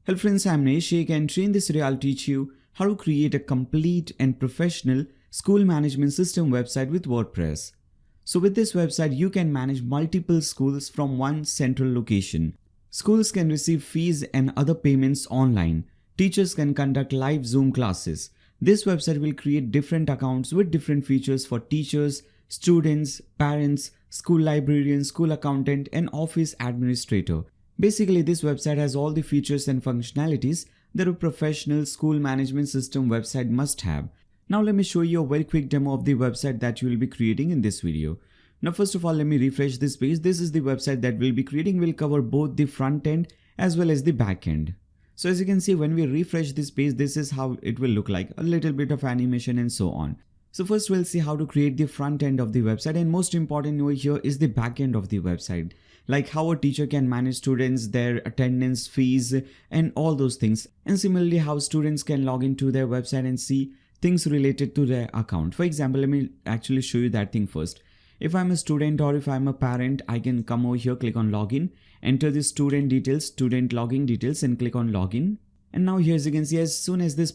Hello friends, I'm Shaikh, and in this video I'll teach you how to create a complete and professional school management system website with WordPress. So with this website you can manage multiple schools from one central location. Schools can receive fees and other payments online. Teachers can conduct live Zoom classes. This website will create different accounts with different features for teachers, students, parents, school librarian, school accountant and office administrator. Basically, this website has all the features and functionalities that a professional school management system website must have. Now let me show you a very quick demo of the website that you will be creating in this video. Now first of all, let me refresh this page. This is the website that we'll be creating. We'll cover both the front end as well as the back end. So as you can see, when we refresh this page, this is how it will look like. A little bit of animation and so on. So first we'll see how to create the front end of the website, and most important over here is the back end of the website. Like how a teacher can manage students, their attendance, fees and all those things. And similarly how students can log into their website and see things related to their account. For example, let me actually show you that thing first. If I'm a student or if I'm a parent, I can come over here, click on login, enter the student details, student login details and click on login. And now here as you can see, as soon as this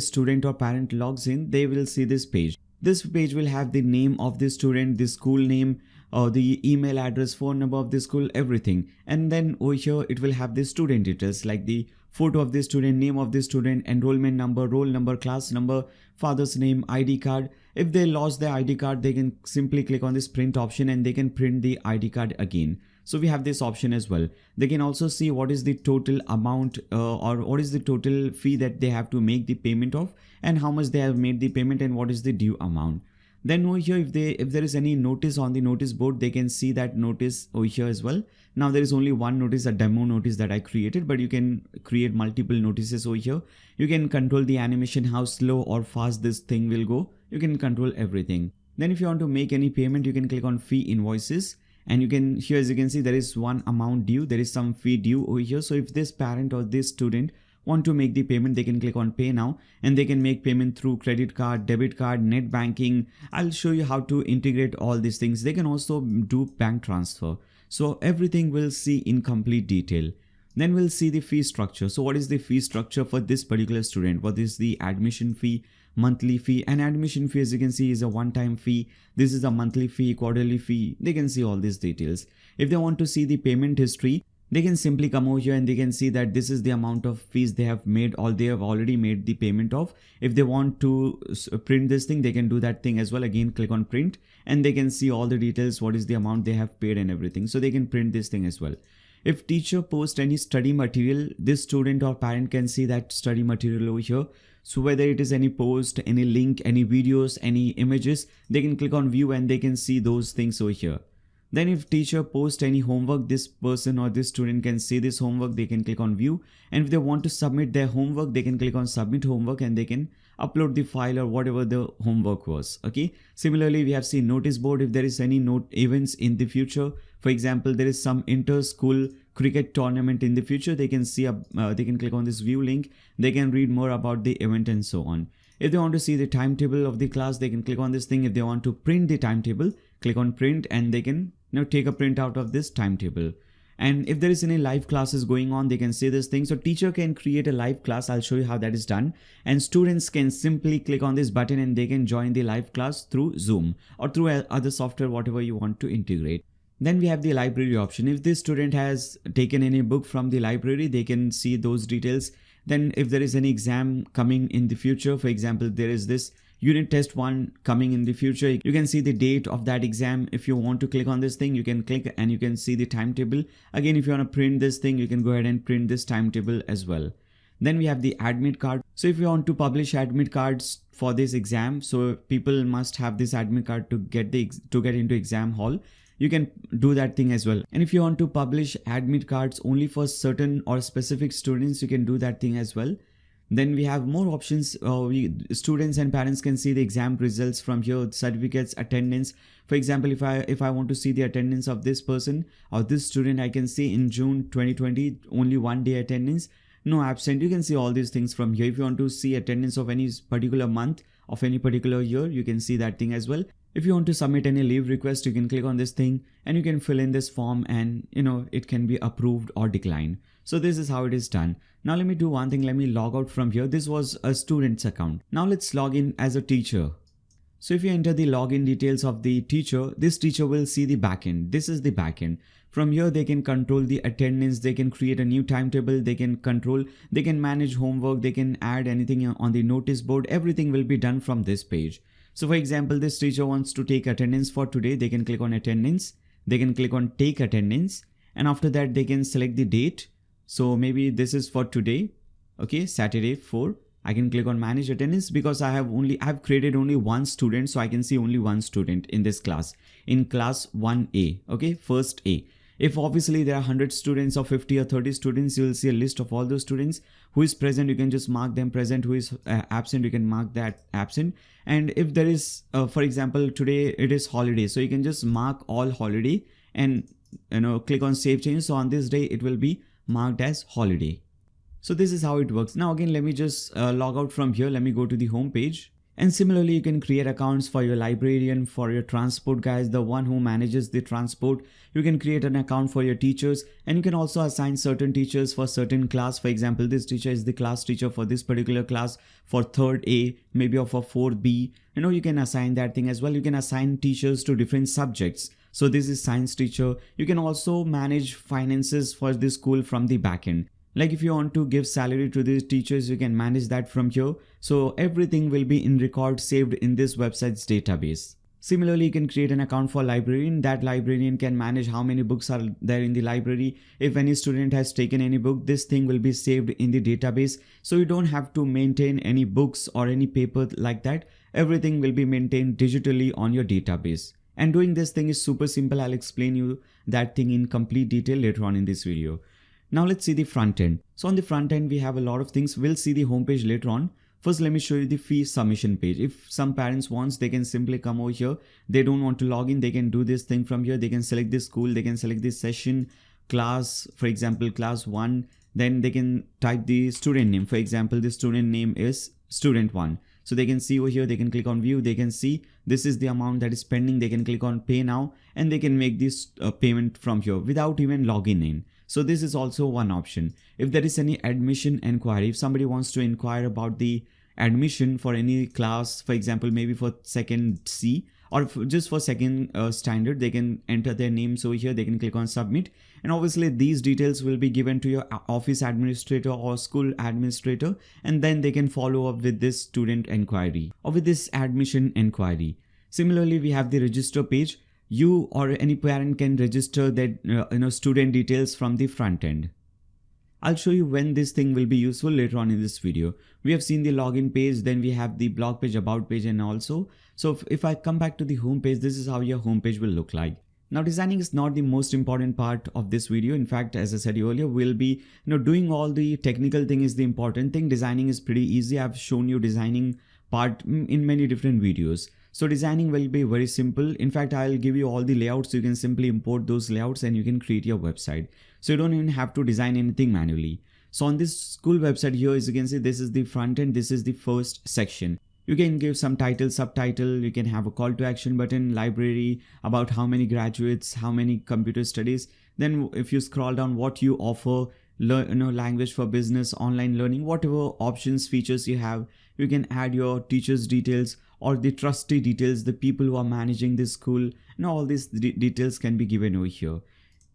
student or parent logs in, they will see this page. This page will have the name of the student, the school name, the email address, phone number of the school, everything. And then over here it will have the student details like the photo of the student, name of the student, enrollment number, roll number, class number, father's name, ID card. If they lost their ID card, they can simply click on this print option and they can print the ID card again. So we have this option as well. They can also see what is the total amount or what is the total fee that they have to make the payment of, and how much they have made the payment and what is the due amount. Then over here, if there is any notice on the notice board, they can see that notice over here as well. Now there is only one notice, a demo notice that I created, but you can create multiple notices over here. You can control the animation, how slow or fast this thing will go. You can control everything. Then if you want to make any payment, you can click on Fee Invoices. And you can, here as you can see, there is one amount due, there is some fee due over here. So if this parent or this student want to make the payment, they can click on pay now and they can make payment through credit card, debit card, net banking. I'll show you how to integrate all these things. They can also do bank transfer. So everything we'll see in complete detail. Then we'll see the fee structure. So what is the fee structure for this particular student? What is the admission fee, monthly fee? And admission fee, as you can see, is a one-time fee. This is a monthly fee, quarterly fee. They can see all these details. If they want to see the payment history, they can simply come over here and they can see that this is the amount of fees they have made or they have already made the payment of. If they want to print this thing, they can do that thing as well. Again, click on print and they can see all the details, what is the amount they have paid and everything. So they can print this thing as well. If teacher posts any study material, this student or parent can see that study material over here. So whether it is any post, any link, any videos, any images, they can click on view and they can see those things over here. Then if teacher posts any homework, this person or this student can see this homework, they can click on view. And if they want to submit their homework, they can click on submit homework and they can upload the file or whatever the homework was. Okay. Similarly, we have seen notice board. If there is any note events in the future, for example, there is some inter-school cricket tournament in the future, they can see, they can click on this view link. They can read more about the event and so on. If they want to see the timetable of the class, they can click on this thing. If they want to print the timetable, click on print and they can now take a print out of this timetable. And if there is any live classes going on, they can see this thing. So teacher can create a live class. I'll show you how that is done. And students can simply click on this button and they can join the live class through Zoom or through other software, whatever you want to integrate. Then we have the library option. If this student has taken any book from the library, they can see those details. Then if there is any exam coming in the future, for example, there is this unit test 1 coming in the future, you can see the date of that exam. If you want to click on this thing, you can click and you can see the timetable. Again, if you want to print this thing, you can go ahead and print this timetable as well. Then we have the admit card. So if you want to publish admit cards for this exam, so people must have this admit card to get into exam hall. You can do that thing as well. And if you want to publish admit cards only for certain or specific students, you can do that thing as well. Then we have more options. Students and parents can see the exam results from here, certificates, attendance. For example, if I want to see the attendance of this person or this student, I can see in June 2020, only 1 day attendance, no absent. You can see all these things from here. If you want to see attendance of any particular month of any particular year, you can see that thing as well. If you want to submit any leave request, you can click on this thing and you can fill in this form and it can be approved or declined. So this is how it is done. Now let me do one thing. Let me log out from here. This was a student's account. Now let's log in as a teacher. So if you enter the login details of the teacher, this teacher will see the backend. This is the backend. From here, they can control the attendance. They can create a new timetable. They can manage homework. They can add anything on the notice board. Everything will be done from this page. So for example, this teacher wants to take attendance for today. They can click on attendance. They can click on take attendance. And after that, they can select the date. So maybe this is for today. Okay, Saturday 4. I can click on manage attendance because I have created only one student, so I can see only one student in this class, in class 1A, okay, first A. If obviously there are 100 students or 50 or 30 students, you will see a list of all those students. Who is present, you can just mark them present. Who is absent, you can mark that absent. And if there is, for example, today it is holiday, so you can just mark all holiday and click on save change. So on this day, it will be marked as holiday. So this is how it works. Now again, let me just log out from here. Let me go to the home page. And similarly, you can create accounts for your librarian, for your transport guys, the one who manages the transport. You can create an account for your teachers, and you can also assign certain teachers for certain class. For example, this teacher is the class teacher for this particular class for 3rd A, maybe or for 4th B. You can assign that thing as well. You can assign teachers to different subjects. So this is science teacher. You can also manage finances for the school from the backend. Like if you want to give salary to these teachers, you can manage that from here. So everything will be in record saved in this website's database. Similarly, you can create an account for librarian. That librarian can manage how many books are there in the library. If any student has taken any book, this thing will be saved in the database. So you don't have to maintain any books or any paper like that. Everything will be maintained digitally on your database. And doing this thing is super simple. I'll explain you that thing in complete detail later on in this video. Now let's see the front end. So on the front end, we have a lot of things. We'll see the homepage later on. First, let me show you the fee submission page. If some parents wants, they can simply come over here. They don't want to log in. They can do this thing from here. They can select this school. They can select this session, class, for example, class 1. Then they can type the student name. For example, the student name is student 1. So they can see over here, they can click on view. They can see this is the amount that is pending. They can click on pay now, and they can make this payment from here without even logging in. So this is also one option. If there is any admission inquiry, if somebody wants to inquire about the admission for any class, for example, maybe for 2nd C or just for 2nd standard, they can enter their names over here. They can click on submit. And obviously these details will be given to your office administrator or school administrator. And then they can follow up with this student inquiry or with this admission inquiry. Similarly, we have the register page. You or any parent can register that student details from the front end. I'll show you when this thing will be useful later on in this video. We have seen the login page, then we have the blog page, about page, and also. So if I come back to the home page, this is how your home page will look like. Now designing is not the most important part of this video. In fact, as I said earlier, we'll be doing all the technical thing is the important thing. Designing is pretty easy. I've shown you designing part in many different videos. So designing will be very simple. In fact, I'll give you all the layouts. You can simply import those layouts and you can create your website. So you don't even have to design anything manually. So on this school website here, as you can see, this is the front end. This is the first section. You can give some title, subtitle. You can have a call to action button, library, about how many graduates, how many computer studies. Then if you scroll down, what you offer, language for business, online learning, whatever options, features you have, you can add your teachers' details or the trustee details, the people who are managing this school, all these details can be given over here.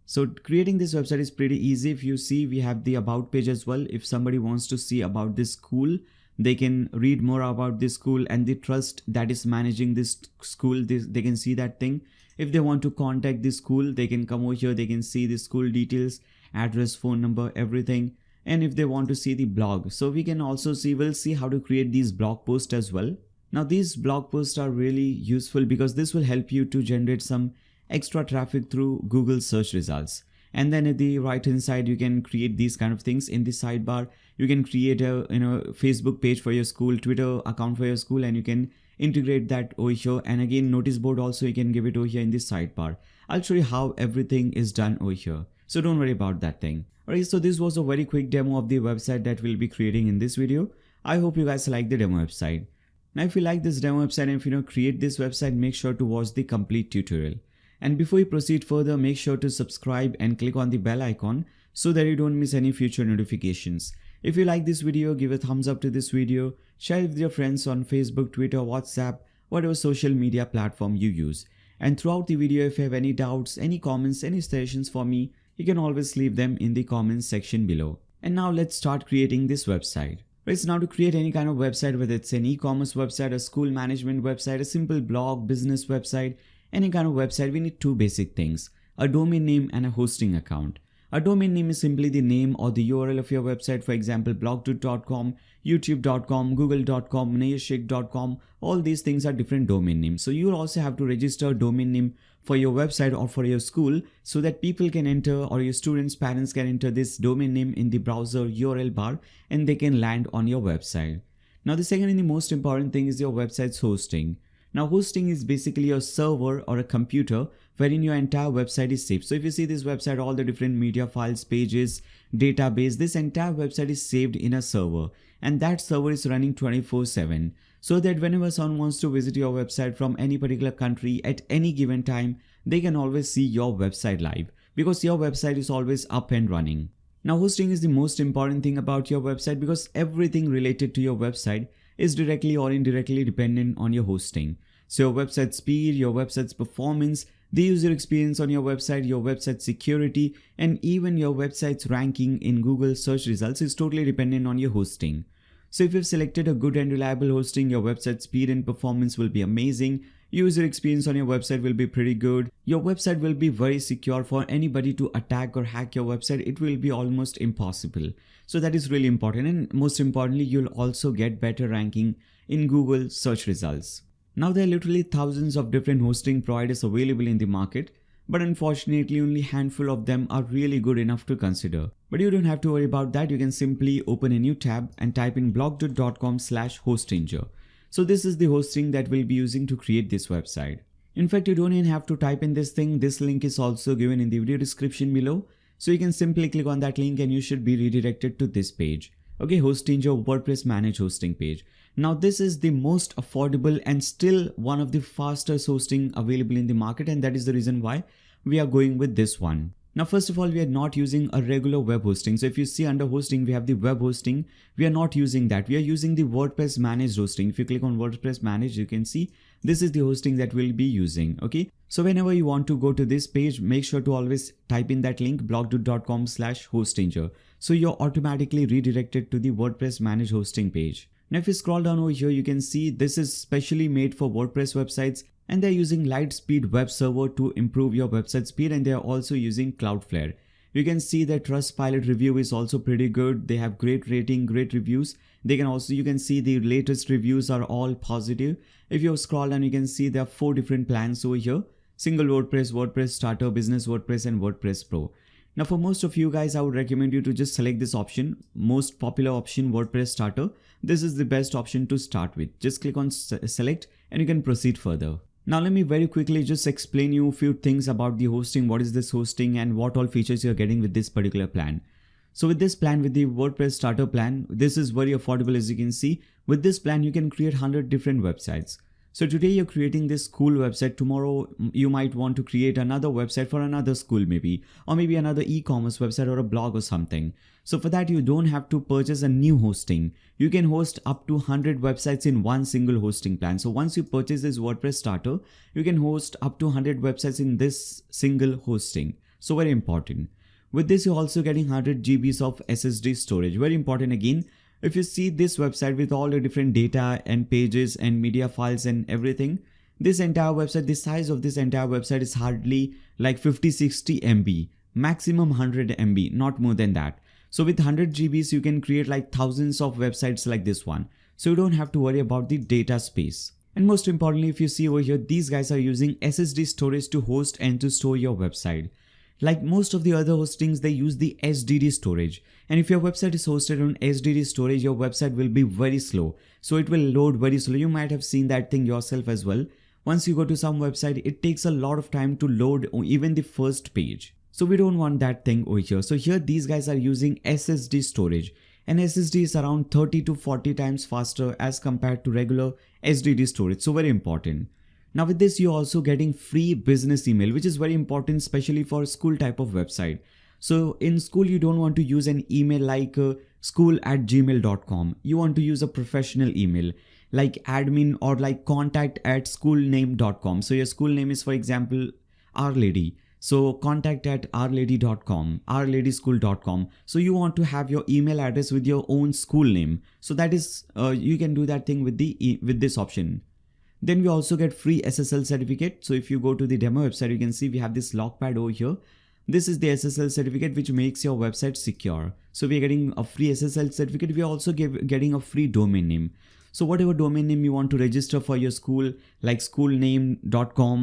So creating this website is pretty easy. If you see, we have the about page as well. If somebody wants to see about this school, they can read more about this school and the trust that is managing this school. They can see that thing. If they want to contact the school, they can come over here. They can see the school details, address, phone number, everything. And if they want to see the blog, so we can also see, we'll see how to create these blog posts as well. Now these blog posts are really useful because this will help you to generate some extra traffic through Google search results. And then at the right hand side, you can create these kind of things. In the sidebar, you can create a Facebook page for your school, Twitter account for your school, and you can integrate that over here. And again, notice board also, you can give it over here in the sidebar. I'll show you how everything is done over here. So don't worry about that thing. Alright, so this was a very quick demo of the website that we'll be creating in this video. I hope you guys like the demo website. Now if you like this demo website and if you create this website, make sure to watch the complete tutorial. And before you proceed further, make sure to subscribe and click on the bell icon so that you don't miss any future notifications. If you like this video, give a thumbs up to this video, share it with your friends on Facebook, Twitter, WhatsApp, whatever social media platform you use. And throughout the video, if you have any doubts, any comments, any suggestions for me, you can always leave them in the comments section below. And now let's start creating this website. Right, now to create any kind of website, whether it's an e-commerce website, a school management website, a simple blog, business website, any kind of website, we need two basic things: a domain name and a hosting account. A domain name is simply the name or the URL of your website. For example, blogtut.com, youtube.com, google.com, nayyar.com, all these things are different domain names. So you'll also have to register a domain name for your website or for your school so that people can enter, or your students' parents can enter this domain name in the browser URL bar and they can land on your website. Now the second and the most important thing is your website's hosting. Now hosting is basically a server or a computer wherein your entire website is saved. So if you see this website, all the different media files, pages, database, this entire website is saved in a server, and that server is running 24/7. So that whenever someone wants to visit your website from any particular country at any given time, they can always see your website live because your website is always up and running. Now hosting is the most important thing about your website because everything related to your website is directly or indirectly dependent on your hosting. So your website speed, your website's performance, the user experience on your website, your website security, and even your website's ranking in Google search results is totally dependent on your hosting. So if you've selected a good and reliable hosting, your website speed and performance will be amazing. User experience on your website will be pretty good. Your website will be very secure. For anybody to attack or hack your website, it will be almost impossible. So that is really important, and most importantly, you'll also get better ranking in Google search results. Now there are literally thousands of different hosting providers available in the market, but unfortunately only a handful of them are really good enough to consider. But you don't have to worry about that. You can simply open a new tab and type in blogtut.com/hostinger. So this is the hosting that we'll be using to create this website. In fact, you don't even have to type in this thing. This link is also given in the video description below. So you can simply click on that link and you should be redirected to this page. Okay, Hostinger WordPress Manage Hosting page. Now this is the most affordable and still one of the fastest hosting available in the market, and that is the reason why we are going with this one. Now first of all, we are not using a regular web hosting. So if you see under hosting, we have the web hosting. We are not using that. We are using the WordPress Managed hosting. If you click on WordPress Managed, you can see this is the hosting that we'll be using. Okay, so whenever you want to go to this page, make sure to always type in that link blogtut.com/hostinger. So you're automatically redirected to the WordPress Managed hosting page. Now if you scroll down over here, you can see this is specially made for WordPress websites, and they're using Lightspeed web server to improve your website speed, and they're also using Cloudflare. You can see the Trustpilot review is also pretty good. They have great rating, great reviews. You can see the latest reviews are all positive. If you scroll down, you can see there are 4 different plans over here: single WordPress, WordPress Starter, Business WordPress, and WordPress Pro. Now for most of you guys, I would recommend you to just select this option, most popular option, WordPress Starter. This is the best option to start with. Just click on select and you can proceed further. Now let me very quickly just explain you a few things about the hosting, what is this hosting and what all features you're getting with this particular plan. So with this plan, with the WordPress Starter plan, this is very affordable as you can see. With this plan, you can create 100 different websites. So today you're creating this school website. Tomorrow you might want to create another website for another school maybe, or maybe another e-commerce website or a blog or something. So for that, you don't have to purchase a new hosting. You can host up to 100 websites in one single hosting plan. So once you purchase this WordPress Starter, you can host up to 100 websites in this single hosting. So very important. With this, you're also getting 100 GBs of SSD storage. Very important again. If you see this website with all the different data and pages and media files and everything, this entire website, the size of this entire website is hardly like 50-60 MB, maximum 100 MB, not more than that. So with 100 GBs, you can create like thousands of websites like this one. So you don't have to worry about the data space. And most importantly, if you see over here, these guys are using SSD storage to host and to store your website. Like most of the other hostings, they use the SSD storage. And if your website is hosted on SSD storage, your website will be very slow. So it will load very slow. You might have seen that thing yourself as well. Once you go to some website, it takes a lot of time to load even the first page. So we don't want that thing over here. So here these guys are using SSD storage. And SSD is around 30 to 40 times faster as compared to regular SSD storage. So very important. Now with this, you're also getting free business email, which is very important, especially for school type of website. So in school, you don't want to use an email like school@gmail.com. You want to use a professional email like admin or like contact@schoolname.com. So your school name is, for example, Our Lady. So contact@ourlady.com, ourladyschool.com. So you want to have your email address with your own school name. So that is, you can do that thing with with this option. Then we also get free SSL certificate. So if you go to the demo website, you can see we have this logpad over here. This is the SSL certificate which makes your website secure. So we are getting a free SSL certificate. We are also getting a free domain name. So whatever domain name you want to register for your school, like schoolname.com,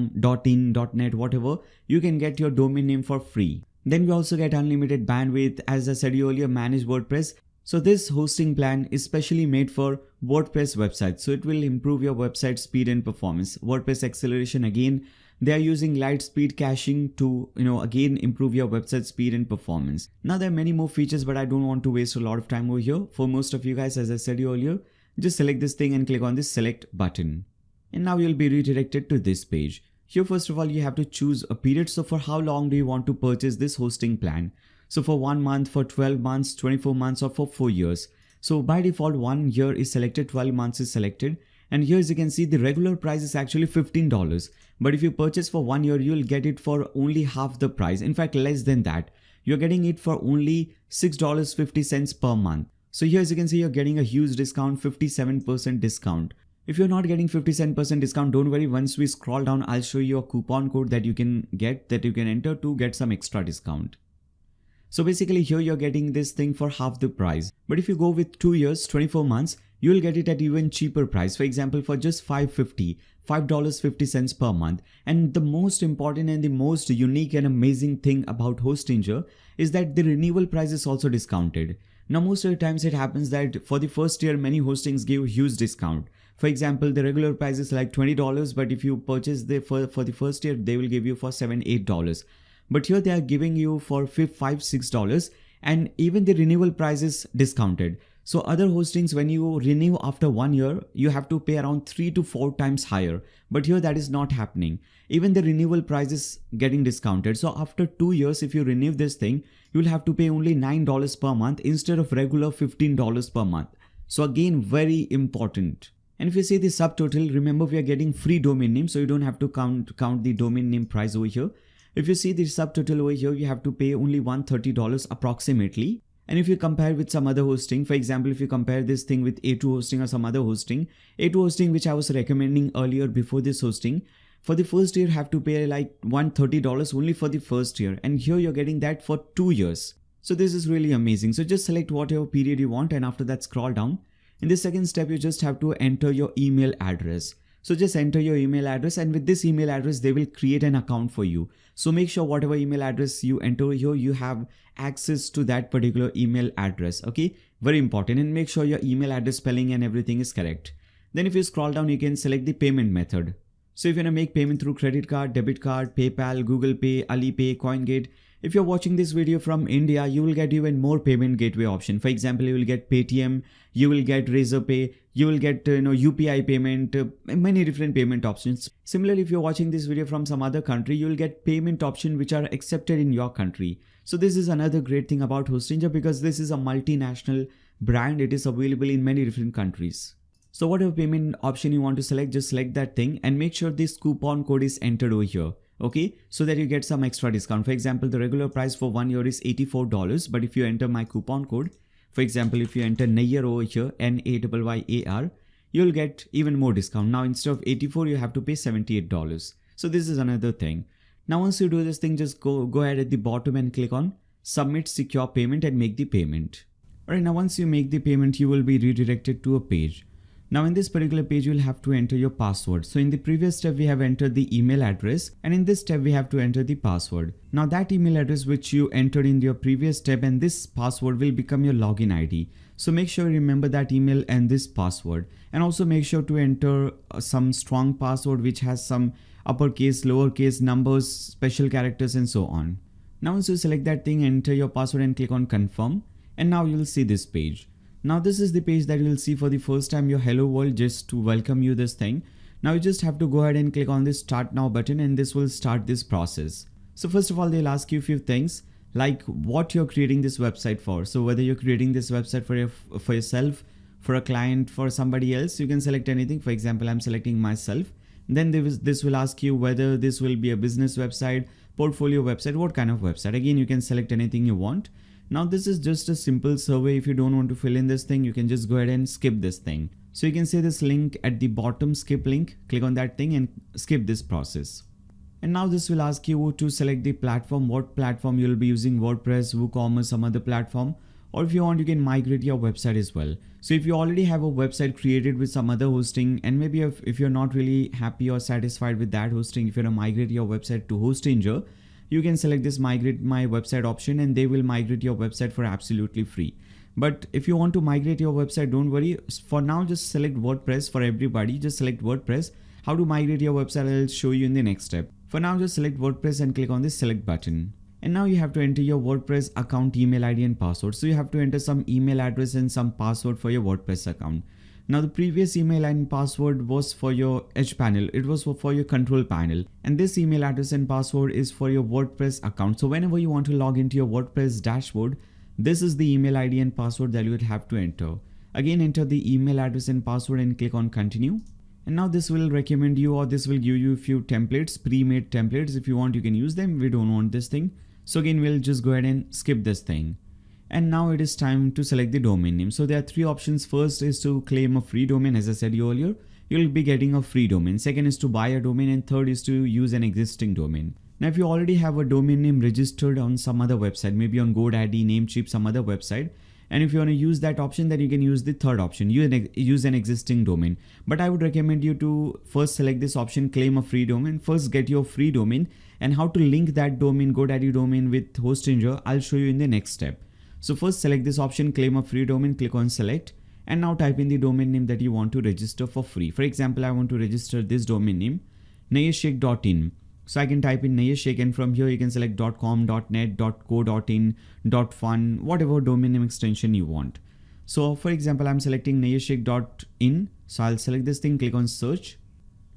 .in, .net, whatever, you can get your domain name for free. Then we also get unlimited bandwidth. As I said earlier, manage WordPress. So this hosting plan is specially made for WordPress websites. So it will improve your website speed and performance. WordPress acceleration, again, they are using light speed caching to, again improve your website speed and performance. Now there are many more features, but I don't want to waste a lot of time over here. For most of you guys, as I said earlier, just select this thing and click on this select button. And now you'll be redirected to this page. Here, first of all, you have to choose a period. So for how long do you want to purchase this hosting plan? So for 1 month, for 12 months, 24 months, or for 4 years. So by default, 1 year is selected, 12 months is selected. And here, as you can see, the regular price is actually $15. But if you purchase for 1 year, you'll get it for only half the price. In fact, less than that. You're getting it for only $6.50 per month. So here, as you can see, you're getting a huge discount, 57% discount. If you're not getting 57% discount, don't worry. Once we scroll down, I'll show you a coupon code that you can enter to get some extra discount. So basically here you're getting this thing for half the price. But if you go with 2 years, 24 months, you'll get it at even cheaper price. For example, for just $5.50 per month. And the most important and the most unique and amazing thing about Hostinger is that the renewal price is also discounted. Now most of the times it happens that for the first year, many hostings give huge discount. For example, the regular price is like $20, but if you purchase for the first year, they will give you for $7, $8. But here they are giving you for $5, $6, and even the renewal price is discounted. So other hostings, when you renew after 1 year, you have to pay around 3 to 4 times higher. But here that is not happening. Even the renewal price is getting discounted. So after 2 years, if you renew this thing, you will have to pay only $9 per month instead of regular $15 per month. So again, very important. And if you see the subtotal, remember we are getting free domain name, so you don't have to count the domain name price over here. If you see the subtotal over here, you have to pay only $130 approximately. And if you compare with some other hosting, for example, if you compare this thing with A2 hosting or some other hosting, A2 hosting which I was recommending earlier before this hosting, for the first year have to pay like $130 only for the first year. And here you're getting that for 2 years. So this is really amazing. So just select whatever period you want, and after that scroll down. In the second step, you just have to enter your email address. So just enter your email address, and with this email address, they will create an account for you. So make sure whatever email address you enter here, you have access to that particular email address. Okay, very important. And make sure your email address spelling and everything is correct. Then if you scroll down, you can select the payment method. So if you want to make payment through credit card, debit card, PayPal, Google Pay, Alipay, CoinGate. If you're watching this video from India, you will get even more payment gateway option. For example, you will get Paytm, you will get Razorpay, you will get UPI payment, many different payment options. Similarly, if you're watching this video from some other country, you will get payment option which are accepted in your country. So this is another great thing about Hostinger, because this is a multinational brand. It is available in many different countries. So whatever payment option you want to select, just select that thing and make sure this coupon code is entered over here. Okay, so that you get some extra discount. For example, the regular price for 1 year is $84, but if you enter my coupon code, for example, if you enter Nayyar over here, Nayyar, you'll get even more discount. Now instead of 84, you have to pay $78. So this is another thing. Now once you do this thing, just go ahead at the bottom and click on Submit Secure Payment and make the payment. Alright, now once you make the payment, you will be redirected to a page. Now in this particular page, you'll have to enter your password. So in the previous step, we have entered the email address, and in this step, we have to enter the password. Now that email address which you entered in your previous step and this password will become your login ID. So make sure you remember that email and this password, and also make sure to enter some strong password which has some uppercase, lowercase, numbers, special characters, and so on. Now once you select that thing, enter your password and click on confirm, and now you'll see this page. Now this is the page that you will see for the first time, your hello world, just to welcome you this thing. Now you just have to go ahead and click on this start now button, and this will start this process. So first of all, they'll ask you a few things like what you're creating this website for. So whether you're creating this website for yourself, for a client, for somebody else, you can select anything. For example, I'm selecting myself. Then this will ask you whether this will be a business website, portfolio website, what kind of website. Again, you can select anything you want. Now this is just a simple survey. If you don't want to fill in this thing, you can just go ahead and skip this thing. So you can see this link at the bottom, skip link, click on that thing and skip this process. And now this will ask you to select the platform, what platform you'll be using, WordPress, WooCommerce, some other platform. Or if you want, you can migrate your website as well. So if you already have a website created with some other hosting, and maybe if you're not really happy or satisfied with that hosting, if you want to migrate your website to Hostinger, you can select this migrate my website option and they will migrate your website for absolutely free. But if you want to migrate your website, don't worry. For now, just select WordPress. For everybody, just select WordPress. How to migrate your website, I'll show you in the next step. For now, just select WordPress and click on this select button. And now you have to enter your WordPress account email ID and password. So you have to enter some email address and some password for your WordPress account. Now the previous email and password was for your H panel. It was for your control panel. And this email address and password is for your WordPress account. So whenever you want to log into your WordPress dashboard, this is the email ID and password that you would have to enter. Again, enter the email address and password and click on continue. And now this will recommend you, or this will give you a few templates, pre-made templates. If you want, you can use them. We don't want this thing. So again, we'll just go ahead and skip this thing. And now it is time to select the domain name. So there are three options. First is to claim a free domain. As I said earlier, you'll be getting a free domain. Second is to buy a domain, and third is to use an existing domain. Now, if you already have a domain name registered on some other website, maybe on GoDaddy, Namecheap, some other website, and if you want to use that option, then you can use the third option, use an existing domain. But I would recommend you to first select this option, claim a free domain. First get your free domain, and how to link that domain, GoDaddy domain, with Hostinger, I'll show you in the next step. So first select this option, claim a free domain, click on select, and now type in the domain name that you want to register for free. For example, I want to register this domain name, nayyar.in. So I can type in Nayyar, and from here you can select .com, .net, .co, .in, .fun, whatever domain name extension you want. So for example, I'm selecting nayyar.in. So I'll select this thing, click on search.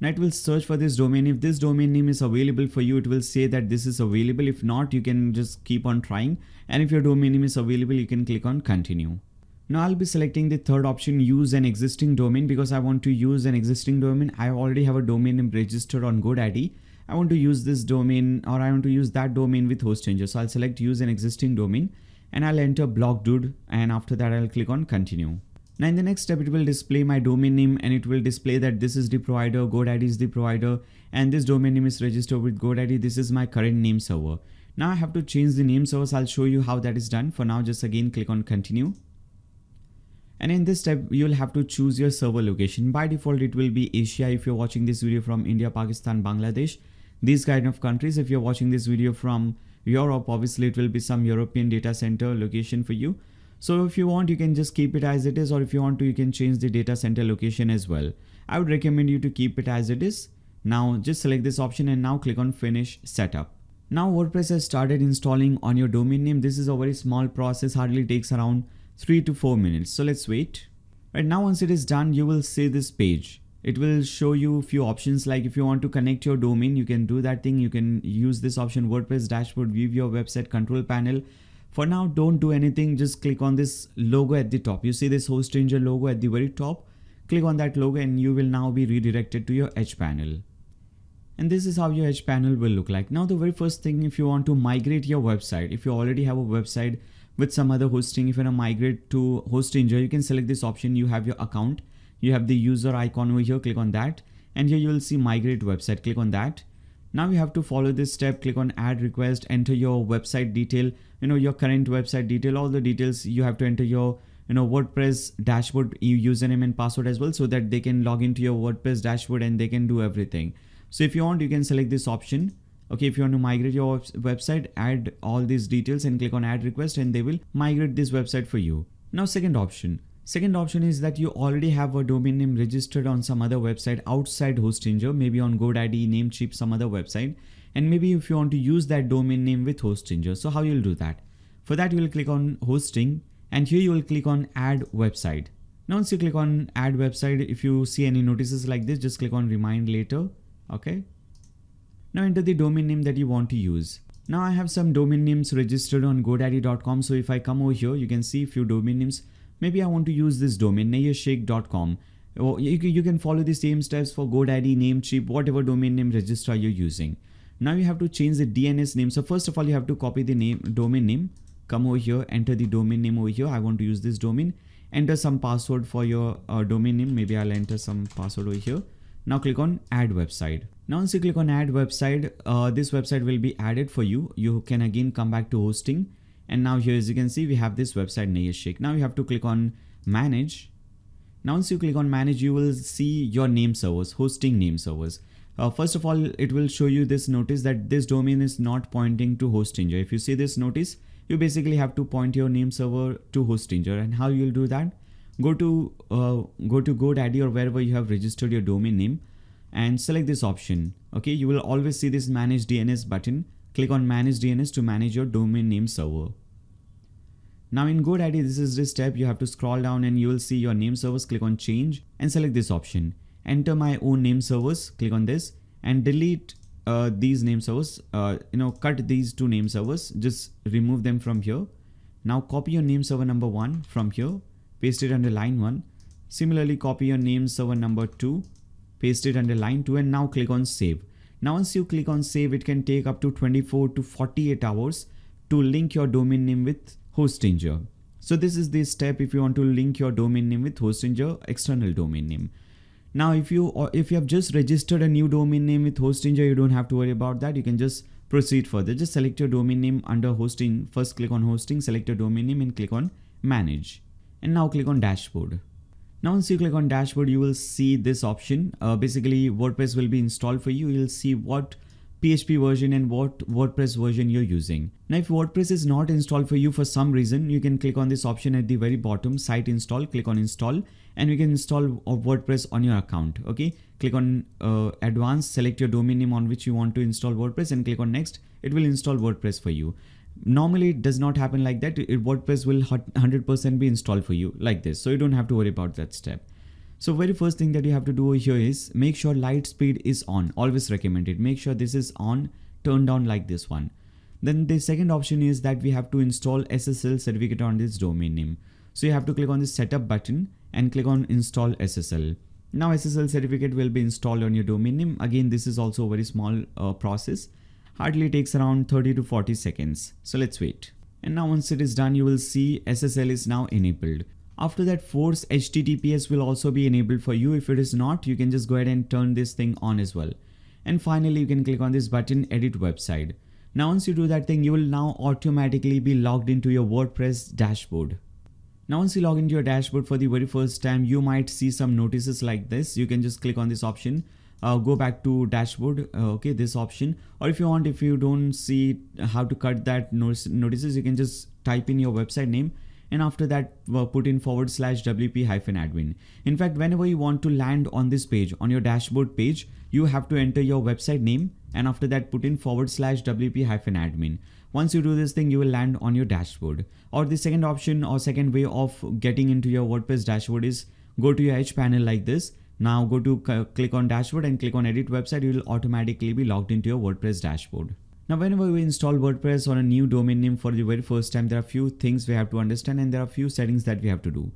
Now it will search for this domain. If this domain name is available for you, it will say that this is available. If not, you can just keep on trying. And if your domain name is available, you can click on continue. Now I'll be selecting the third option, use an existing domain, because I want to use an existing domain. I already have a domain name registered on GoDaddy. I want to use this domain, or I want to use that domain with Hostinger. So I'll select use an existing domain and I'll enter blogdude, and after that I'll click on continue. Now in the next step, it will display my domain name, and it will display that this is the provider, GoDaddy is the provider, and this domain name is registered with GoDaddy. This is my current name server. Now I have to change the name server. So I'll show you how that is done. For now, just again click on continue. And in this step, you'll have to choose your server location. By default, it will be Asia if you're watching this video from India, Pakistan, Bangladesh, these kind of countries. If you're watching this video from Europe, obviously it will be some European data center location for you. So if you want, you can just keep it as it is, or if you want to, you can change the data center location as well. I would recommend you to keep it as it is. Now just select this option and now click on finish setup. Now WordPress has started installing on your domain name. This is a very small process, hardly takes around 3 to 4 minutes. So let's wait. Right now, once it is done, you will see this page. It will show you a few options, like if you want to connect your domain, you can do that thing. You can use this option, WordPress dashboard, view your website control panel. For now, don't do anything. Just click on this logo at the top. You see this Hostinger logo at the very top. Click on that logo and you will now be redirected to your H panel. And this is how your H panel will look like. Now, the very first thing, if you want to migrate your website, if you already have a website with some other hosting, if you want to migrate to Hostinger, you can select this option. You have your account, you have the user icon over here, click on that. And here you will see migrate website, click on that. Now you have to follow this step, click on add request, enter your website detail, your current website detail, all the details. You have to enter your WordPress dashboard username and password as well, so that they can log into your WordPress dashboard and they can do everything. So if you want, you can select this option. Okay, if you want to migrate your website, add all these details and click on add request and they will migrate this website for you. Now second option is that you already have a domain name registered on some other website outside Hostinger, maybe on GoDaddy, Namecheap, some other website. And maybe if you want to use that domain name with Hostinger. So how you'll do that? For that, you will click on hosting and here you will click on add website. Now once you click on add website, if you see any notices like this, just click on remind later. Okay. Now enter the domain name that you want to use. Now I have some domain names registered on godaddy.com. So if I come over here, you can see a few domain names. Maybe I want to use this domain, nayyar.com. You can follow the same steps for GoDaddy, Namecheap, whatever domain name registrar you're using. Now you have to change the DNS name. So first of all, you have to copy the domain name. Come over here, enter the domain name over here. I want to use this domain. Enter some password for your domain name. Maybe I'll enter some password over here. Now click on add website. Now once you click on add website, this website will be added for you. You can again come back to hosting. And now here, as you can see, we have this website Nayyar Shaikh. Now you have to click on manage. Now once you click on manage, you will see your name servers, hosting name servers. First of all, it will show you this notice that this domain is not pointing to Hostinger. If you see this notice, you basically have to point your name server to Hostinger. And how you'll do that? Go to GoDaddy or wherever you have registered your domain name and select this option. Okay, you will always see this manage DNS button. Click on manage DNS to manage your domain name server. Now in GoDaddy, this is the step. You have to scroll down and you will see your name servers. Click on change and select this option. Enter my own name servers. Click on this and delete these name servers. Cut these two name servers. Just remove them from here. Now copy your name server number 1 from here. Paste it under line 1. Similarly, copy your name server number 2. Paste it under line 2 and now click on save. Now once you click on save, it can take up to 24 to 48 hours to link your domain name with Hostinger. So this is the step if you want to link your domain name with Hostinger external domain name. Now if you have just registered a new domain name with Hostinger, you don't have to worry about that. You can just proceed further. Just select your domain name under hosting. First click on hosting, select your domain name and click on manage. And now click on dashboard. Now once you click on dashboard, you will see this option. Basically WordPress will be installed for you. You'll see what PHP version and what WordPress version you're using. Now if WordPress is not installed for you for some reason, you can click on this option at the very bottom, site install, click on install and you can install WordPress on your account. Okay, click on advanced, select your domain name on which you want to install WordPress and click on next. It will install WordPress for you. Normally it does not happen like that. WordPress will 100% be installed for you like this. So you don't have to worry about that step. So very first thing that you have to do here is make sure light speed is on. Always recommended. Make sure this is on, turned on like this one. Then the second option is that we have to install SSL certificate on this domain name. So you have to click on this setup button and click on install SSL. Now SSL certificate will be installed on your domain name. Again, this is also a very small process. Hardly takes around 30 to 40 seconds. So let's wait. And now once it is done, you will see SSL is now enabled. After that, force HTTPS will also be enabled for you. If it is not, you can just go ahead and turn this thing on as well. And finally, you can click on this button, edit website. Now once you do that thing, you will now automatically be logged into your WordPress dashboard. Now once you log into your dashboard for the very first time, you might see some notices like this. You can just click on this option. Go back to dashboard, okay, this option, or if you don't see how to cut that notices, you can just type in your website name and after that put in /wp-admin. In fact, whenever you want to land on this page, on your dashboard page, you have to enter your website name and after that put in /wp-admin. Once you do this thing, you will land on your dashboard. Or the second option or second way of getting into your WordPress dashboard is go to your edge panel like this. Now go to click on dashboard and click on edit website. You will automatically be logged into your WordPress dashboard. Now whenever we install WordPress on a new domain name for the very first time, there are a few things we have to understand and there are a few settings that we have to do.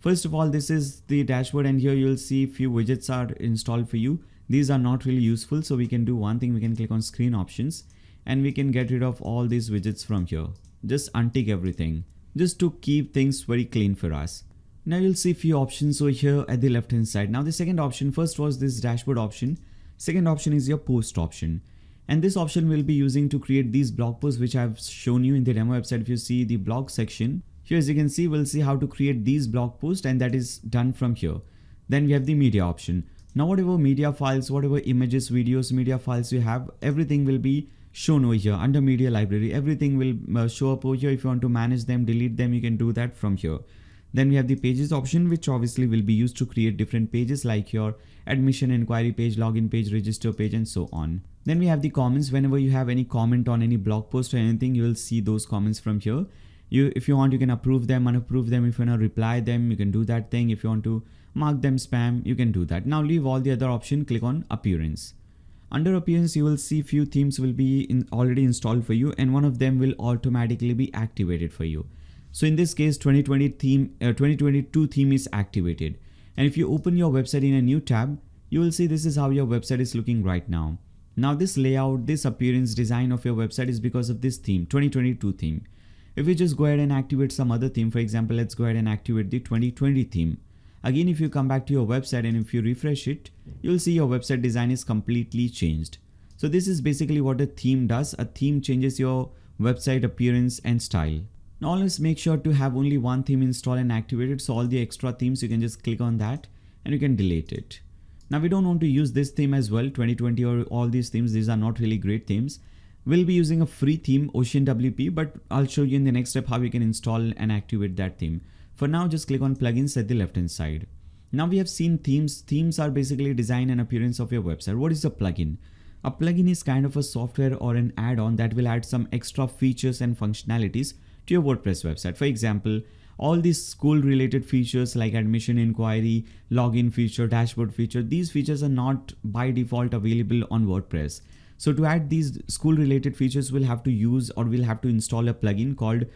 First of all, this is the dashboard and here you will see few widgets are installed for you. These are not really useful, so we can do one thing. We can click on screen options and we can get rid of all these widgets from here. Just untick everything just to keep things very clean for us. Now you'll see few options over here at the left hand side. Now the second option, first was this dashboard option. Second option is your post option. And this option will be using to create these blog posts which I've shown you in the demo website. If you see the blog section, here as you can see, we'll see how to create these blog posts and that is done from here. Then we have the media option. Now whatever media files, whatever images, videos, media files you have, everything will be shown over here under media library. Everything will show up over here. If you want to manage them, delete them, you can do that from here. Then we have the pages option, which obviously will be used to create different pages like your admission inquiry page, login page, register page, and so on. Then we have the comments. Whenever you have any comment on any blog post or anything, you will see those comments from here. If you want, you can approve them, unapprove them. If you want to reply them, you can do that thing. If you want to mark them spam, you can do that. Now leave all the other option, click on appearance. Under appearance, you will see few themes will be already installed for you, and one of them will automatically be activated for you. So in this case, 2022 theme is activated. And if you open your website in a new tab, you will see this is how your website is looking right now. Now this layout, this appearance design of your website is because of this theme, 2022 theme. If we just go ahead and activate some other theme, for example, let's go ahead and activate the 2020 theme. Again, if you come back to your website and if you refresh it, you'll see your website design is completely changed. So this is basically what a theme does. A theme changes your website appearance and style. Now always make sure to have only one theme installed and activated. So all the extra themes, you can just click on that and you can delete it. Now we don't want to use this theme as well, 2020 or all these themes. These are not really great themes. We'll be using a free theme, Ocean WP, but I'll show you in the next step how you can install and activate that theme. For now, just click on plugins at the left hand side. Now we have seen themes. Themes are basically design and appearance of your website. What is a plugin? A plugin is kind of a software or an add-on that will add some extra features and functionalities to your WordPress website. For example, all these school related features like admission inquiry, login feature, dashboard feature, these features are not by default available on WordPress. So to add these school related features, we'll have to use or we'll have to install a plugin called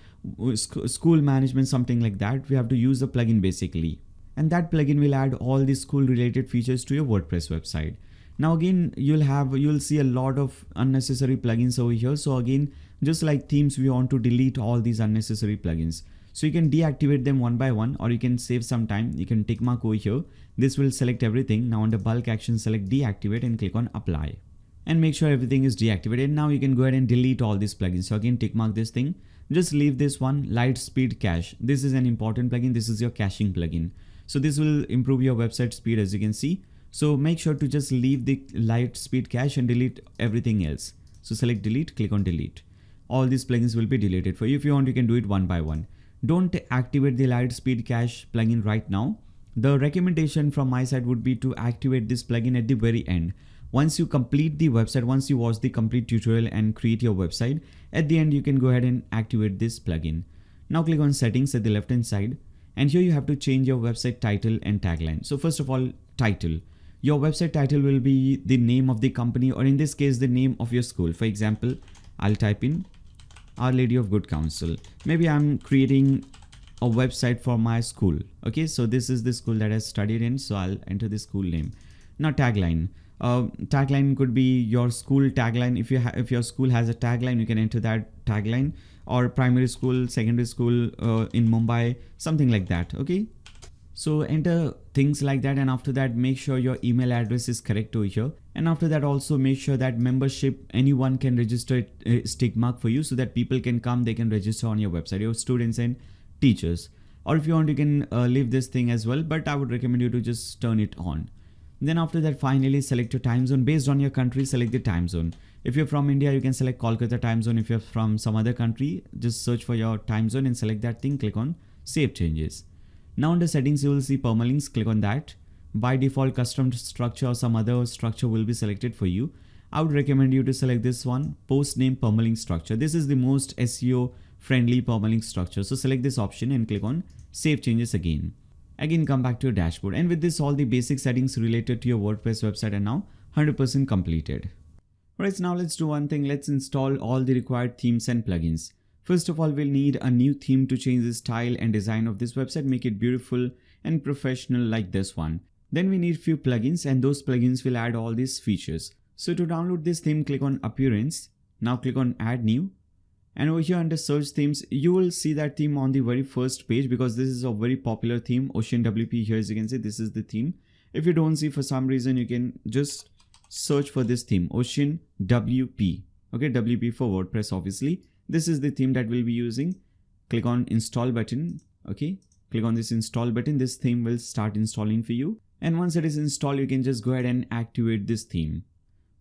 school management, something like that. We have to use a plugin basically. And that plugin will add all these school related features to your WordPress website. Now again, you'll see a lot of unnecessary plugins over here. So again, just like themes, we want to delete all these unnecessary plugins. So you can deactivate them one by one, or you can save some time. You can tick mark over here. This will select everything. Now under bulk action, select deactivate and click on apply. And make sure everything is deactivated. Now you can go ahead and delete all these plugins. So again, tick mark this thing. Just leave this one, light speed cache. This is an important plugin. This is your caching plugin. So this will improve your website speed, as you can see. So make sure to just leave the light speed cache and delete everything else. So select delete, click on delete. All these plugins will be deleted for you. If you want, you can do it one by one. Don't activate the light speed cache plugin right now. The recommendation from my side would be to activate this plugin at the very end. Once you complete the website, once you watch the complete tutorial and create your website, at the end you can go ahead and activate this plugin. Now click on settings at the left hand side, and here you have to change your website title and tagline. So first of all, title. Your website title will be the name of the company, or in this case the name of your school. For example, I'll type in Our Lady of Good Counsel. Maybe I'm creating a website for my school. Okay, so this is the school that I studied in, so I'll enter the school name. Now tagline. Tagline could be your school tagline. If your school has a tagline, you can enter that tagline, or primary school, secondary school in Mumbai, something like that. Okay, so enter things like that, and after that make sure your email address is correct over here, and after that also make sure that membership, anyone can register it, stick mark for you, so that people can come, they can register on your website, your students and teachers. Or if you want, you can leave this thing as well, but I would recommend you to just turn it on. Then after that, finally select your time zone. Based on your country, select the time zone. If you're from India, you can select Kolkata time zone. If you're from some other country, just search for your time zone and select that thing. Click on save changes. Now under settings, you will see permalinks. Click on that. By default, custom structure or some other structure will be selected for you. I would recommend you to select this one, post name permalink structure. This is the most SEO friendly permalink structure. So select this option and click on save changes again. Again, come back to your dashboard, and with this, all the basic settings related to your WordPress website are now 100% completed. Alright, now let's do one thing. Let's install all the required themes and plugins. First of all, we'll need a new theme to change the style and design of this website, make it beautiful and professional like this one. Then we need few plugins, and those plugins will add all these features. So to download this theme, click on appearance. Now click on add new. And over here under search themes, you will see that theme on the very first page, because this is a very popular theme, Ocean WP. Here, as you can see, this is the theme. If you don't see for some reason, you can just search for this theme, Ocean WP. Okay, WP for WordPress, obviously. This is the theme that we'll be using. Click on install button. Okay, click on this install button. This theme will start installing for you. And once it is installed, you can just go ahead and activate this theme.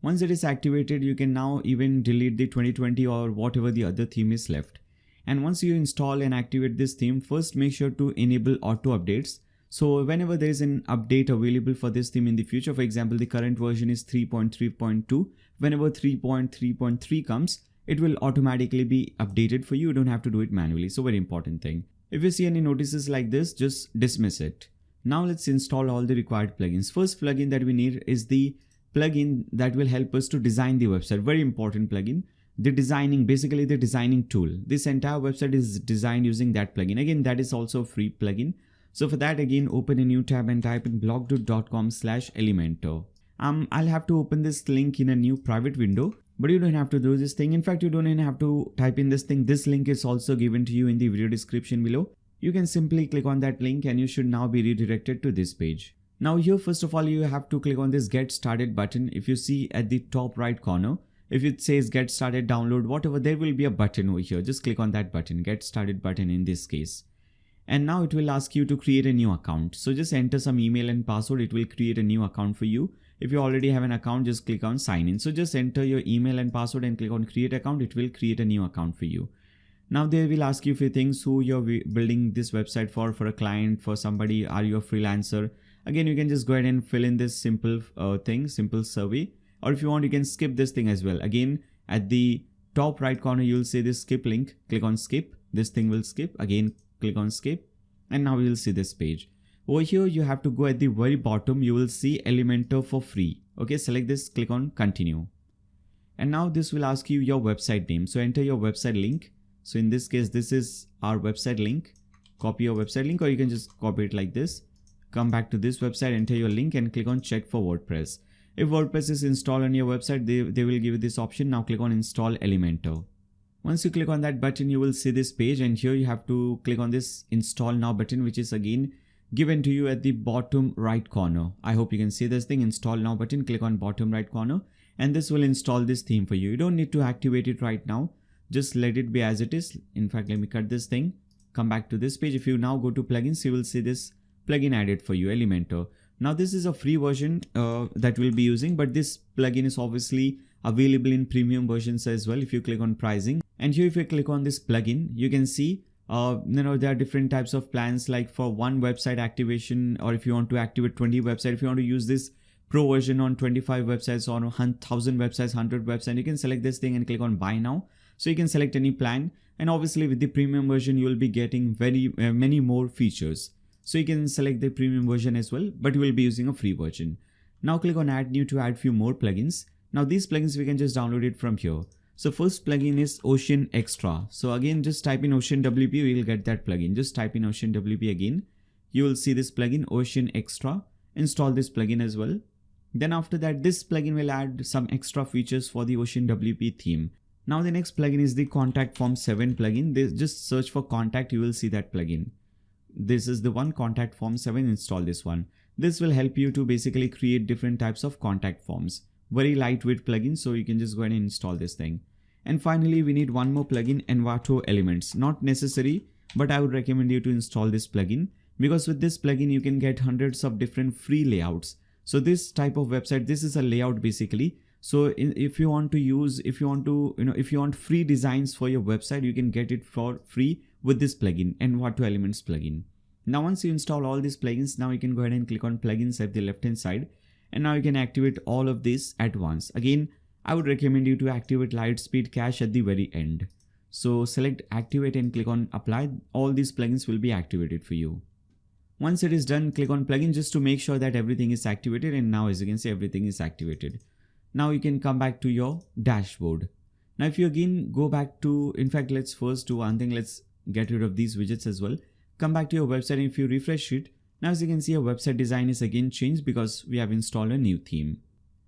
Once it is activated, you can now even delete the 2020 or whatever the other theme is left. And once you install and activate this theme, first make sure to enable auto updates. So whenever there is an update available for this theme in the future, for example, the current version is 3.3.2. Whenever 3.3.3 comes, it will automatically be updated for you. You don't have to do it manually. So very important thing. If you see any notices like this, just dismiss it. Now let's install all the required plugins. First plugin that we need is the plugin that will help us to design the website. Very important plugin. Basically the designing tool. This entire website is designed using that plugin. Again, that is also a free plugin. So for that, again, open a new tab and type in blogdoot.com/Elementor. I'll have to open this link in a new private window, but you don't have to do this thing. In fact, you don't even have to type in this thing. This link is also given to you in the video description below. You can simply click on that link and you should now be redirected to this page. Now here, first of all, you have to click on this Get Started button. If you see at the top right corner, if it says Get Started, Download, whatever, there will be a button over here. Just click on that button, Get Started button in this case. And now it will ask you to create a new account. So just enter some email and password. It will create a new account for you. If you already have an account, just click on Sign In. So just enter your email and password and click on Create Account. It will create a new account for you. Now they will ask you a few things: who you're building this website for a client, for somebody, are you a freelancer? Again, you can just go ahead and fill in this simple simple survey. Or if you want, you can skip this thing as well. Again, at the top right corner, you'll see this skip link. Click on skip. This thing will skip. Again, click on skip. And now you'll see this page. Over here, you have to go at the very bottom. You will see Elementor for free. Okay, select this, click on continue. And now this will ask you your website name. So enter your website link. So in this case, this is our website link. Copy your website link, or you can just copy it like this. Come back to this website, enter your link and click on check for WordPress. If WordPress is installed on your website, they will give you this option. Now click on install Elementor. Once you click on that button, you will see this page, and here you have to click on this install now button, which is again given to you at the bottom right corner. I hope you can see this thing, install now button. Click on bottom right corner and this will install this theme for you. You don't need to activate it right now. Just let it be as it is. In fact, let me cut this thing. Come back to this page. If you now go to plugins, you will see this plugin added for you, Elementor. Now this is a free version that we'll be using, but this plugin is obviously available in premium versions as well. If you click on pricing, and here if you click on this plugin, you can see there are different types of plans, like for one website activation, or if you want to activate 20 websites, if you want to use this pro version on 25 websites or 1000 websites, 100 websites, you can select this thing and click on buy now. So you can select any plan, and obviously with the premium version you will be getting many more features. So you can select the premium version as well, but you will be using a free version. Now click on add new to add few more plugins. Now these plugins we can just download it from here. So first plugin is Ocean Extra. So again, just type in Ocean WP, we will get that plugin. Just type in Ocean WP again. You will see this plugin Ocean Extra. Install this plugin as well. Then after that, this plugin will add some extra features for the Ocean WP theme. Now the next plugin is the Contact Form 7 plugin. Just search for contact, you will see that plugin. This is the one, Contact Form 7. Install this one. This will help you to basically create different types of contact forms. Very lightweight plugin, so you can just go ahead and install this thing. And finally, we need one more plugin, Envato Elements. Not necessary, but I would recommend you to install this plugin, because with this plugin you can get hundreds of different free layouts. So this type of website, this is a layout basically. So if you want free designs for your website, you can get it for free with this plugin, Envato Elements plugin. Now once you install all these plugins, now you can go ahead and click on plugins at the left hand side, and now you can activate all of this at once. Again, I would recommend you to activate Lightspeed Cache at the very end. So select activate and click on apply. All these plugins will be activated for you. Once it is done, click on plugin just to make sure that everything is activated, and now as you can see, everything is activated. Now you can come back to your dashboard. Now if you again go back to, in fact, let's first do one thing. Let's get rid of these widgets as well. Come back to your website, and if you refresh it, now as you can see, your website design is again changed because we have installed a new theme.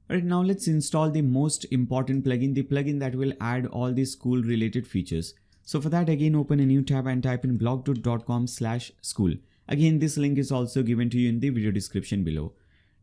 Alright, now let's install the most important plugin, the plugin that will add all the school related features. So for that, again, open a new tab and type in blogdoot.com/school. Again, this link is also given to you in the video description below.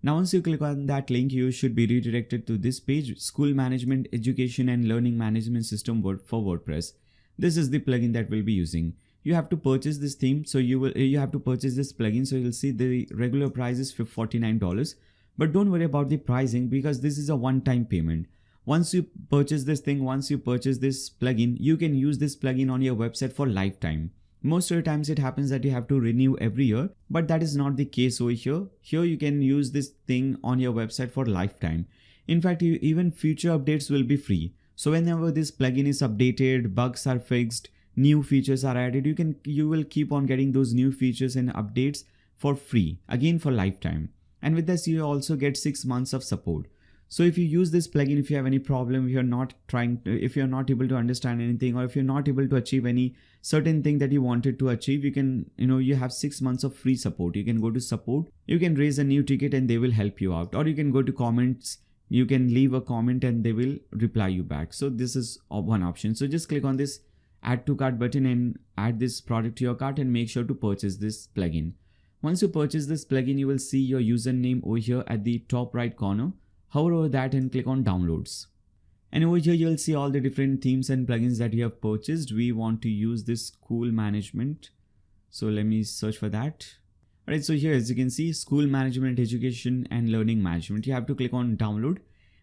Now once you click on that link, you should be redirected to this page, School Management, Education and Learning Management System for WordPress. This is the plugin that we'll be using. You have to purchase this theme, so you have to purchase this plugin. So you'll see the regular price is $49. But don't worry about the pricing, because this is a one-time payment. Once you purchase this thing, once you purchase this plugin, you can use this plugin on your website for lifetime. Most of the times it happens that you have to renew every year, but that is not the case over here. Here you can use this thing on your website for lifetime. In fact, even future updates will be free. So whenever this plugin is updated, bugs are fixed, new features are added, you will keep on getting those new features and updates for free, again for lifetime. And with this, you also get 6 months of support. So if you use this plugin, if you have any problem, if you're not able to understand anything, or if you're not able to achieve any certain thing that you wanted to achieve, you can, you have 6 months of free support. You can go to support, you can raise a new ticket and they will help you out, or you can go to comments, you can leave a comment and they will reply you back. So this is one option. So just click on this add to cart button and add this product to your cart and make sure to purchase this plugin. Once you purchase this plugin, you will see your username over here at the top right corner. Hover over that and click on downloads. And over here, you'll see all the different themes and plugins that you have purchased. We want to use this school management. So let me search for that. Alright, so here as you can see, school management, education and learning management. You have to click on download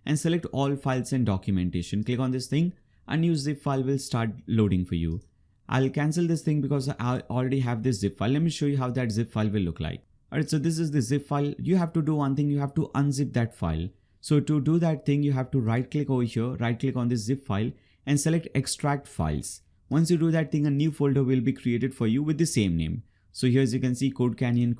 and select all files and documentation. Click on this thing, a new zip file will start loading for you. I'll cancel this thing because I already have this zip file. Let me show you how that zip file will look like. Alright, so this is the zip file. You have to do one thing, you have to unzip that file. So to do that thing, you have to right click over here, right click on this zip file and select extract files. Once you do that thing, a new folder will be created for you with the same name. So here as you can see Code Canyon.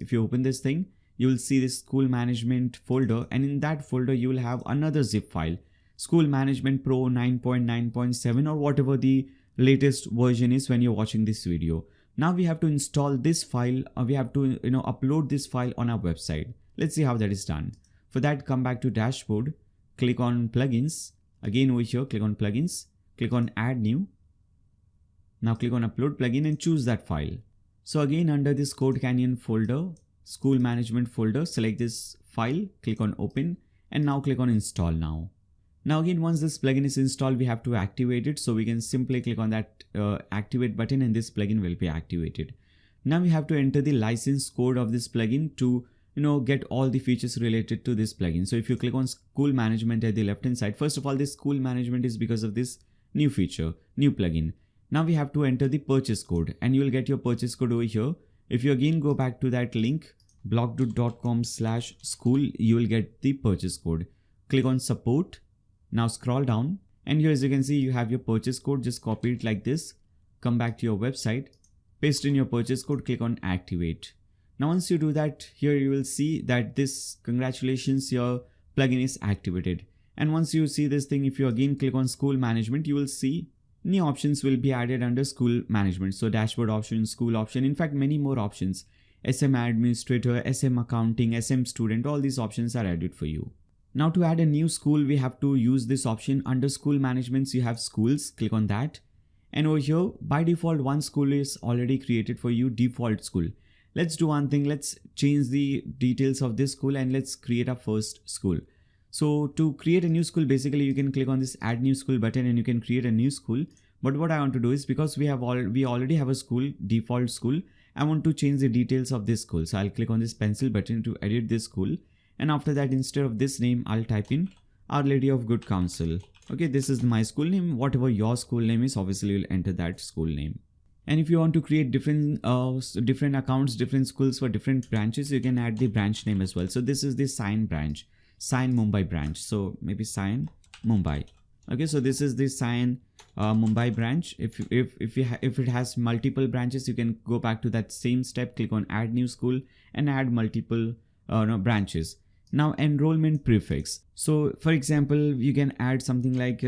If you open this thing, you will see this school management folder, and in that folder you will have another zip file, School Management Pro 9.9.7 or whatever the latest version is when you're watching this video. Now we have to install this file, we have to upload this file on our website. Let's see how that is done. For that, come back to dashboard, click on plugins, again over here click on plugins, click on add new. Now click on upload plugin and choose that file. So again under this Code Canyon folder, school management folder, select this file, click on open and now click on install now. Now again, once this plugin is installed, we have to activate it. So we can simply click on that activate button and this plugin will be activated. Now we have to enter the license code of this plugin to get all the features related to this plugin. So if you click on school management at the left hand side, first of all, this school management is because of this new feature, new plugin. Now we have to enter the purchase code and you will get your purchase code over here. If you again go back to that link, blogdoot.com/school, you will get the purchase code. Click on support. Now scroll down and here as you can see, you have your purchase code. Just copy it like this, come back to your website, paste in your purchase code, click on activate. Now once you do that, here you will see that this congratulations, your plugin is activated. And once you see this thing, if you again click on school management, you will see new options will be added under school management. So dashboard option, school option, in fact many more options. SM administrator, SM accounting, SM student, all these options are added for you. Now to add a new school, we have to use this option under school managements. You have schools, click on that. And over here by default one school is already created for you, default school. Let's do one thing, let's change the details of this school and let's create a first school. So to create a new school, basically you can click on this add new school button and you can create a new school. But what I want to do is, because we already have a school, default school, I want to change the details of this school. So I'll click on this pencil button to edit this school. And after that, instead of this name, I'll type in Our Lady of Good Counsel. Okay, this is my school name. Whatever your school name is, obviously you'll enter that school name. And if you want to create different accounts, different schools for different branches, you can add the branch name as well. So this is the Sign branch, Sign Mumbai branch. So maybe Sign Mumbai. Okay, so this is the Sign Mumbai branch. If it has multiple branches, you can go back to that same step, click on add new school and add multiple branches. Now enrollment prefix. So for example, you can add something like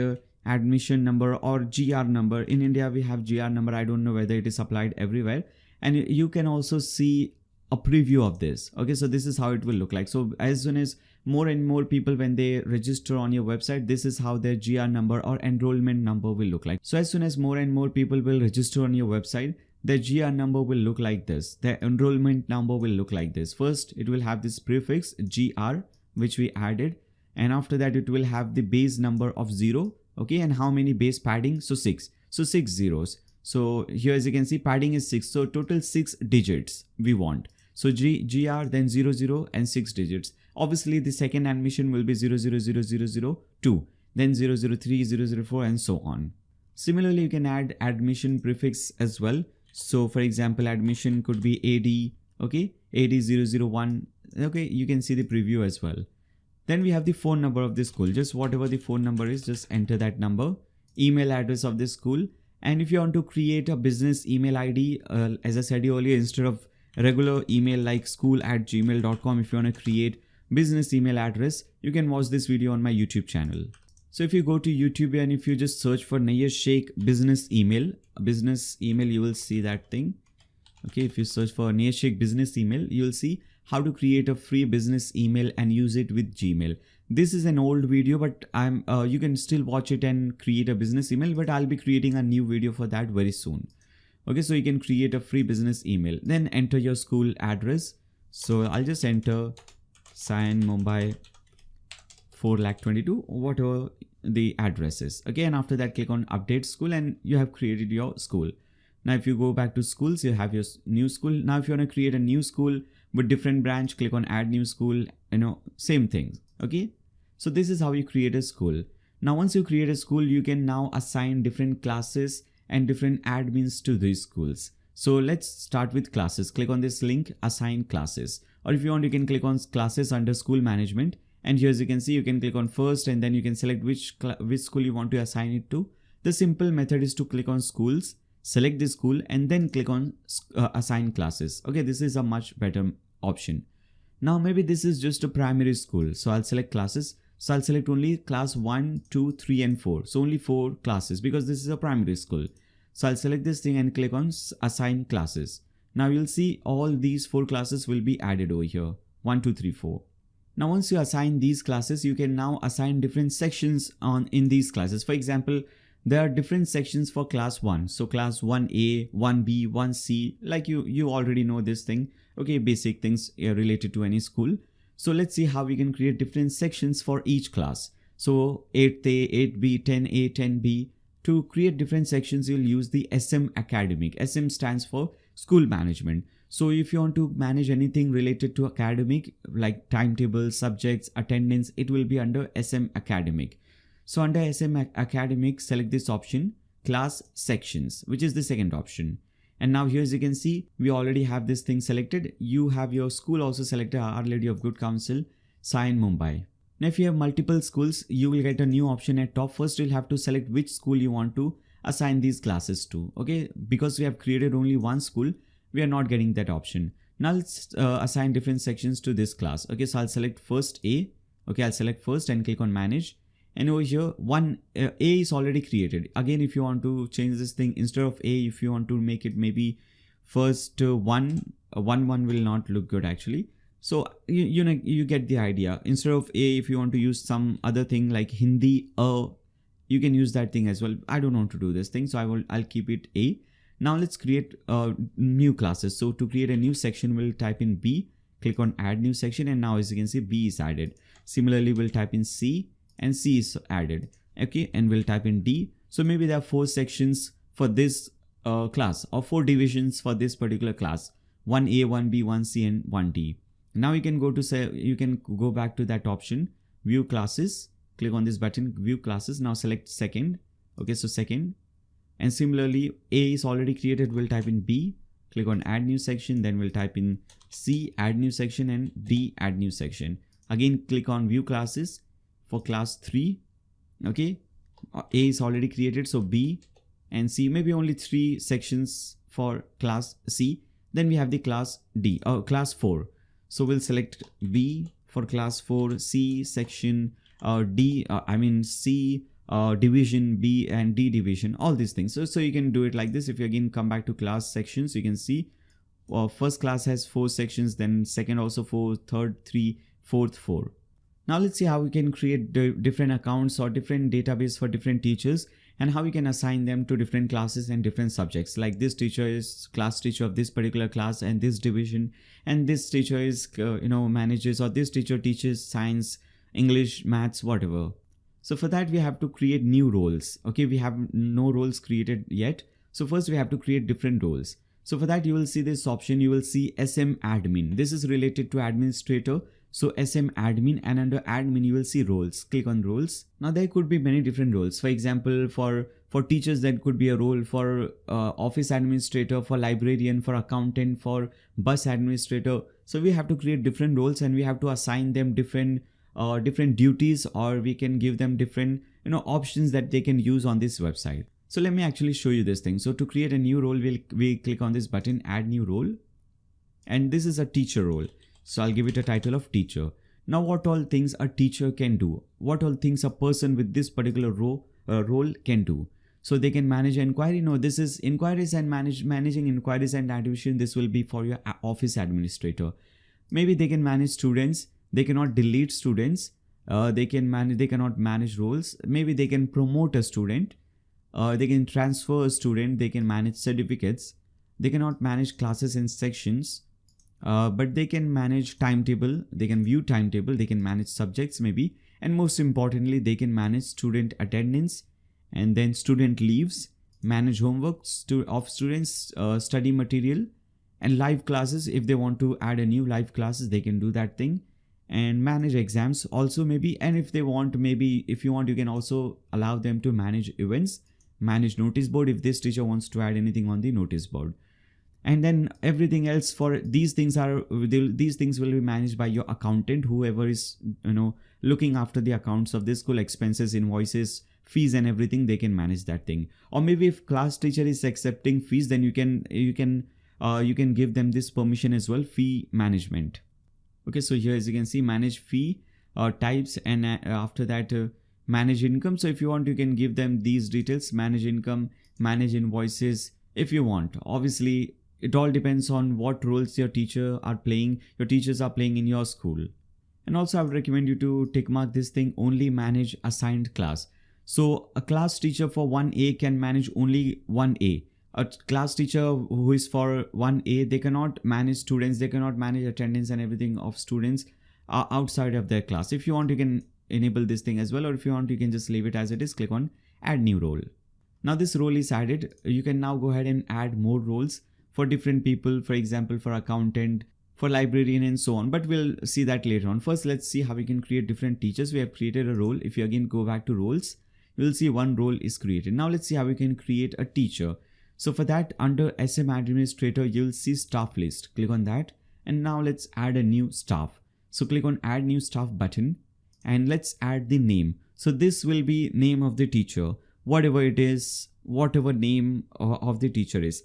admission number or GR number. In India we have GR number. I don't know whether it is applied everywhere. And you can also see a preview of this. Okay, so this is how it will look like. So as soon as more and more people, when they register on your website, this is how their GR number or enrollment number will look like. So as soon as more and more people will register on your website, the GR number will look like this. The enrollment number will look like this. First, it will have this prefix GR, which we added. And after that, it will have the base number of 0. Okay, and how many base padding? So 6. So 6 zeros. So here as you can see, padding is 6. So total 6 digits we want. So GR, then 00 and 6 digits. Obviously, the second admission will be 000002, then 003, 004 and so on. Similarly, you can add admission prefix as well. So for example, admission could be AD, okay, AD001, okay, you can see the preview as well. Then we have the phone number of this school. Just whatever the phone number is, just enter that number. Email address of this school. And if you want to create a business email ID, as I said earlier, instead of regular email like school@gmail.com, if you want to create business email address, you can watch this video on my YouTube channel. So if you go to YouTube and if you just search for Nayyar Shaikh business email, you will see that thing. Okay, if you search for Nayyar Shaikh business email, you will see how to create a free business email and use it with Gmail. This is an old video, but you can still watch it and create a business email, but I'll be creating a new video for that very soon. Okay, so you can create a free business email, then enter your school address. So I'll just enter Sion Mumbai 4,22,000, whatever the address is. Okay, and after that click on update school and you have created your school. Now if you go back to schools, you have your new school. Now if you want to create a new school with different branch, click on add new school, same thing. Okay, so this is how you create a school. Now once you create a school, you can now assign different classes and different admins to these schools. So let's start with classes. Click on this link, assign classes, or if you want, you can click on classes under school management, and here as you can see, you can click on first and then you can select which school you want to assign it to. The simple method is to click on schools, select the school and then click on assign classes. Okay, this is a much better option. Now maybe this is just a primary school, so I'll select classes. So I'll select only class 1, 2, 3 and 4. So only 4 classes because this is a primary school. So I'll select this thing and click on assign classes. Now you'll see all these 4 classes will be added over here. 1, 2, 3, 4. Now once you assign these classes, you can now assign different sections in these classes. For example, there are different sections for class 1. So class 1A, 1B, 1C, like you already know this thing. Okay, basic things related to any school. So let's see how we can create different sections for each class. So 8A, 8B, 10A, 10B. To create different sections, you'll use the SM Academic. SM stands for School Management. So if you want to manage anything related to academic, like timetable, subjects, attendance, it will be under SM Academic. So under SM Academic, select this option, Class Sections, which is the second option. And now here as you can see, we already have this thing selected. You have your school also selected, Our Lady of Good Counsel, Sion Mumbai. Now if you have multiple schools, you will get a new option at top. First you'll have to select which school you want to assign these classes to. Okay, because we have created only one school, we are not getting that option. Now let's assign different sections to this class. Okay, so I'll select first A. Okay, I'll select first and click on manage. And over here, A is already created. Again, if you want to change this thing, instead of A, if you want to make it maybe first 1 will not look good actually. So you get the idea. Instead of A, if you want to use some other thing like Hindi, you can use that thing as well. I don't want to do this thing, so I'll keep it A. Now let's create new classes. So to create a new section, we'll type in B, click on add new section, and now as you can see, B is added. Similarly, we'll type in C and C is added. Okay, and we'll type in D. So maybe there are 4 sections for this class, or 4 divisions for this particular class: 1A, 1B, 1C, and 1D. Now you can go back to that option, view classes, click on this button, view classes. Now select second. Okay, so second. And similarly, A is already created. We'll type in B, click on add new section, then we'll type in C, add new section, and D, add new section. Again, click on view classes for class 3. Okay, A is already created, so B and C, maybe only 3 sections for class C. Then we have the class D, class 4. So we'll select B for class 4, C section, C division, B and D division, all these things. So you can do it like this. If you again come back to class sections, you can see first class has 4 sections, then second also 4, third 3, fourth 4. Now let's see how we can create different accounts or different database for different teachers, and how we can assign them to different classes and different subjects. Like this teacher is class teacher of this particular class and this division, and this teacher is manages, or this teacher teaches science, English, maths, whatever. So for that we have to create new roles. Okay, we have no roles created yet. So first we have to create different roles. So for that you will see this option, you will see SM admin. This is related to administrator. So SM admin, and under admin you will see roles. Click on roles. Now there could be many different roles. For example, for teachers that could be a role, for office administrator, for librarian, for accountant, for bus administrator. So we have to create different roles and we have to assign them different duties, or we can give them different options that they can use on this website. So let me actually show you this thing. So to create a new role, we click on this button, add new role, and this is a teacher role. So I'll give it a title of teacher. Now what all things a teacher can do, what all things a person with this particular role can do. So they can manage inquiry. No, this is inquiries and managing inquiries and admission. This will be for your office administrator. Maybe they can manage students. They cannot delete students. They cannot manage roles. Maybe they can promote a student. They can transfer a student. They can manage certificates. They cannot manage classes and sections. But they can manage timetable. They can view timetable. They can manage subjects maybe. And most importantly, they can manage student attendance and then student leaves, manage homework of students, study material and live classes. If they want to add a new live classes, they can do that thing, and manage exams also maybe. And if they want, maybe if you want, you can also allow them to manage events, manage notice board if this teacher wants to add anything on the notice board. And then everything else for these things will be managed by your accountant, whoever is looking after the accounts of this school, expenses, invoices, fees and everything. They can manage that thing. Or maybe if class teacher is accepting fees, then you can give them this permission as well, fee management. Okay, so here as you can see, manage fee types, and after that manage income. So if you want, you can give them these details, manage income, manage invoices if you want. Obviously it all depends on what roles your teachers are playing in your school. And also I would recommend you to tick mark this thing, only manage assigned class. So a class teacher for 1A can manage only 1A. A class teacher who is for 1A, they cannot manage students, they cannot manage attendance and everything of students outside of their class. If you want, you can enable this thing as well, or if you want, you can just leave it as it is. Click on add new role. Now this role is added. You can now go ahead and add more roles for different people, for example for accountant, for librarian and so on, but we'll see that later on. First let's see how we can create different teachers. We have created a role. If you again go back to roles, you'll see one role is created. Now let's see how we can create a teacher. So for that, under SM administrator, you'll see staff list. Click on that, and now let's add a new staff. So click on add new staff button, and let's add the name. So this will be name of the teacher, whatever it is, whatever name of the teacher is.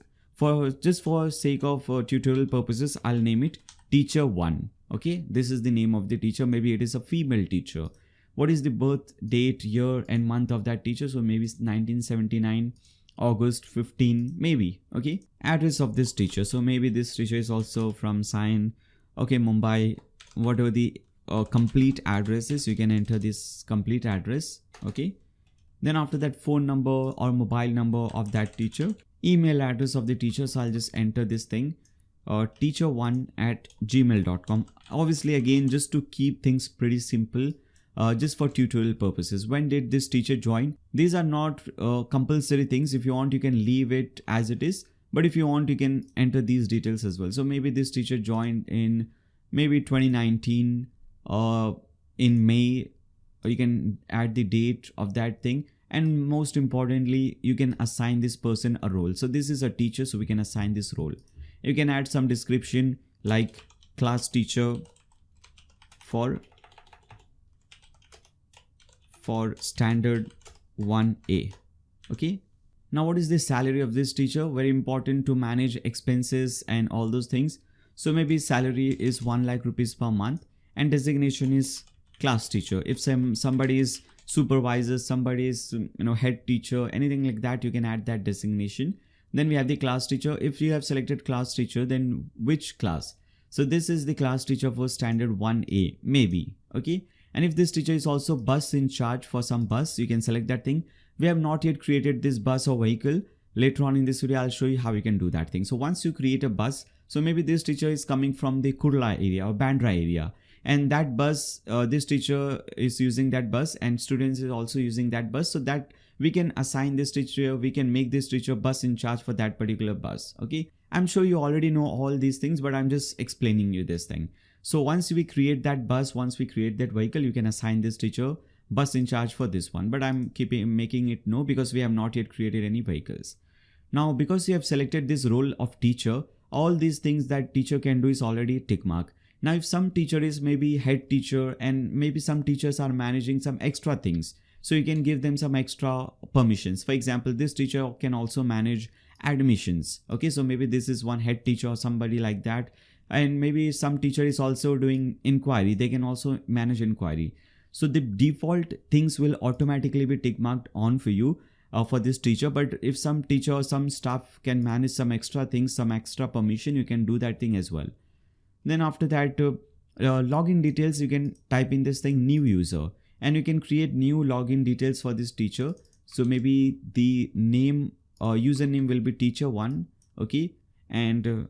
Just for sake of tutorial purposes, I'll name it teacher 1. Okay, this is the name of the teacher. Maybe it is a female teacher. What is the birth date, year and month of that teacher? So maybe it's 1979, August 15, maybe. Okay, address of this teacher. So maybe this teacher is also from Mumbai. Whatever the complete address is, you can enter this complete address. Okay, then after that, phone number or mobile number of that teacher, email address of the teacher. So I'll just enter this thing, teacher1@gmail.com. Obviously again, just to keep things pretty simple, just for tutorial purposes. When did this teacher join? These are not compulsory things. If you want, you can leave it as it is, but if you want, you can enter these details as well. So maybe this teacher joined in maybe 2019 in May. You can add the date of that thing, and most importantly, you can assign this person a role. So this is a teacher, so we can assign this role. You can add some description like class teacher for standard 1A. Okay, now what is the salary of this teacher? Very important to manage expenses and all those things. So maybe salary is 1 lakh rupees per month, and designation is class teacher. If somebody is supervisor, somebody is head teacher, anything like that, you can add that designation. Then we have the class teacher. If you have selected class teacher, then which class? So this is the class teacher for standard 1A maybe. Okay, and if this teacher is also bus in charge for some bus, you can select that thing. We have not yet created this bus or vehicle. Later on in this video, I'll show you how you can do that thing. So once you create a bus, so maybe this teacher is coming from the Kurla area or Bandra area, and that bus, this teacher is using that bus, and students is also using that bus. So that we can assign this teacher, we can make this teacher bus in charge for that particular bus. Okay, I'm sure you already know all these things, but I'm just explaining you this thing. So once we create that bus, once we create that vehicle, you can assign this teacher bus in charge for this one. But I'm making it no, because we have not yet created any vehicles. Now, because you have selected this role of teacher, all these things that teacher can do is already tick mark. Now, if some teacher is maybe head teacher, and maybe some teachers are managing some extra things, so you can give them some extra permissions. For example, this teacher can also manage admissions. Okay, so maybe this is one head teacher or somebody like that. And maybe some teacher is also doing inquiry, they can also manage inquiry. So the default things will automatically be tick marked on for you for this teacher. But if some teacher or some staff can manage some extra things, some extra permission, you can do that thing as well. Then after that, login details, you can type in this thing new user, and you can create new login details for this teacher. So maybe the name username will be teacher1, okay, and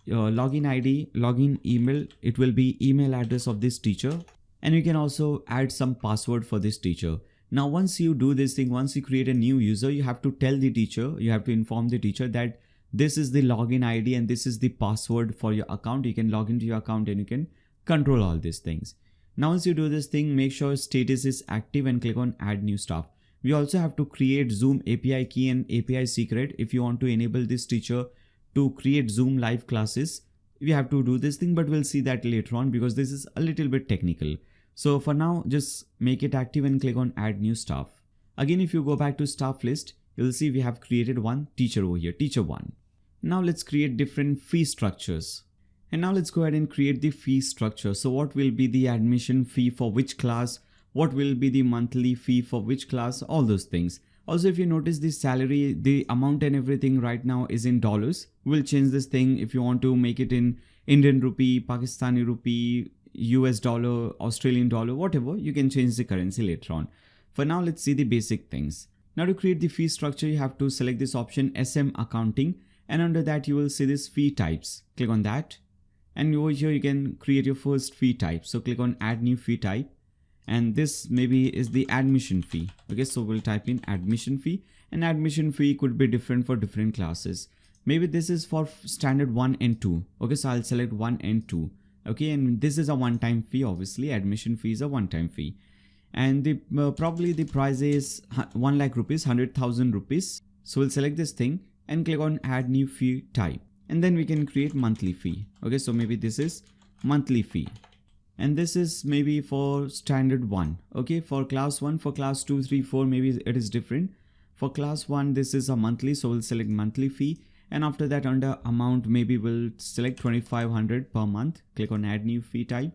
login ID, login email, it will be email address of this teacher, and you can also add some password for this teacher. Now once you do this thing, once you create a new user, you have to tell the teacher, you have to inform the teacher that this is the login ID and this is the password for your account. You can log into your account and you can control all these things. Now once you do this thing, make sure status is active and click on add new staff. We also have to create Zoom API key and API secret if you want to enable this teacher to create Zoom live classes. We have to do this thing, but we'll see that later on because this is a little bit technical. So for now, just make it active and click on add new staff. Again, if you go back to staff list, you'll see we have created one teacher over here, teacher1. Now let's create different fee structures. And now let's go ahead and create the fee structure. So what will be the admission fee for which class? What will be the monthly fee for which class? All those things. Also, if you notice the salary, the amount and everything right now is in dollars. We'll change this thing if you want to make it in Indian rupee, Pakistani rupee, US dollar, Australian dollar, whatever. You can change the currency later on. For now, let's see the basic things. Now to create the fee structure, you have to select this option SM Accounting, and under that you will see this fee types. Click on that, and over here you can create your first fee type. So click on add new fee type, and this maybe is the admission fee. Okay, so we'll type in admission fee, and admission fee could be different for different classes. Maybe this is for standard 1 and 2. Okay, so I'll select 1 and 2. Okay, and this is a one-time fee. Obviously admission fee is a one-time fee, and the probably the price is 1 lakh rupees, 100,000 rupees. So we'll select this thing and click on add new fee type, and then we can create monthly fee. Okay, so maybe this is monthly fee, and this is maybe for standard 1. Okay, for class 1, for class 2, 3, 4 maybe it is different. For class 1 this is a monthly, so we'll select monthly fee, and after that under amount maybe we'll select 2,500 per month. Click on add new fee type.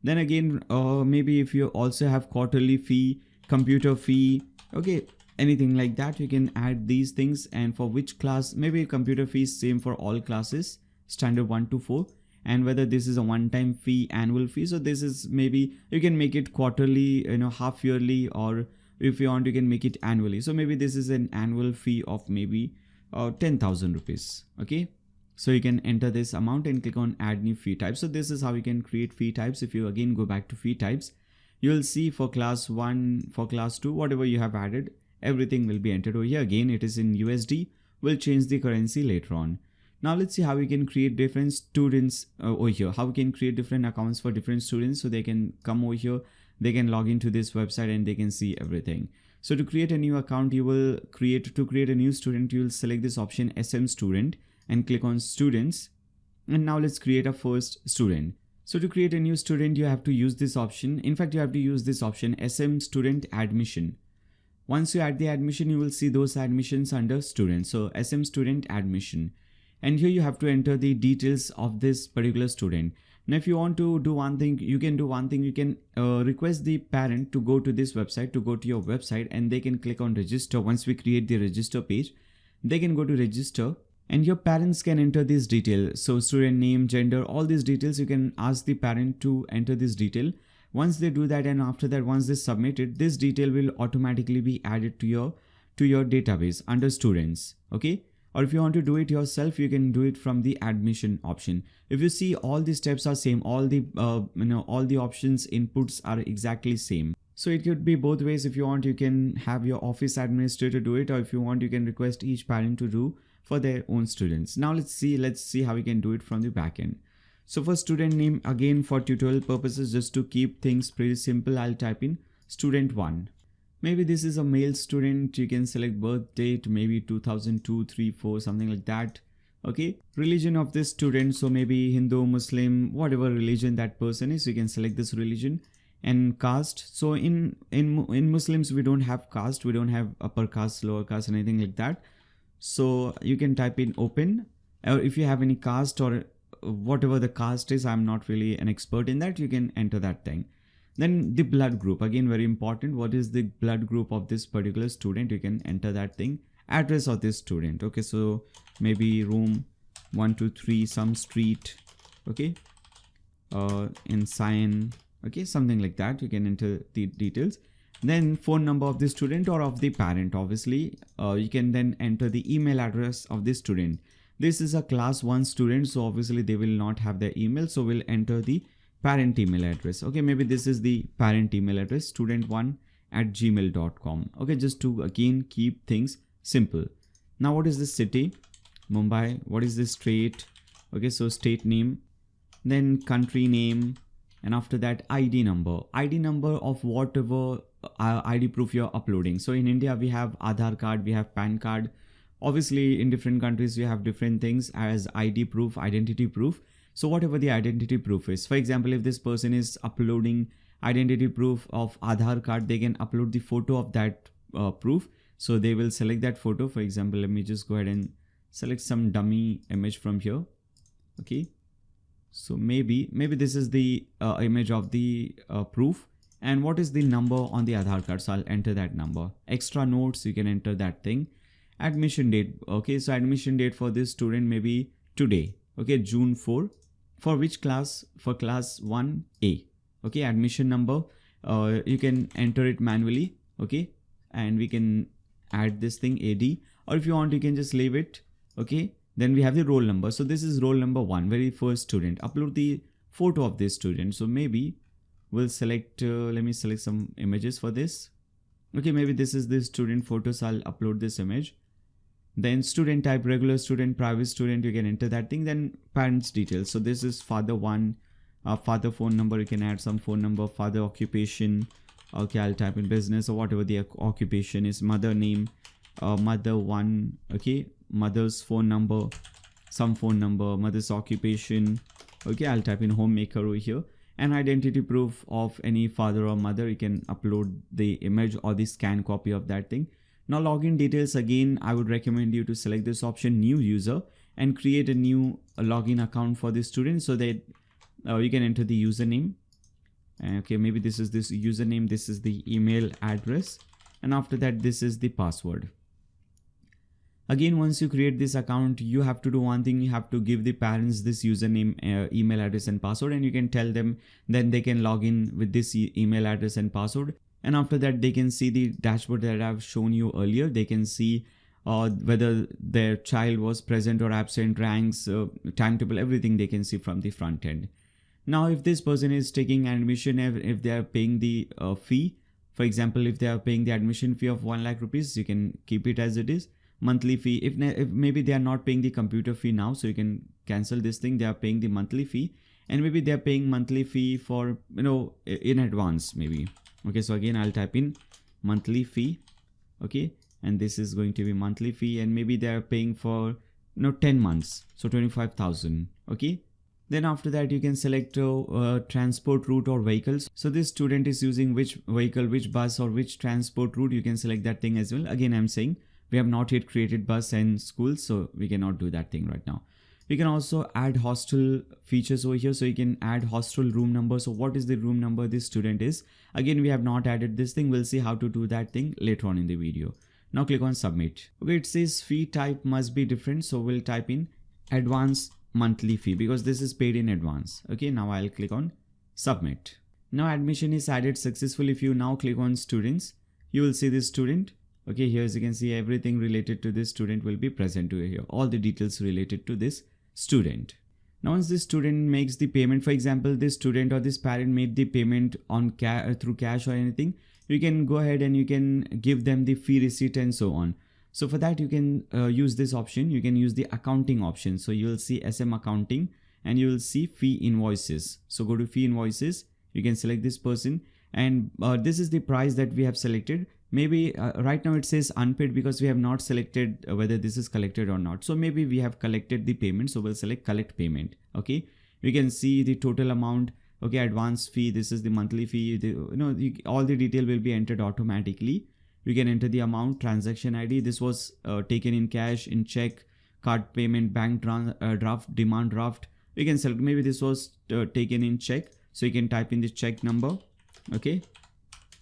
Then again maybe if you also have quarterly fee, computer fee, okay, anything like that, you can add these things. And for which class, maybe computer fee is same for all classes, standard 1 to 4, and whether this is a one-time fee, annual fee. So this is maybe you can make it quarterly, half yearly, or if you want you can make it annually. So maybe this is an annual fee of maybe 10,000 rupees. Okay, so you can enter this amount and click on add new fee type. So this is how you can create fee types. If you again go back to fee types, you'll see for class 1, for class 2, whatever you have added, everything will be entered over here. Again, it is in USD. We'll change the currency later on. Now let's see how we can create different students over here. How we can create different accounts for different students, so they can come over here, they can log into this website and they can see everything. So to create a new account, you will create a new student, you will select this option SM student and click on students. And now let's create a first student. So to create a new student, you have to use this option. In fact, you have to use this option SM student admission. Once you add the admission, you will see those admissions under student. So SM student admission. And here you have to enter the details of this particular student. Now if you want to do one thing, you can do one thing. You can request the parent to go to this website, to go to your website, and they can click on register. Once we create the register page, they can go to register, and your parents can enter these details. So student name, gender, all these details, you can ask the parent to enter this detail. Once they do that, and after that, once they submit it, this detail will automatically be added to your database under students. Okay, or if you want to do it yourself, you can do it from the admission option. If you see, all the steps are same, all the all the options inputs are exactly same. So it could be both ways. If you want, you can have your office administrator do it, or if you want, you can request each parent to do for their own students. Now let's see how we can do it from the backend. So for student name, again for tutorial purposes, just to keep things pretty simple, I'll type in student 1. Maybe this is a male student. You can select birth date, maybe 2002, 3, 4, something like that. Okay, religion of this student, so maybe Hindu, Muslim, whatever religion that person is, you can select this religion. And caste, so in Muslims we don't have caste, we don't have upper caste, lower caste, anything like that. So you can type in open, or if you have any caste or whatever the caste is, I'm not really an expert in that, you can enter that thing. Then the blood group, again very important, what is the blood group of this particular student, you can enter that thing. Address of this student, okay, so maybe room 123 some street, okay, in Cyan, okay, something like that, you can enter the details. Then phone number of the student or of the parent, obviously. You can then enter the email address of the student. This is a class 1 student, so obviously they will not have their email, so we'll enter the parent email address. Okay, maybe this is the parent email address, student1@gmail.com. okay, just to again keep things simple. Now what is the city? Mumbai. What is the state? Okay, so state name, then country name, and after that ID number of whatever ID proof you're uploading. So in India we have Aadhaar card, we have PAN card. Obviously in different countries we have different things as ID proof, identity proof. So whatever the identity proof is, for example, if this person is uploading identity proof of Aadhaar card, they can upload the photo of that proof. So they will select that photo. For example, let me just go ahead and select some dummy image from here. Okay, so maybe this is the image of the proof. And what is the number on the Aadhaar card? So I'll enter that number. Extra notes, you can enter that thing. Admission date. Okay, so admission date for this student may be today. Okay, June 4. For which class? For class 1A. Okay, admission number. You can enter it manually. Okay, and we can add this thing AD, or if you want you can just leave it. Okay, then we have the roll number. So this is roll number 1, very first student. Upload the photo of this student. So maybe we'll select, let me select some images for this. Okay, maybe this is the student photo, so I'll upload this image. Then student type, regular student, private student, you can enter that thing. Then parents details. So this is father 1, father phone number, you can add some phone number, father occupation. Okay, I'll type in business or whatever the occupation is. Mother name, mother 1, okay, mother's phone number, some phone number, mother's occupation. Okay, I'll type in homemaker over here. And identity proof of any father or mother, you can upload the image or the scan copy of that thing. Now login details, again I would recommend you to select this option new user and create a new login account for the student, so that you can enter the username. Okay, maybe this is this username, this is the email address, and after that this is the password. Again, once you create this account, you have to do one thing. You have to give the parents this username, email address and password, and you can tell them, then they can log in with this email address and password. And after that they can see the dashboard that I've shown you earlier. They can see whether their child was present or absent, ranks, timetable, everything they can see from the front end. Now if this person is taking admission, if they are paying the fee, for example, if they are paying the admission fee of 1 lakh rupees, you can keep it as it is. Monthly fee, if maybe they are not paying the computer fee now, so you can cancel this thing. They are paying the monthly fee, and maybe they are paying monthly fee for, you know, in advance maybe. Okay, so again I'll type in monthly fee. Okay, and this is going to be monthly fee, and maybe they are paying for 10 months, so 25,000. Okay, then after that you can select transport route or vehicles. So this student is using which vehicle, which bus or which transport route, you can select that thing as well. Again, I'm saying we have not yet created bus and schools, so we cannot do that thing right now. We can also add hostel features over here. So you can add hostel room number. So what is the room number this student is? Again, we have not added this thing. We'll see how to do that thing later on in the video. Now click on submit. Okay, it says fee type must be different. So we'll type in advance monthly fee because this is paid in advance. Okay, now I'll click on submit. Now admission is added successfully. If you now click on students, you will see this student. Okay, here as you can see, everything related to this student will be present over here. All the details related to this student. Now once this student makes the payment, for example, this student or this parent made the payment on through cash or anything, you can go ahead and you can give them the fee receipt and so on. So for that you can use this option. You can use the accounting option. So you will see SM accounting and you will see fee invoices. So go to fee invoices, you can select this person, and this is the price that we have selected. Maybe right now it says unpaid because we have not selected whether this is collected or not. So maybe we have collected the payment, so we'll select collect payment. Okay, you can see the total amount. Okay, advance fee, this is the monthly fee. All the detail will be entered automatically. You can enter the amount, transaction ID. This was taken in cash, in check, card payment, bank draft, demand draft. You can select, maybe this was taken in check, so you can type in the check number. Okay,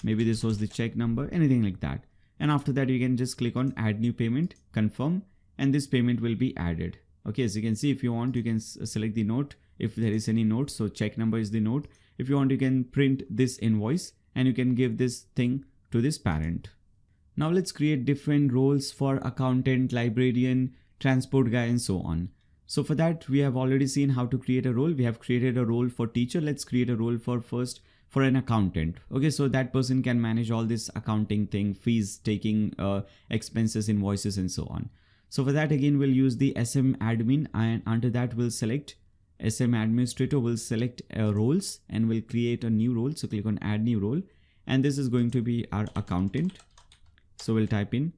maybe this was the check number, anything like that. And after that you can just click on add new payment, confirm, and this payment will be added. Okay, as you can see, if you want, you can select the note if there is any note. So check number is the note. If you want, you can print this invoice and you can give this thing to this parent. Now let's create different roles for accountant, librarian, transport guy, and so on. So for that, we have already seen how to create a role. We have created a role for teacher. Let's create a role for an accountant. Okay, so that person can manage all this accounting thing, fees, taking expenses, invoices, and so on. So for that, again, we'll use the SM admin, and under that we'll select SM administrator. We'll select roles and we'll create a new role. So click on add new role, and this is going to be our accountant. So we'll type in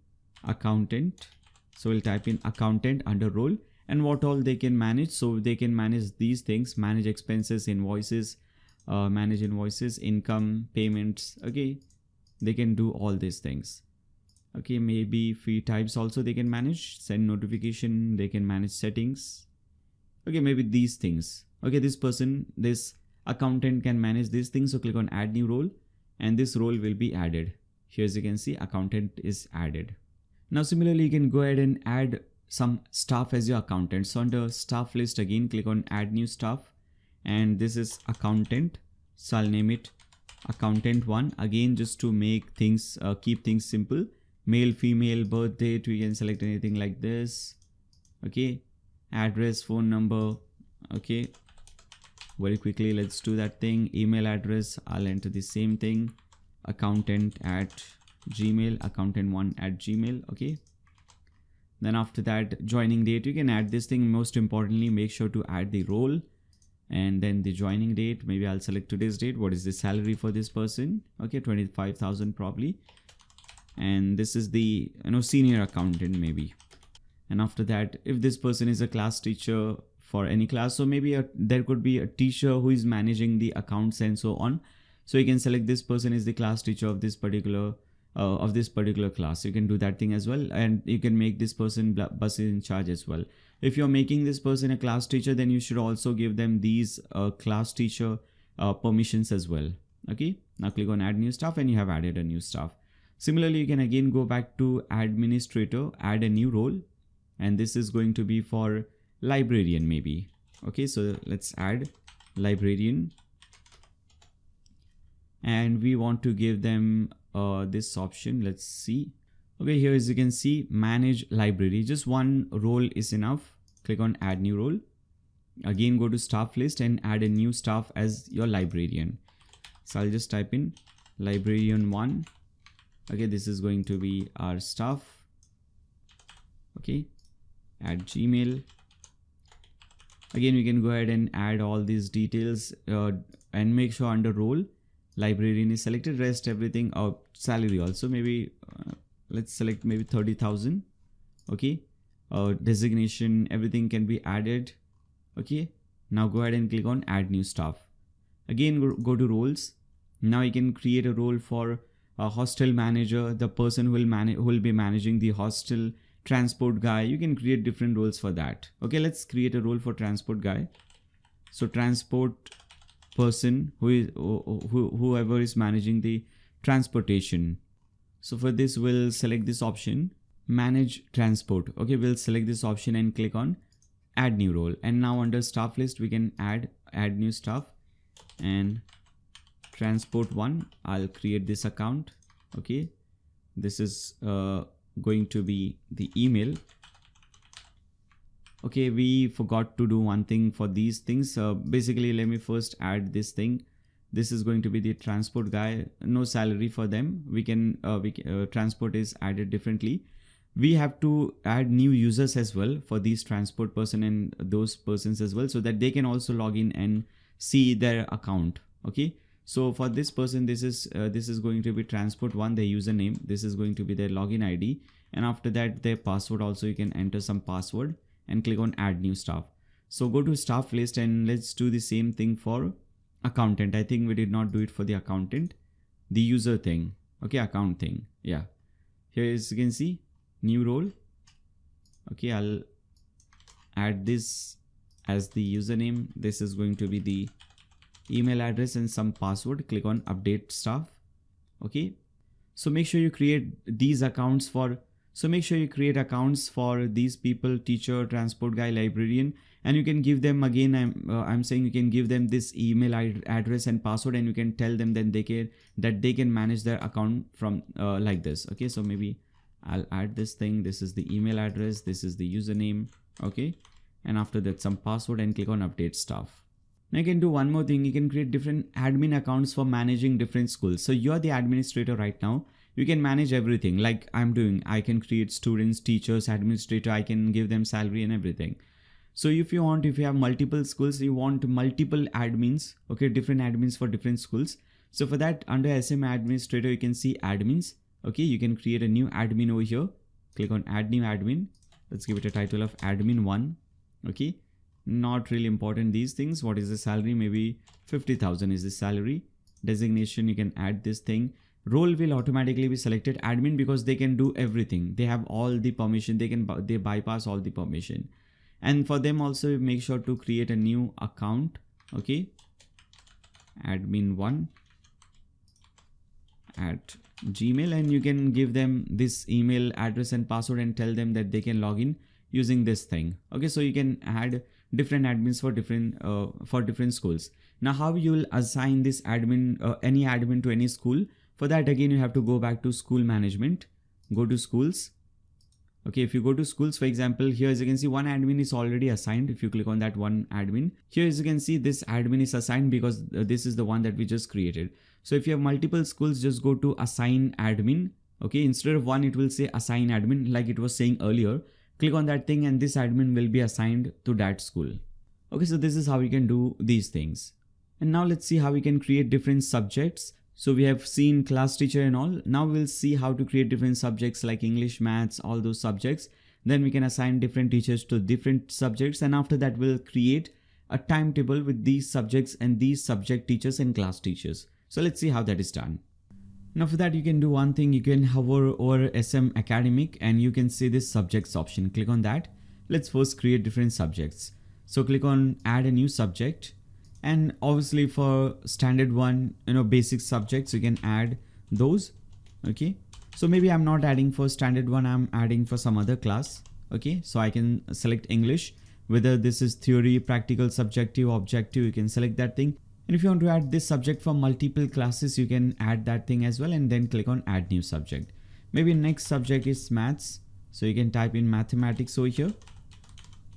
accountant. So we'll type in accountant under role, and what all they can manage. So they can manage these things: manage expenses, invoices, manage invoices, income, payments. Okay, they can do all these things. Okay, maybe fee types also they can manage, send notification, they can manage settings. Okay, maybe these things. Okay, this accountant can manage these things. So click on add new role, and this role will be added. Here, as you can see, accountant is added. Now similarly, you can go ahead and add some staff as your accountant. So under staff list, again click on add new staff, and this is accountant. So I'll name it accountant 1, again just to make things keep things simple. Male, female, birth date, we can select anything like this. Okay, address, phone number. Okay, very quickly let's do that thing. Email address, I'll enter the same thing, accountant at Gmail, accountant1 at Gmail. Okay, then after that, joining date, you can add this thing. Most importantly, make sure to add the role and then the joining date. Maybe I'll select today's date. What is the salary for this person? Okay, 25,000 probably. And this is the senior accountant maybe. And after that, if this person is a class teacher for any class, so maybe there could be a teacher who is managing the accounts and so on. So you can select this person is the class teacher of this particular class. You can do that thing as well, and you can make this person bus in charge as well. If you're making this person a class teacher, then you should also give them these class teacher permissions as well. Okay, now click on add new staff, and you have added a new staff. Similarly, you can again go back to administrator, add a new role, and this is going to be for librarian maybe. Okay, so let's add librarian, and we want to give them this option. Let's see. Okay, here as you can see, manage library. Just one role is enough. Click on add new role. Again, go to staff list and add a new staff as your librarian. So I'll just type in librarian 1. Okay, this is going to be our staff. Okay, add Gmail. Again, we can go ahead and add all these details and make sure under role librarian is selected. Rest everything, salary also maybe let's select maybe 30,000. Okay, designation, everything can be added. Okay, now go ahead and click on add new staff. Again, go to roles. Now you can create a role for a hostel manager, the person who will be managing the hostel, transport guy. You can create different roles for that. Okay, let's create a role for transport guy. So transport person, whoever is managing the transportation. So for this, we'll select this option, manage transport. Okay, we'll select this option and click on add new role. And now under staff list, we can add new staff, and transport 1, I'll create this account. Okay, this is going to be the email. Okay, we forgot to do one thing for these things. Basically, let me first add this thing. This is going to be the transport guy. No salary for them. We can transport is added differently. We have to add new users as well for these transport person and those persons as well, so that they can also log in and see their account. Okay, so for this person, this is going to be transport 1, their username. This is going to be their login ID, and after that their password also. You can enter some password and click on add new staff. So go to staff list and let's do the same thing for accountant. I think we did not do it for the accountant, the user thing. Okay, account thing. Yeah, here as you can see, new role. Okay, I'll add this as the username. This is going to be the email address and some password. Click on update staff. Okay, so make sure you create these accounts for accounts for these people: teacher, transport guy, librarian, and you can give them, again, I'm saying you can give them this email address and password, and you can tell them that they can manage their account from like this. Okay, so maybe I'll add this thing. This is the email address, this is the username. Okay, and after that some password, and click on update staff. Now you can do one more thing. You can create different admin accounts for managing different schools. So you're the administrator right now. You can manage everything like I'm doing. I can create students, teachers, administrator. I can give them salary and everything. So if you have multiple schools, you want multiple admins, okay, different admins for different schools. So for that, under SM administrator, you can see admins. Okay, you can create a new admin over here. Click on add new admin. Let's give it a title of admin 1. Okay, not really important these things. What is the salary? Maybe 50,000 is the salary. Designation, you can add this thing. Role will automatically be selected admin because they can do everything. They have all the permission. They bypass all the permission. And for them also, make sure to create a new account. Okay, admin 1 at Gmail, and you can give them this email address and password and tell them that they can log in using this thing. Okay, so you can add different admins for different schools. Now how you will assign this admin, any admin to any school? For that, again, you have to go back to school management, go to schools. Okay, if you go to schools, for example, here as you can see, one admin is already assigned. If you click on that one admin, here as you can see, this admin is assigned because this is the one that we just created. So if you have multiple schools, just go to assign admin. Okay, instead of one, it will say assign admin like it was saying earlier. Click on that thing and this admin will be assigned to that school. Okay, so this is how you can do these things. And now let's see how we can create different subjects. So we have seen class teacher and all. Now we'll see how to create different subjects like English, maths, all those subjects. Then we can assign different teachers to different subjects. And after that, we'll create a timetable with these subjects and these subject teachers and class teachers. So let's see how that is done. Now for that, you can do one thing. You can hover over SM Academic and you can see this subjects option. Click on that. Let's first create different subjects. So click on add a new subject. And obviously for standard one, basic subjects, you can add those. Okay, so maybe I'm not adding for standard one, I'm adding for some other class. Okay, so I can select English, whether this is theory, practical, subjective, objective, you can select that thing. And if you want to add this subject for multiple classes, you can add that thing as well, and then click on add new subject. Maybe next subject is maths, so you can type in mathematics over here,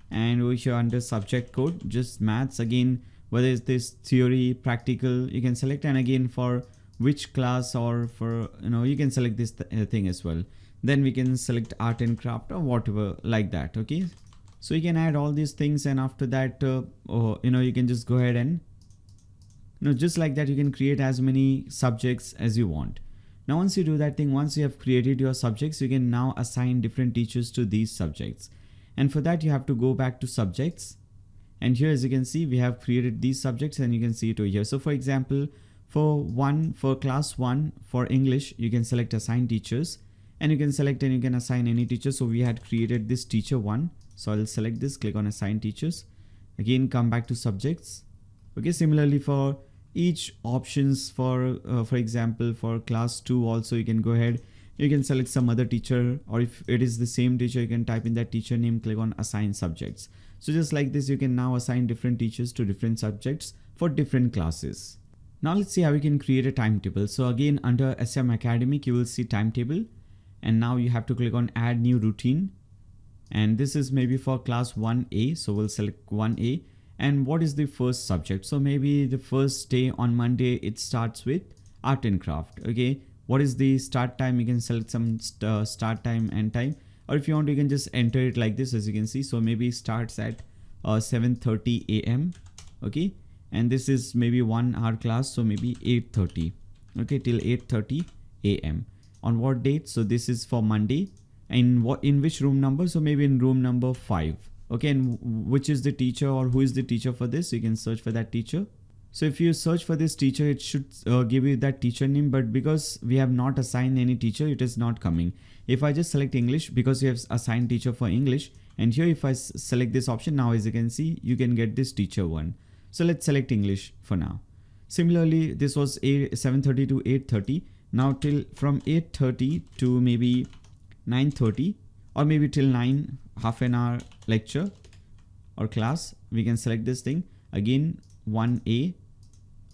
and over here under subject code, just maths. Again, whether it's this theory, practical, you can select, and again for which class, or for you can select this thing as well. Then we can select art and craft or whatever like that. Okay, so you can add all these things, and after that you can just go ahead and just like that you can create as many subjects as you want. Now once you do that thing, once you have created your subjects, you can now assign different teachers to these subjects. And for that, you have to go back to subjects. And here, as you can see, we have created these subjects, and you can see it over here. So for example, for class 1 for English, you can select assign teachers, and you can select and you can assign any teacher. So we had created this teacher 1. So I'll select this, click on assign teachers. Again, come back to subjects. Okay, similarly for each options for example, for class 2 also, you can go ahead, you can select some other teacher, or if it is the same teacher, you can type in that teacher name, click on assign subjects. So just like this, you can now assign different teachers to different subjects for different classes. Now let's see how we can create a timetable. So again, under SM Academic, you will see timetable, and now you have to click on add new routine. And this is maybe for class 1A. So we'll select 1A. And what is the first subject? So maybe the first day on Monday, it starts with art and craft. Okay, what is the start time? You can select some start time, end time. Or if you want, you can just enter it like this, as you can see. So maybe starts at 7:30 a.m. Okay, and this is maybe 1 hour class, so maybe 8:30. Okay, till 8:30 a.m. On what date? So this is for Monday. And in which room number? So maybe in room number 5. Okay, and which is the teacher, or who is the teacher for this? You can search for that teacher. So if you search for this teacher, it should give you that teacher name, but because we have not assigned any teacher, it is not coming. If I just select English, because we have assigned teacher for English, And here if I select this option, now as you can see, you can get this teacher one. So let's select English for now. Similarly, this was 7:30 to 8:30. Now till from 8:30 to maybe 9:30 or maybe till 9, half an hour lecture or class, we can select this thing. Again 1A,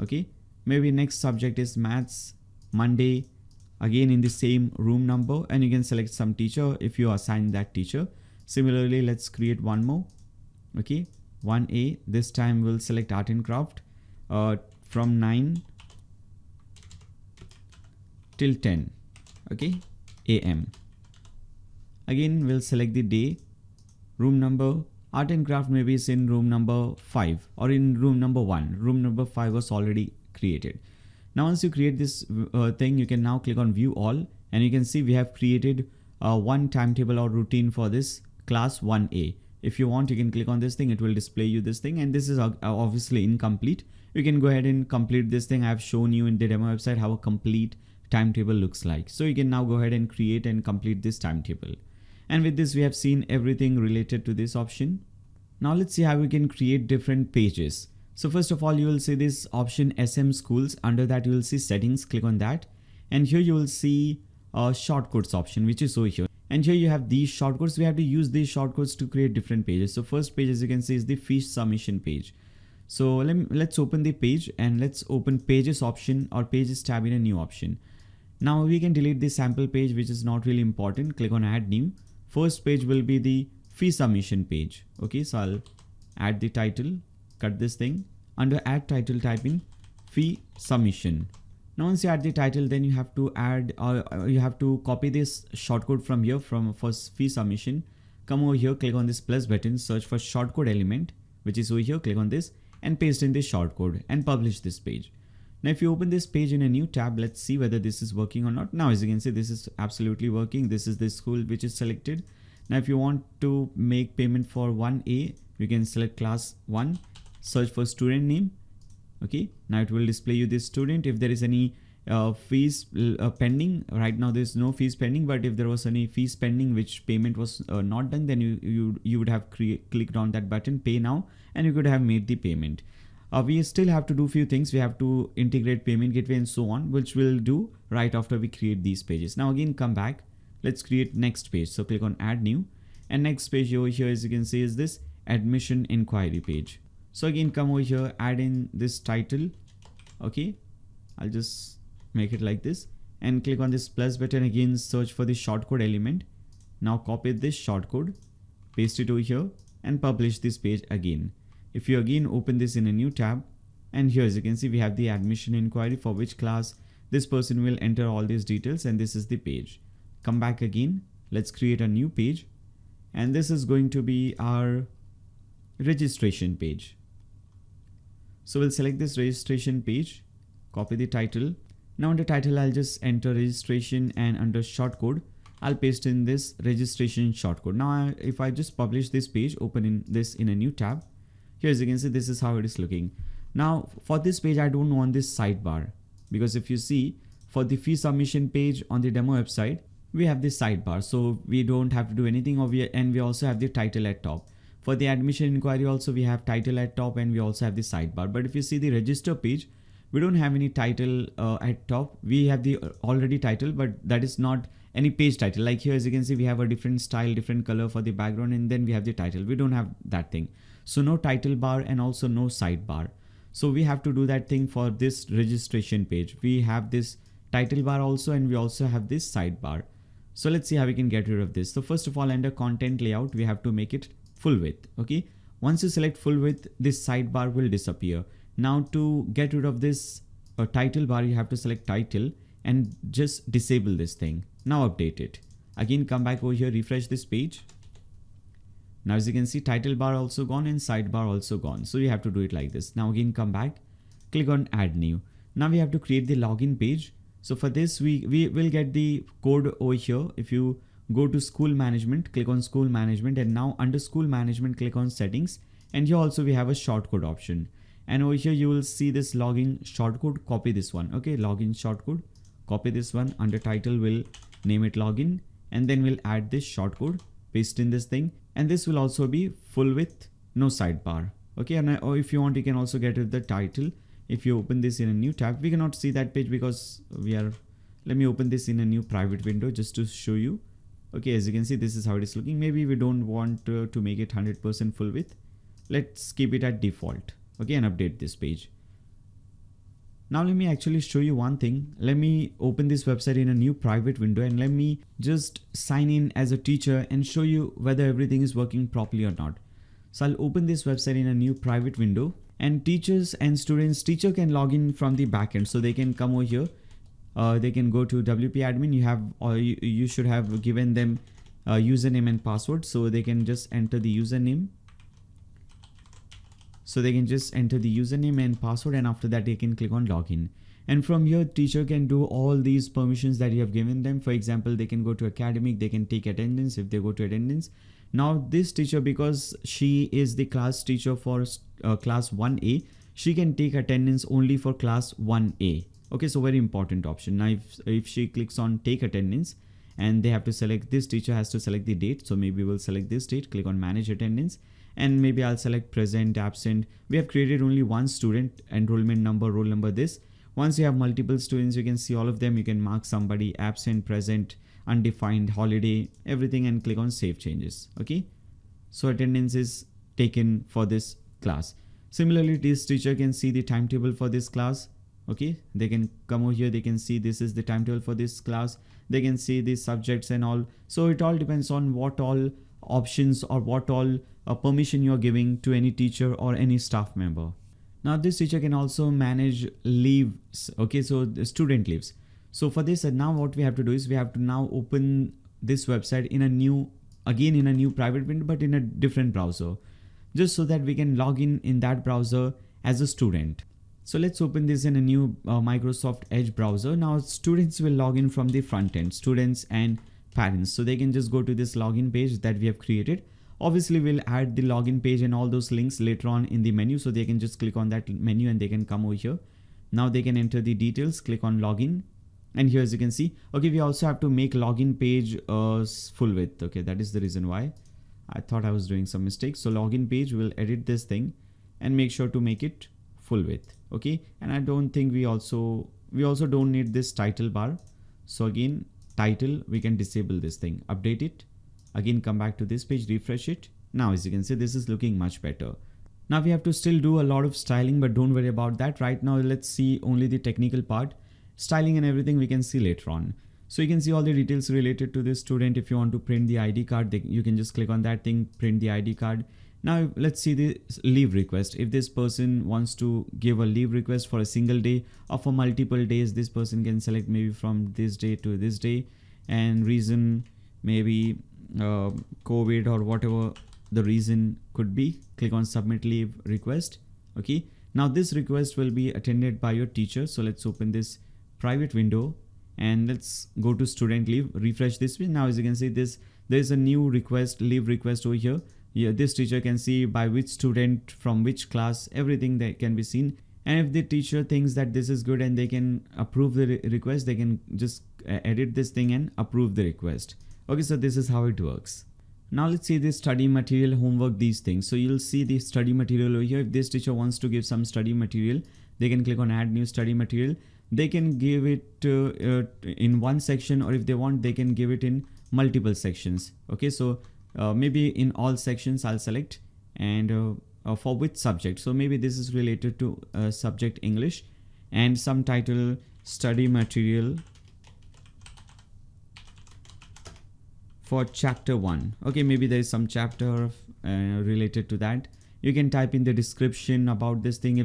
okay. Maybe next subject is maths, Monday, again in the same room number, and you can select some teacher if you assign that teacher. Similarly, let's create one more, okay. 1A, this time we'll select art and craft from 9 till 10, okay, AM. Again we'll select the day, room number, art and craft maybe is in room number 5 or in room number 1. Room number 5 was already created. Now once you create this thing, you can now click on view all, and you can see we have created one timetable or routine for this class 1A. If you want, you can click on this thing, it will display you this thing, and this is obviously incomplete. You can go ahead and complete this thing. I have shown you in the demo website how a complete timetable looks like. So you can now go ahead and create and complete this timetable. And with this, we have seen everything related to this option. Now let's see how we can create different pages. So first of all, you will see this option SM schools. Under that, you will see settings. Click on that. And here you will see a shortcodes option, which is over here. And here you have these shortcodes. We have to use these shortcodes to create different pages. So first page, as you can see, is the fee submission page. So let's open the page, and let's open pages option or pages tab in a new option. Now we can delete the sample page, which is not really important. Click on add new. First page will be the fee submission page. Okay, so I'll add the title, cut this thing. Under add title, type in fee submission. Now once you add the title, then you have to add you have to copy this shortcode from here for fee submission. Come over here, click on this plus button, search for shortcode element, which is over here. Click on this and paste in this shortcode and publish this page. Now if you open this page in a new tab, let's see whether this is working or not. Now as you can see, this is absolutely working. This is the school which is selected. Now if you want to make payment for 1A, you can select class 1, search for student name. Okay, now it will display you this student. If there is any fees pending, right now there's no fees pending, but if there was any fees pending which payment was not done, then you would have clicked on that button, pay now, and you could have made the payment. We still have to do few things. We have to integrate payment gateway and so on, which we'll do right after we create these pages. Now again, come back. Let's create next page. So click on add new, and next page over here, as you can see, is this admission inquiry page. So again, come over here, add in this title. Okay, I'll just make it like this and click on this plus button. Again, search for the shortcode element. Now copy this shortcode, paste it over here and publish this page again. If you again open this in a new tab, and here as you can see, we have the admission inquiry for which class this person will enter all these details, and this is the page. Come back again, let's create a new page, and this is going to be our registration page. So we'll select this registration page, copy the title. Now under title, I'll just enter registration, and under shortcode, I'll paste in this registration shortcode. Now if I just publish this page, open in this in a new tab, here as you can see, this is how it is looking. Now for this page, I don't want this sidebar, because if you see for the fee submission page on the demo website, we have this sidebar, so we don't have to do anything and we also have the title at top. For the admission inquiry also, we have title at top and we also have the sidebar. But if you see the register page, we don't have any title at top. We have the already title, but that is not any page title. Like here as you can see, we have a different style, different color for the background, and then we have the title. We don't have that thing. So no title bar and also no sidebar. So we have to do that thing for this registration page. We have this title bar also, and we also have this sidebar. So let's see how we can get rid of this. So first of all, under content layout, we have to make it full width. Okay, once you select full width, this sidebar will disappear. Now to get rid of this title bar, you have to select title and just disable this thing. Now update it. Again, come back over here, refresh this page. Now as you can see, title bar also gone and sidebar also gone. So you have to do it like this. Now again, come back, click on add new. Now we have to create the login page. So for this, we will get the code over here. If you go to school management, click on school management, and now under school management, click on settings. And here also we have a shortcode option. And over here, you will see this login shortcode. Copy this one. Okay, login shortcode. Copy this one. Under title, we'll name it login, and then we'll add this shortcode, paste in this thing, and this will also be full width, no sidebar. Okay, and or if you want, you can also get rid of the title. If you open this in a new tab, we cannot see that page because we are, let me open this in a new private window just to show you. Okay, as you can see, this is how it is looking. Maybe we don't want to make it 100% full width. Let's keep it at default. Okay, and update this page. Now let me actually show you one thing. Let me open this website in a new private window and let me just sign in as a teacher and show you whether everything is working properly or not. So I'll open this website in a new private window, and teachers and students, teacher can log in from the backend. So they can come over here. They can go to WP admin. You have, or you should have given them a username and password. So they can just enter the username. So they can just enter the username and password, and after that they can click on login. And from here, teacher can do all these permissions that you have given them. For example, they can go to academic, they can take attendance if they go to attendance. Now this teacher, because she is the class teacher for class 1A, she can take attendance only for class 1A. Okay, so very important option. Now if she clicks on take attendance, and they have to select, this teacher has to select the date. So maybe we'll select this date, click on manage attendance, and maybe I'll select present, absent. We have created only one student, enrollment number, roll number, this. Once you have multiple students, you can see all of them. You can mark somebody absent, present, undefined, holiday, everything, and click on save changes. Okay, so attendance is taken for this class. Similarly, this teacher can see the timetable for this class. Okay, they can come over here, they can see this is the timetable for this class. They can see the subjects and all. So it all depends on what all options or what all permission you're giving to any teacher or any staff member. Now this teacher can also manage leaves. Okay, so the student leaves. So for this, now what we have to do is we have to now open this website in a new, again in a new private window, but in a different browser, just so that we can log in that browser as a student. So let's open this in a new Microsoft Edge browser. Now students will log in from the front end, students and parents. So they can just go to this login page that we have created. Obviously, we'll add the login page and all those links later on in the menu. So they can just click on that menu and they can come over here. Now they can enter the details, click on login. And here, as you can see, okay, we also have to make login page full width. Okay, that is the reason why I thought I was doing some mistakes. So login page, we'll edit this thing and make sure to make it full width. Okay, and I don't think we also don't need this title bar. So again, title, we can disable this thing, update it, again come back to this page, refresh it. Now as you can see, this is looking much better. Now we have to still do a lot of styling, but don't worry about that. Right now let's see only the technical part. Styling and everything we can see later on. So you can see all the details related to this student. If you want to print the ID card, you can just click on that thing, print the ID card. Now let's see the leave request. If this person wants to give a leave request for a single day or for multiple days, this person can select maybe from this day to this day, and reason maybe COVID or whatever the reason could be. Click on submit leave request. Okay, now this request will be attended by your teacher. So let's open this private window and let's go to student leave, refresh this page. Now as you can see, there's a new request, leave request over here. Yeah, this teacher can see by which student, from which class, everything that can be seen. And if the teacher thinks that this is good and they can approve the request, they can just edit this thing and approve the request. Okay, so this is how it works. Now let's see the study material, homework, these things. So you'll see the study material over here. If this teacher wants to give some study material, they can click on add new study material. They can give it in one section, or if they want, they can give it in multiple sections. Okay, so maybe in all sections I'll select, and for which subject. So maybe this is related to subject English, and some title study material for chapter 1. Okay, maybe there is some chapter related to that. You can type in the description about this thing.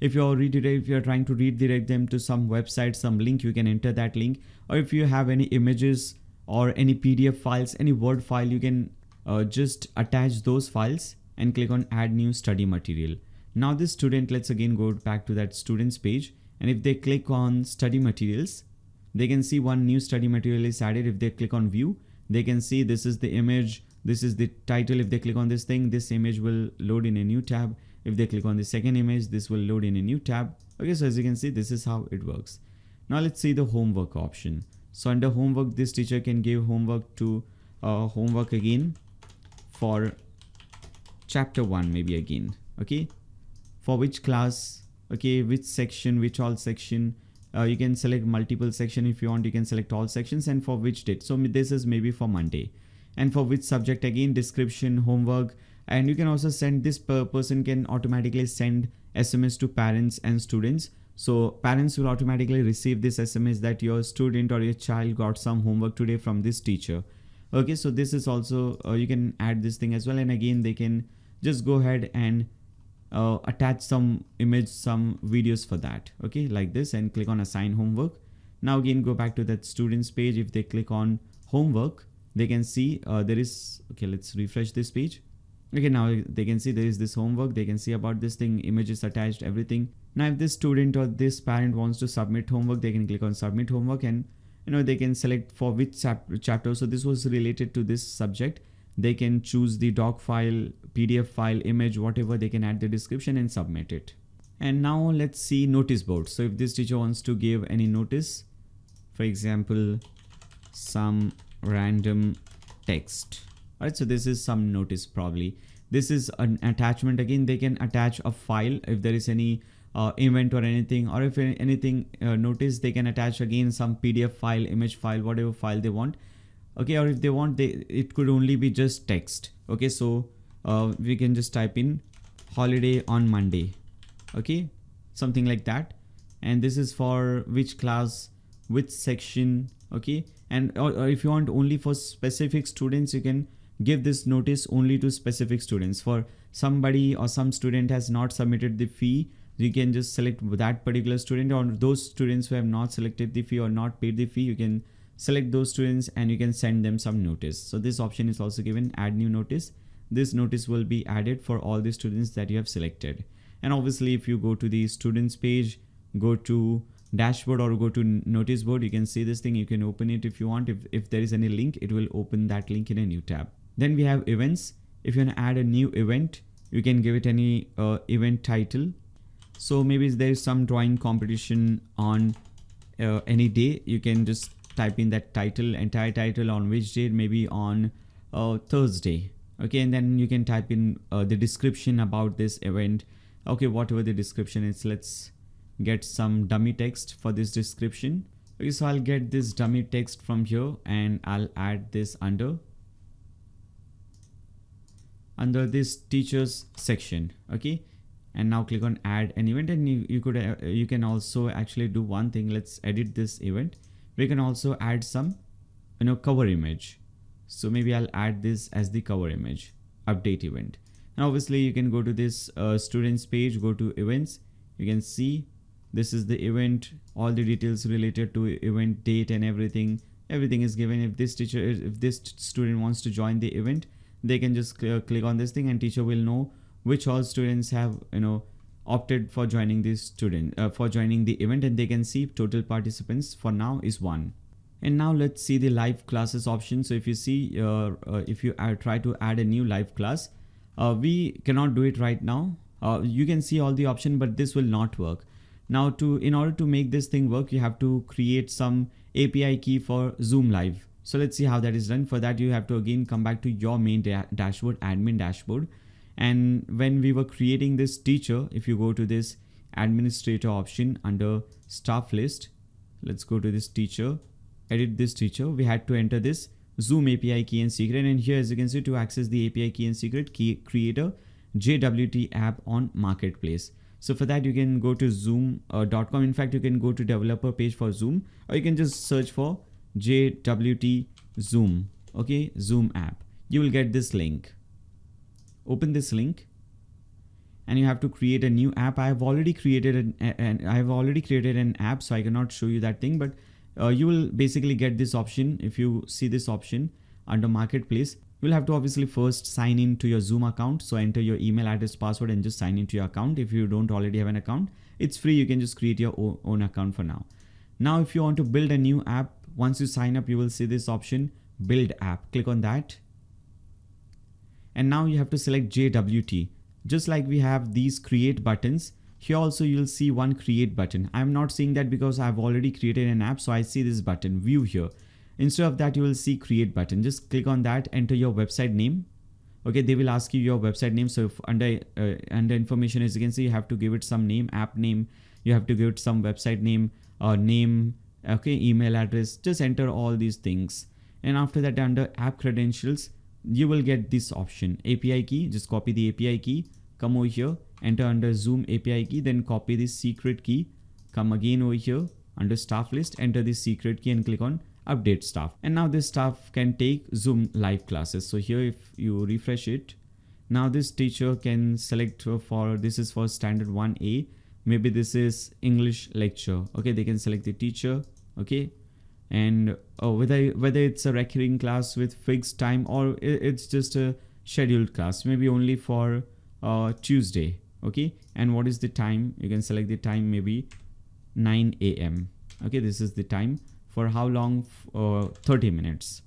If you're trying to redirect them to some website, some link, you can enter that link. Or if you have any images or any PDF files, any Word file, you can just attach those files and click on add new study material. Now this student, let's again go back to that students page, and if they click on study materials, they can see one new study material is added. If they click on view, they can see this is the image, this is the title. If they click on this thing, this image will load in a new tab. If they click on the second image, this will load in a new tab. Okay, so as you can see, this is how it works. Now let's see the homework option. So under homework, this teacher can give homework to homework again for chapter 1 maybe again. Okay, for which class, okay, which section, which all section. You can select multiple section if you want. You can select all sections, and for which date. So this is maybe for Monday. And for which subject, again description, homework. And you can also send this person can automatically send SMS to parents and students. So parents will automatically receive this SMS that your student or your child got some homework today from this teacher. Okay, so this is also you can add this thing as well. And again, they can just go ahead and attach some image, some videos for that. Okay, like this, and click on assign homework. Now again, go back to that students page. If they click on homework, they can see there is, okay, let's refresh this page. Okay, now they can see there is this homework. They can see about this thing, images attached, everything. Now if this student or this parent wants to submit homework, they can click on submit homework, and they can select for which chapter. So this was related to this subject. They can choose the doc file, PDF file, image, whatever. They can add the description and submit it. And now let's see notice board. So if this teacher wants to give any notice, for example, some random text. Alright, so this is some notice probably. This is an attachment. Again, they can attach a file if there is any event or anything, or if anything notice, they can attach again some PDF file, image file, whatever file they want. Okay, or if they want, it could only be just text. Okay, so we can just type in holiday on Monday. Okay, something like that. And this is for which class, which section. Okay, and or if you want only for specific students, you can give this notice only to specific students. For somebody or some student has not submitted the fee, you can just select that particular student, or those students who have not selected the fee or not paid the fee, you can select those students and you can send them some notice. So this option is also given, add new notice. This notice will be added for all the students that you have selected. And obviously if you go to the students page, go to dashboard or go to notice board, you can see this thing. You can open it if you want. If there is any link, it will open that link in a new tab. Then we have events. If you want to add a new event, you can give it any event title. So maybe there is some drawing competition on any day. You can just type in that title, entire title, on which date, maybe on Thursday. Okay, and then you can type in the description about this event. Okay, whatever the description is, let's get some dummy text for this description. Okay, so I'll get this dummy text from here and I'll add this under this teachers section. Okay, and now click on add an event, and you can also actually do one thing. Let's edit this event. We can also add some cover image. So maybe I'll add this as the cover image, update event. Now obviously you can go to this students page, go to events. You can see this is the event, all the details related to event, date and everything is given. If this student wants to join the event, they can just click on this thing, and teacher will know which all students have opted for joining this joining the event, and they can see total participants for now is 1. And now let's see the live classes option. So if you see if you try to add a new live class, we cannot do it right now. You can see all the option, but this will not work. Now in order to make this thing work, you have to create some API key for Zoom Live. So let's see how that is done. For that, you have to again come back to your main dashboard, admin dashboard. And when we were creating this teacher, if you go to this administrator option under staff list, let's go to this teacher, edit this teacher. We had to enter this Zoom API key and secret. And here, as you can see, to access the API key and secret, create a JWT app on marketplace. So for that, you can go to zoom.com. In fact, you can go to developer page for Zoom, or you can just search for JWT Zoom. Okay, Zoom app. You will get this link. Open this link, and you have to create a new app. I have already created an app, so I cannot show you that thing, but you will basically get this option. If you see this option under marketplace, you'll have to obviously first sign in to your Zoom account. So enter your email address, password, and just sign into your account. If you don't already have an account, it's free. You can just create your own account for now. Now, if you want to build a new app, once you sign up, you will see this option, build app. Click on that. And now you have to select JWT. Just like we have these create buttons, here also you'll see one create button. I'm not seeing that because I've already created an app. So I see this button, view here. Instead of that, you will see create button. Just click on that, enter your website name. Okay, they will ask you your website name. So if under information, as you can see, you have to give it some name, app name, you have to give it some website name, name, okay, email address. Just enter all these things. And after that, under app credentials, you will get this option, API key. Just copy the API key, come over here, enter under Zoom API key, then copy this secret key, come again over here under staff list, enter this secret key and click on update staff. And now this staff can take Zoom live classes. So here, if you refresh it, now this teacher can select for, this is for standard 1A, maybe this is English lecture. Okay, they can select the teacher. Okay, and whether it's a recurring class with fixed time or it's just a scheduled class, maybe only for Tuesday. Okay, and what is the time? You can select the time, maybe 9 a.m. Okay, this is the time. For how long? 30 minutes.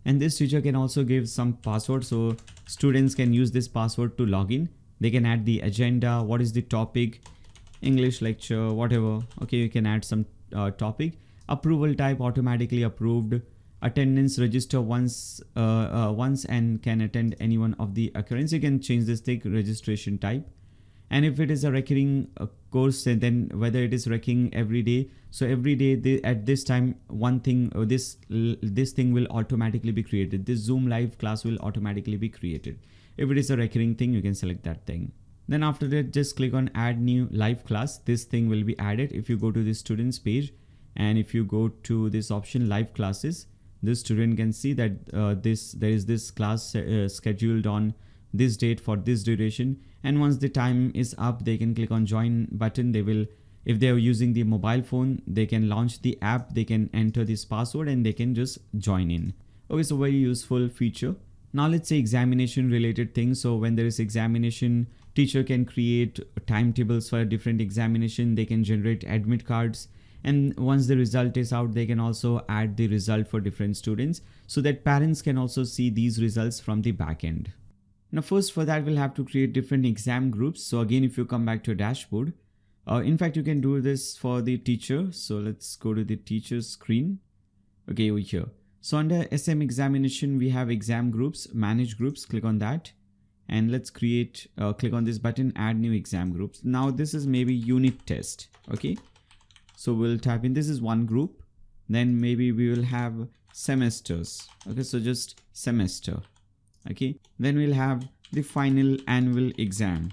And this teacher can also give some password, so students can use this password to log in. They can add the agenda, what is the topic, English lecture, whatever. Okay, you can add some topic. Approval type, automatically approved. Attendance, register once and can attend any one of the occurrence. You can change this thing, registration type. And if it is a recurring course, then whether it is recurring every day, so every day at this time, one thing, this thing will automatically be created. This Zoom live class will automatically be created. If it is a recurring thing, you can select that thing. Then after that, just click on add new live class. This thing will be added. If you go to the students page and if you go to this option live classes, this student can see that there is this class scheduled on this date for this duration. And once the time is up, they can click on join button. They will, if they are using the mobile phone, they can launch the app, they can enter this password and they can just join in. Okay, so very useful feature. Now let's say examination related things. So when there is examination, teacher can create timetables for a different examination. They can generate admit cards. And once the result is out, they can also add the result for different students so that parents can also see these results from the back end. Now first, for that we'll have to create different exam groups. So again, if you come back to dashboard, in fact you can do this for the teacher. So let's go to the teacher screen. Okay, over here. So under SM examination, we have exam groups, manage groups, click on that. And let's create, click on this button, add new exam groups. Now this is maybe unit test. Okay, so we'll type in, this is one group. Then maybe we will have semesters. Okay, so just semester. Okay, then we'll have the final annual exam.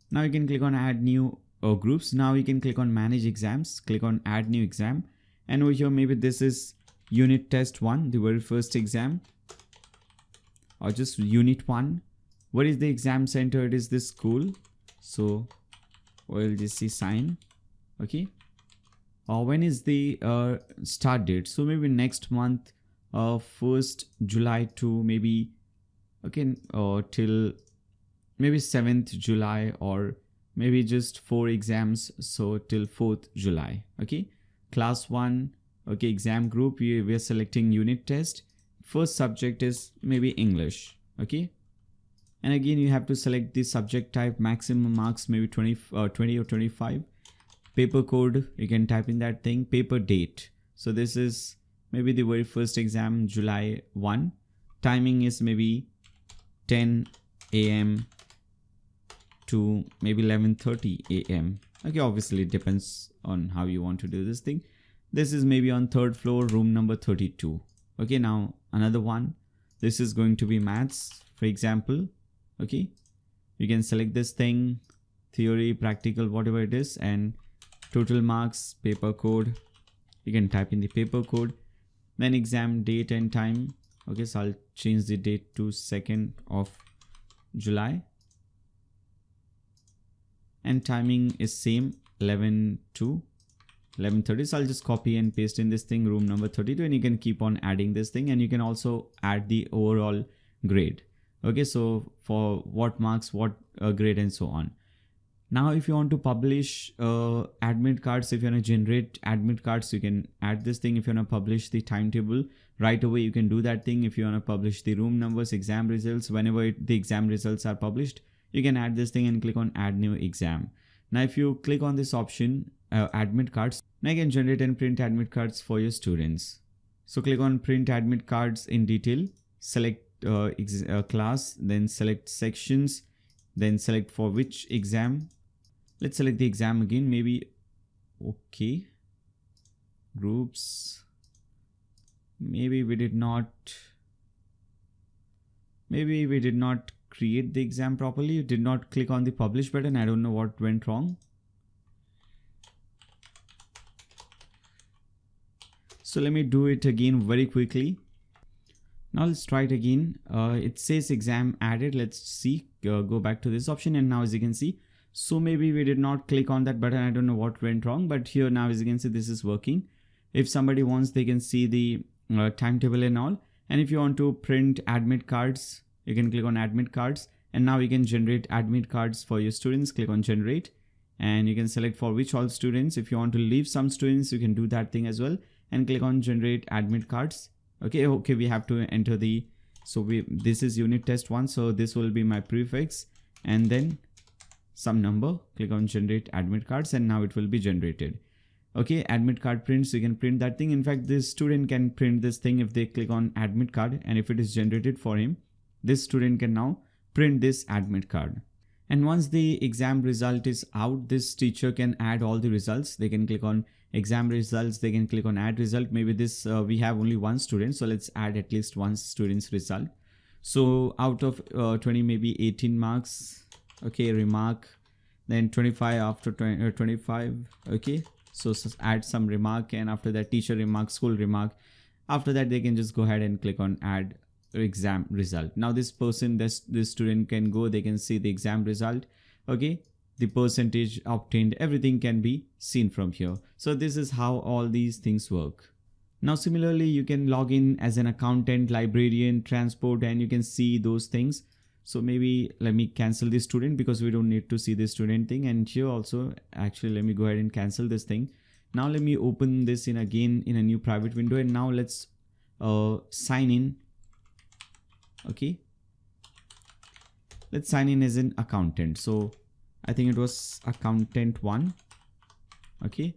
Now you can click on add new groups. Now you can click on manage exams, click on add new exam. And over here, maybe this is unit test 1, the very first exam, or just unit 1. What is the exam center? It is this school. So we'll just see sign. Okay, when is the start date? So maybe next month, 1st July to maybe, okay, till maybe 7th July, or maybe just 4 exams, so till 4th July. Okay, class 1. Okay, exam group, we are selecting unit test. First subject is maybe English. Okay, and again you have to select the subject type, maximum marks maybe 20 or 25. Paper code, you can type in that thing. Paper date, so this is maybe the very first exam, July 1. Timing is maybe 10 a.m. to maybe 11:30 a.m. Okay, obviously it depends on how you want to do this thing. This is maybe on 3rd floor, room number 32. Okay, now another one. This is going to be maths, for example. Okay, you can select this thing, theory, practical, whatever it is, and total marks, paper code. You can type in the paper code. Then exam date and time. Okay, so I'll change the date to 2nd of July. And timing is same, 11 to 11:30. So I'll just copy and paste in this thing, room number 32, and you can keep on adding this thing, and you can also add the overall grade. Okay, so for what marks, what grade, and so on. Now if you want to publish admit cards, if you want to generate admit cards, you can add this thing. If you want to publish the timetable right away, you can do that thing. If you want to publish the room numbers, exam results, whenever the exam results are published, you can add this thing and click on add new exam. Now if you click on this option, admit cards, now you can generate and print admit cards for your students. So click on print admit cards in detail, select class, then select sections, then select for which exam. Let's select the exam again, maybe. Okay, groups. Maybe we did not create the exam properly. Did not click on the publish button. I don't know what went wrong. So let me do it again very quickly. Now let's try it again. It says exam added. Let's see, go back to this option, and now as you can see, so maybe we did not click on that button. I don't know what went wrong, but here now as you can see, this is working. If somebody wants, they can see the timetable and all. And if you want to print admit cards, you can click on admit cards, and now you can generate admit cards for your students. Click on generate, and you can select for which all students. If you want to leave some students, you can do that thing as well, and click on generate admit cards. Okay, we have to enter the, this is unit test 1, so this will be my prefix, and then some number. Click on generate admit cards, and now it will be generated. Okay, admit card prints, you can print that thing. In fact, this student can print this thing if they click on admit card, and if it is generated for him, this student can now print this admit card. And once the exam result is out, this teacher can add all the results. They can click on exam results, they can click on add result. Maybe this we have only one student, so let's add at least one student's result. So out of 20, maybe 18 marks. Okay, remark, then 25 after 25. Okay, so add some remark, and after that teacher remark, school remark. After that they can just go ahead and click on add exam result. Now this person, this student can go, they can see the exam result. Okay, the percentage obtained, everything can be seen from here. So this is how all these things work. Now similarly, you can log in as an accountant, librarian, transport, and you can see those things. So maybe let me cancel this student because we don't need to see this student thing. And here also, actually, let me go ahead and cancel this thing. Now let me open this in again in a new private window, and now let's sign in. Okay, let's sign in as an accountant. So I think it was accountant 1. Okay,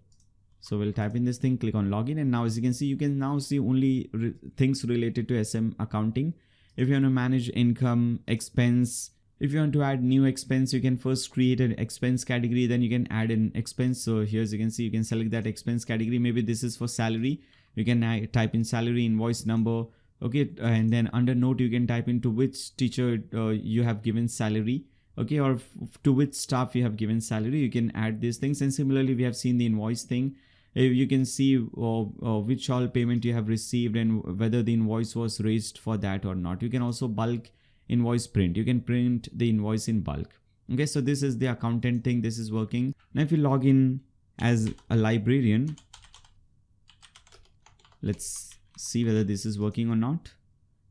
so we'll type in this thing, click on login, and now as you can see, you can now see only things related to SM accounting. If you want to manage income, expense, if you want to add new expense, you can first create an expense category, then you can add an expense. So here as you can see, you can select that expense category. Maybe this is for salary. You can type in salary, invoice number. Okay, and then under note, you can type into which teacher you have given salary. Okay, or to which staff you have given salary. You can add these things. And similarly, we have seen the invoice thing. You can see which all payment you have received and whether the invoice was raised for that or not. You can also bulk invoice print. You can print the invoice in bulk. Okay, so this is the accountant thing. This is working. Now if you log in as a librarian, let's see whether this is working or not.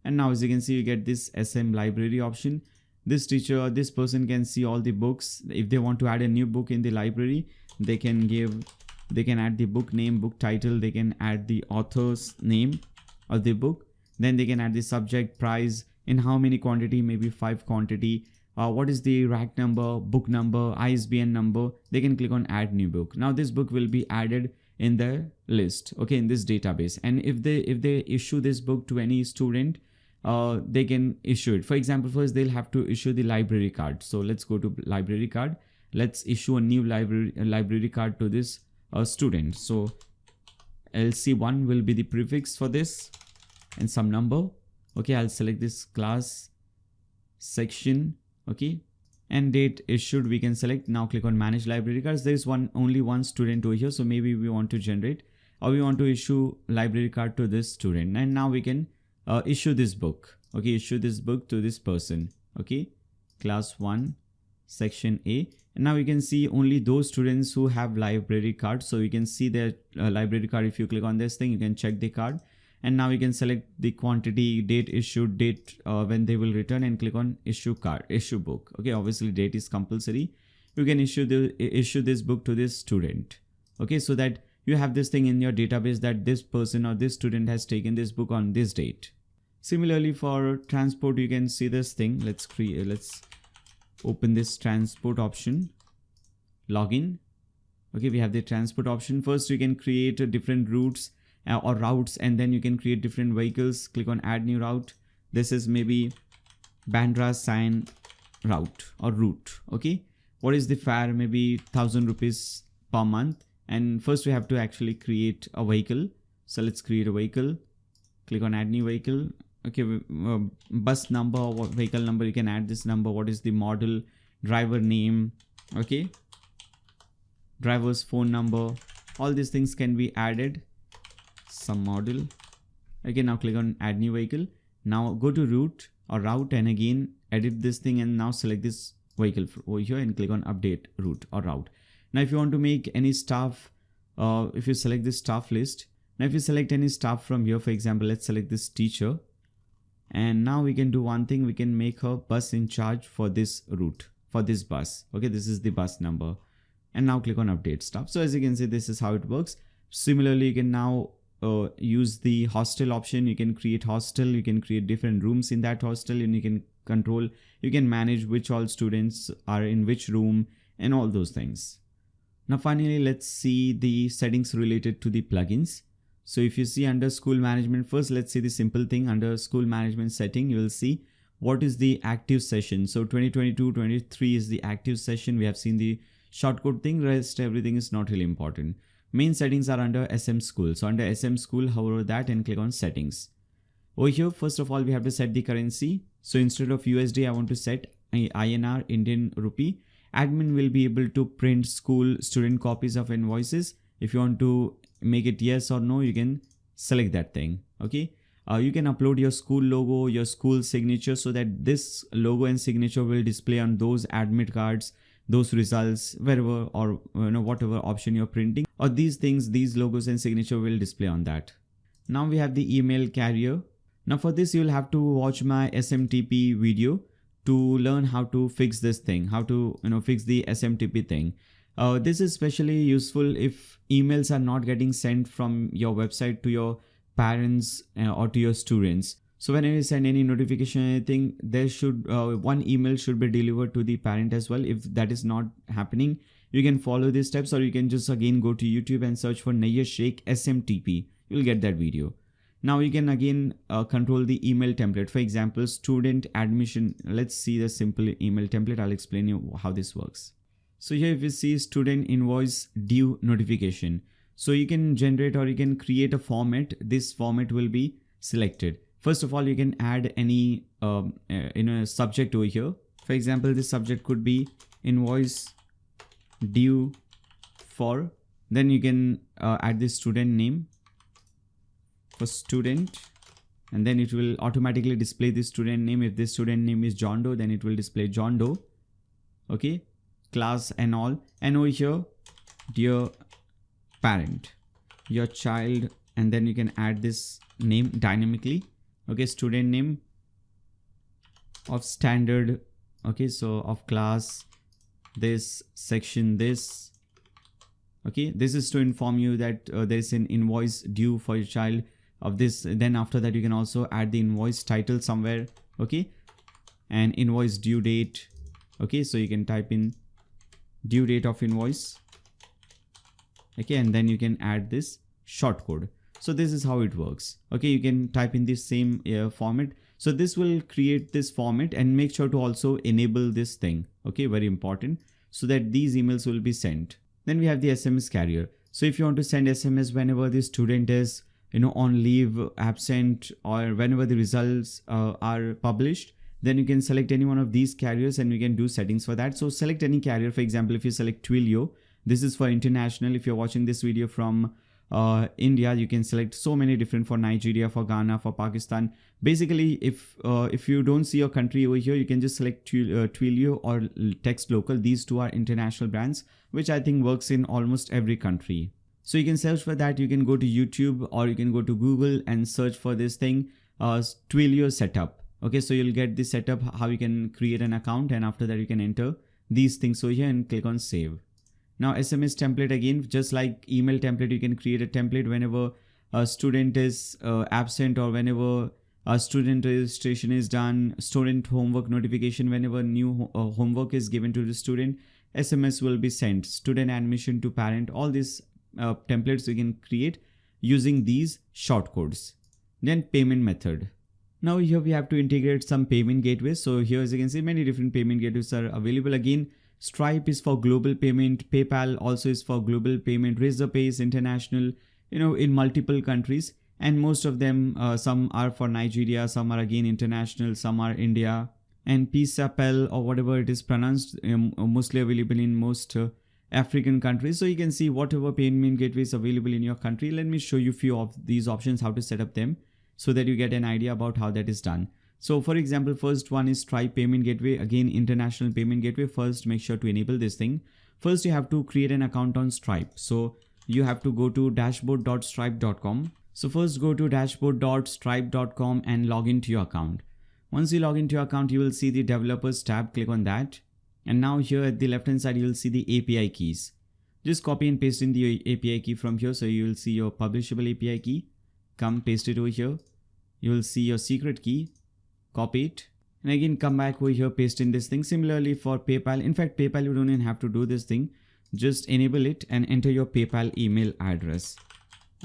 And now as you can see, you get this SM library option. This teacher, this person can see all the books. If they want to add a new book in the library, they can add the book name, book title, they can add the author's name of the book. Then they can add the subject, price, in how many quantity, maybe 5 quantity. What is the rack number, book number, ISBN number. They can click on add new book. Now this book will be added in the list, okay, in this database. And if they issue this book to any student, they can issue it. For example, first they'll have to issue the library card. So let's go to library card. Let's issue a new library card to this student. So LC1 will be the prefix for this and some number. Okay, I'll select this class section. Okay, and date issued we can select. Now click on manage library cards. There is only one student over here, so maybe we want to generate or we want to issue library card to this student. And now we can issue this book. Okay, issue this book to this person. Okay, class 1 section A. And now you can see only those students who have library card. So you can see their library card. If you click on this thing, you can check the card. And now you can select the quantity, date issued, date when they will return, and click on issue card, issue book. Okay, obviously date is compulsory. You can issue this book to this student. Okay, so that you have this thing in your database that this person or this student has taken this book on this date. Similarly for transport, you can see this thing. Let's open this transport option, login. Okay, we have the transport option. First you can create different routes or routes, and then you can create different vehicles. Click on add new route. This is maybe Bandra sign route. Okay, what is the fare? Maybe 1000 rupees per month. And first we have to actually create a vehicle. So let's create a vehicle. Click on add new vehicle. Okay, bus number or vehicle number, you can add this number. What is the model, driver name, okay, driver's phone number, all these things can be added. Some model. Okay, now click on add new vehicle. Now go to route and again edit this thing, and now select this vehicle over here and click on update route or route. Now if you want to make any staff, if you select this staff list, now if you select any staff from here, for example, let's select this teacher, and now we can do one thing. We can make a bus in charge for this route, for this bus. Okay, this is the bus number, and now click on update staff. So as you can see, this is how it works. Similarly, you can now use the hostel option. You can create hostel, you can create different rooms in that hostel, and you can control, you can manage which all students are in which room and all those things. Now finally, let's see the settings related to the plugins. So if you see under school management, first let's see the simple thing. Under school management setting, you will see what is the active session. So 2022-23 is the active session. We have seen the shortcode thing, rest everything is not really important. Main settings are under SM school. So under SM school, hover that and click on settings. Over here, first of all, we have to set the currency. So instead of USD, I want to set INR, Indian rupee. Admin will be able to print school student copies of invoices. If you want to make it yes or no, you can select that thing. Okay, you can upload your school logo, your school signature, so that this logo and signature will display on those admit cards, those results, wherever, or whatever option you're printing, or these things, these logos and signature will display on that. Now we have the email carrier. Now for this, you will have to watch my SMTP video to learn how to fix this thing, how to fix the SMTP thing. This is especially useful if emails are not getting sent from your website to your parents or to your students. So whenever you send any notification, anything, there should one email should be delivered to the parent as well. If that is not happening, you can follow these steps, or you can just again go to YouTube and search for Nayyar Shaikh SMTP. You'll get that video. Now you can again control the email template. For example, student admission. Let's see the simple email template. I'll explain you how this works. So here if you see student invoice due notification, so you can generate or you can create a format. This format will be selected. First of all, you can add any subject over here. For example, this subject could be invoice due for, then you can add the student name for student, and then it will automatically display the student name. If this student name is John Doe, then it will display John Doe. Okay, class and all. And over here, dear parent, your child, and then you can add this name dynamically. Okay, student name of standard. Okay, so of class this, section this. Okay, this is to inform you that there is an invoice due for your child of this. Then after that, you can also add the invoice title somewhere. Okay, and invoice due date. Okay, so you can type in due date of invoice. Okay, and then you can add this shortcode. So this is how it works. Okay, you can type in this same format. So this will create this format, and make sure to also enable this thing. Okay, very important, so that these emails will be sent. Then we have the SMS carrier. So if you want to send SMS whenever the student is on leave, absent, or whenever the results are published, then you can select any one of these carriers and you can do settings for that. So select any carrier. For example, if you select Twilio, this is for international. If you're watching this video from India, you can select so many different, for Nigeria, for Ghana, for Pakistan. Basically, if you don't see your country over here, you can just select Twilio or Text Local. These two are international brands, which I think works in almost every country. So you can search for that. You can go to YouTube or you can go to Google and search for this thing, Twilio setup. Okay, so you'll get the setup, how you can create an account, and after that you can enter these things over here and click on save. Now SMS template, again, just like email template, you can create a template whenever a student is absent, or whenever a student registration is done, student homework notification, whenever new homework is given to the student, SMS will be sent, student admission to parent. All these templates you can create using these shortcodes. Then payment method. Now here we have to integrate some payment gateways. So here, as you can see, many different payment gateways are available. Again, Stripe is for global payment, PayPal also is for global payment, Razorpay is international, in multiple countries, and most of them, some are for Nigeria, some are again international, some are India, and PayPal or whatever it is pronounced, mostly available in most African countries. So you can see whatever payment gateway is available in your country. Let me show you few of these options, how to set up them, so that you get an idea about how that is done. So for example, first one is Stripe payment gateway, again international payment gateway. First, make sure to enable this thing. First, you have to create an account on Stripe. So you have to go to dashboard.stripe.com. So first go to dashboard.stripe.com and log into your account. Once you log into your account, you will see the developers tab, click on that. And now here at the left hand side, you will see the API keys. Just copy and paste in the API key from here. So you will see your publishable API key. Come paste it over here. You will see your secret key. Copy it. And again, come back over here, paste in this thing. Similarly for PayPal. In fact, PayPal, you don't even have to do this thing. Just enable it and enter your PayPal email address.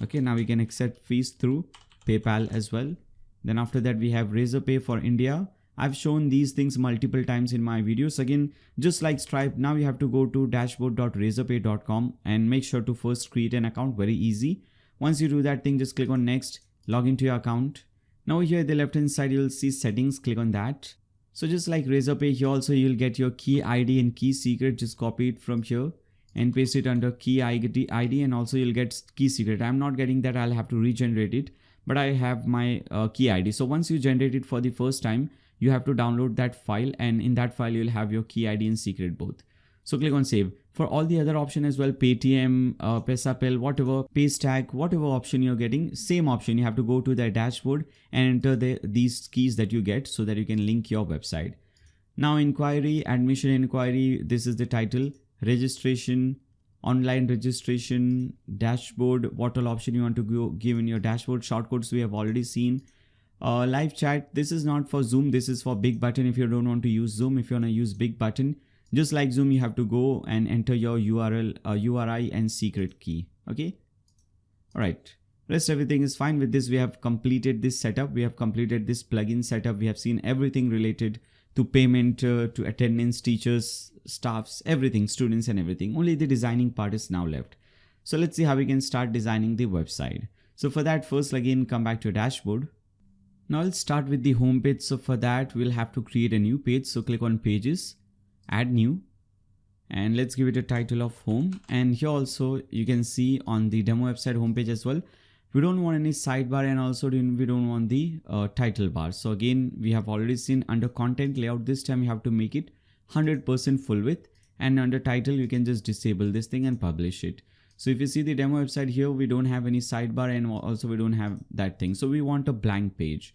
Okay, now we can accept fees through PayPal as well. Then after that, we have Razorpay for India. I've shown these things multiple times in my videos. Again, just like Stripe, now you have to go to dashboard.razorpay.com and make sure to first create an account. Very easy. Once you do that thing, just click on next, log into your account. Now here at the left hand side, you'll see settings, click on that. So just like Razorpay, here also you'll get your key ID and key secret. Just copy it from here and paste it under key ID, and also you'll get key secret. I'm not getting that, I'll have to regenerate it, but I have my key ID. So once you generate it for the first time, you have to download that file, and in that file you'll have your key ID and secret both. So click on save. For all the other option as well, Paytm, Pesapal, whatever, Paystack, whatever option you're getting, same option. You have to go to the dashboard and enter these keys that you get so that you can link your website. Now inquiry, admission inquiry, this is the title, registration, online registration, dashboard, what all option you want to give in your dashboard. Shortcodes we have already seen. Live chat, this is not for Zoom, this is for Big Button. If you don't want to use Zoom, if you want to use Big Button, just like Zoom, you have to go and enter your URL, URI and secret key. Okay. All right. Rest everything is fine. With this, we have completed this setup. We have completed this plugin setup. We have seen everything related to payment, to attendance, teachers, staffs, everything, students and everything. Only the designing part is now left. So let's see how we can start designing the website. So for that, first again, come back to your dashboard. Now let's start with the home page. So for that, we'll have to create a new page. So click on pages, add new, and let's give it a title of home. And here also you can see on the demo website homepage as well, we don't want any sidebar, and also we don't want the title bar. So again, we have already seen under content layout, this time you have to make it 100% full width, and under title you can just disable this thing and publish it. So if you see the demo website here, we don't have any sidebar, and also we don't have that thing. So we want a blank page.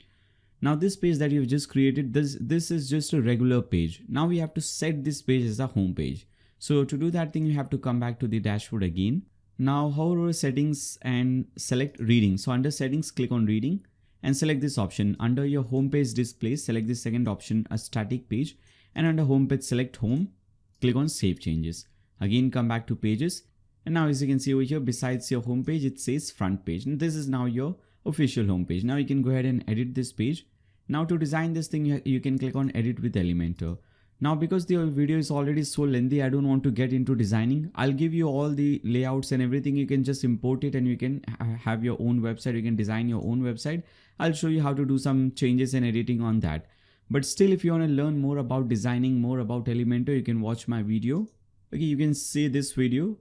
Now this page that you've just created, this is just a regular page. Now we have to set this page as a home page. So to do that thing, you have to come back to the dashboard again. Now hover settings and select reading. So under settings, click on reading and select this option. Under your home page display, select the second option, a static page, and under home page, select home, click on save changes. Again, come back to pages. And now as you can see over here, besides your home page, it says front page. And this is now your official homepage. Now you can go ahead and edit this page. Now to design this thing, you can click on edit with Elementor. Now because the video is already so lengthy, I don't want to get into designing. I'll give you all the layouts and everything. You can just import it and you can have your own website. You can design your own website. I'll show you how to do some changes and editing on that. But still, if you want to learn more about designing, more about Elementor, you can watch my video. Okay, you can see this video.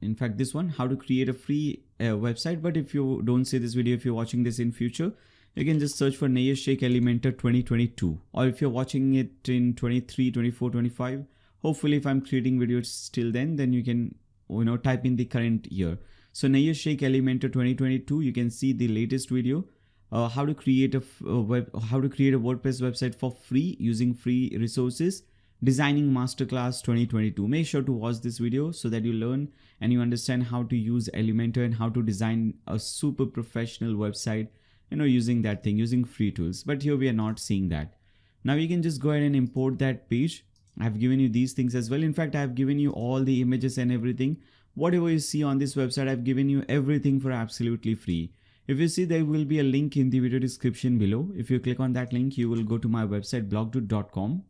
In fact, this one, how to create a free website. But if you don't see this video, if you're watching this in future, you can just search for Nayyar Shaikh Elementor 2022. Or if you're watching it in 23, 24, 25, hopefully if I'm creating videos till then you can, type in the current year. So Nayyar Shaikh Elementor 2022, you can see the latest video. How to create a WordPress website for free using free resources. Designing Masterclass 2022. Make sure to watch this video so that you learn and you understand how to use Elementor and how to design a super professional website, using that thing, using free tools. But here we are not seeing that. Now you can just go ahead and import that page. I've given you these things as well. In fact, I've given you all the images and everything. Whatever you see on this website, I've given you everything for absolutely free. If you see, there will be a link in the video description below. If you click on that link, you will go to my website blogdude.com.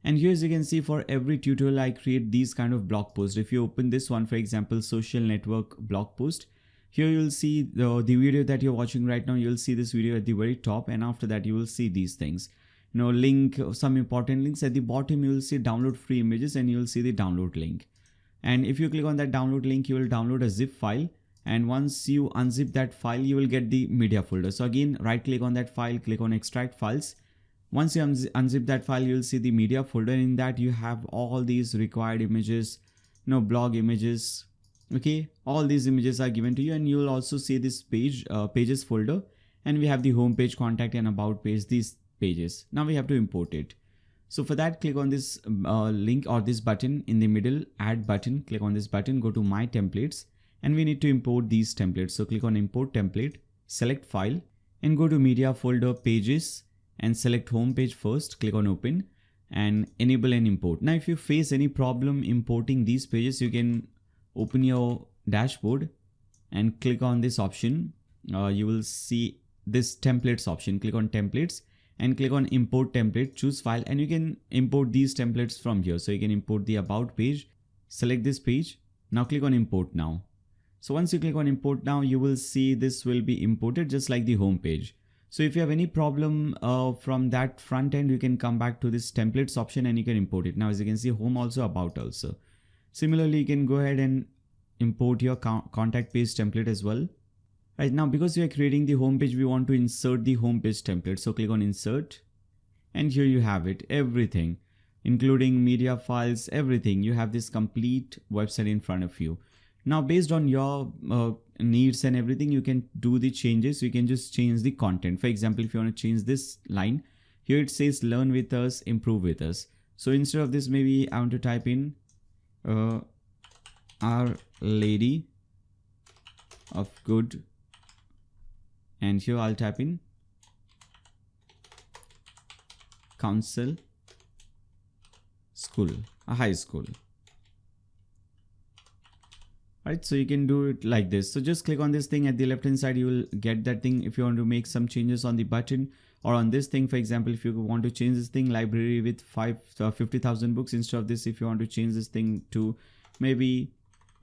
And here, as you can see, for every tutorial I create these kind of blog posts. If you open this one, for example, social network blog post, here you'll see the video that you're watching right now. You'll see this video at the very top, and after that you will see these things. Link, some important links. At the bottom you will see download free images, and you will see the download link. And if you click on that download link, you will download a zip file. And once you unzip that file, you will get the media folder. So again, right click on that file, click on extract files. Once you unzip that file, you will see the media folder. In that you have all these required images, blog images. Okay, all these images are given to you, and you will also see this pages folder, and we have the home page, contact, and about page, these pages. Now we have to import it. So for that, click on this link or this button in the middle, add button. Click on this button, go to my templates, and we need to import these templates. So click on import template, select file, and go to media folder, pages, and select home page first. Click on open and enable and import. Now if you face any problem importing these pages, you can open your dashboard and click on this option. You will see this templates option. Click on templates and click on import template, choose file, and you can import these templates from here. So you can import the about page, select this page. Now click on import now. So once you click on import now, you will see this will be imported just like the home page. So if you have any problem from that front end, you can come back to this templates option and you can import it. Now as you can see, home also, about also. Similarly, you can go ahead and import your contact page template as well. Right now, because we are creating the home page, we want to insert the home page template. So click on insert, and here you have it, everything, including media files, everything. You have this complete website in front of you. Now, based on your needs and everything, you can do the changes. You can just change the content. For example, if you want to change this line, here it says learn with us, improve with us. So instead of this, maybe I want to type in Our Lady of Good, and here I'll type in Council School, a high school. Right, so you can do it like this. So just click on this thing at the left hand side, you will get that thing. If you want to make some changes on the button or on this thing, for example, if you want to change this thing, library with 50,000 books, instead of this, if you want to change this thing to maybe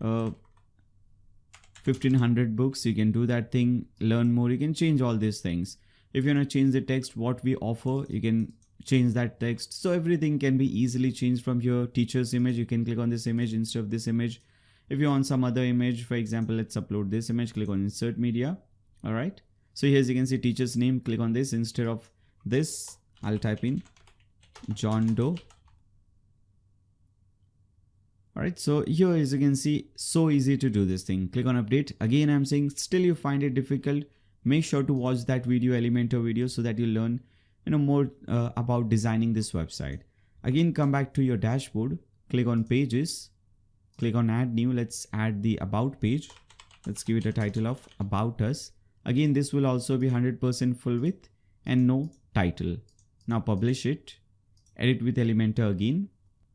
1500 books, you can do that thing. Learn more, you can change all these things. If you want to change the text, what we offer, you can change that text. So everything can be easily changed from your teacher's image. You can click on this image instead of this image. If you want some other image, for example, let's upload this image, click on insert media. All right, so here as you can see, teacher's name, click on this. Instead of this, I'll type in John Doe. All right, so here as you can see, so easy to do this thing. Click on update. Again, I'm saying still you find it difficult, make sure to watch that video, Elementor video, so that you learn more about designing this website. Again, come back to your dashboard, click on pages, click on add new. Let's add the about page. Let's give it a title of about us. Again, this will also be 100% full width and no title. Now publish it, edit with Elementor again.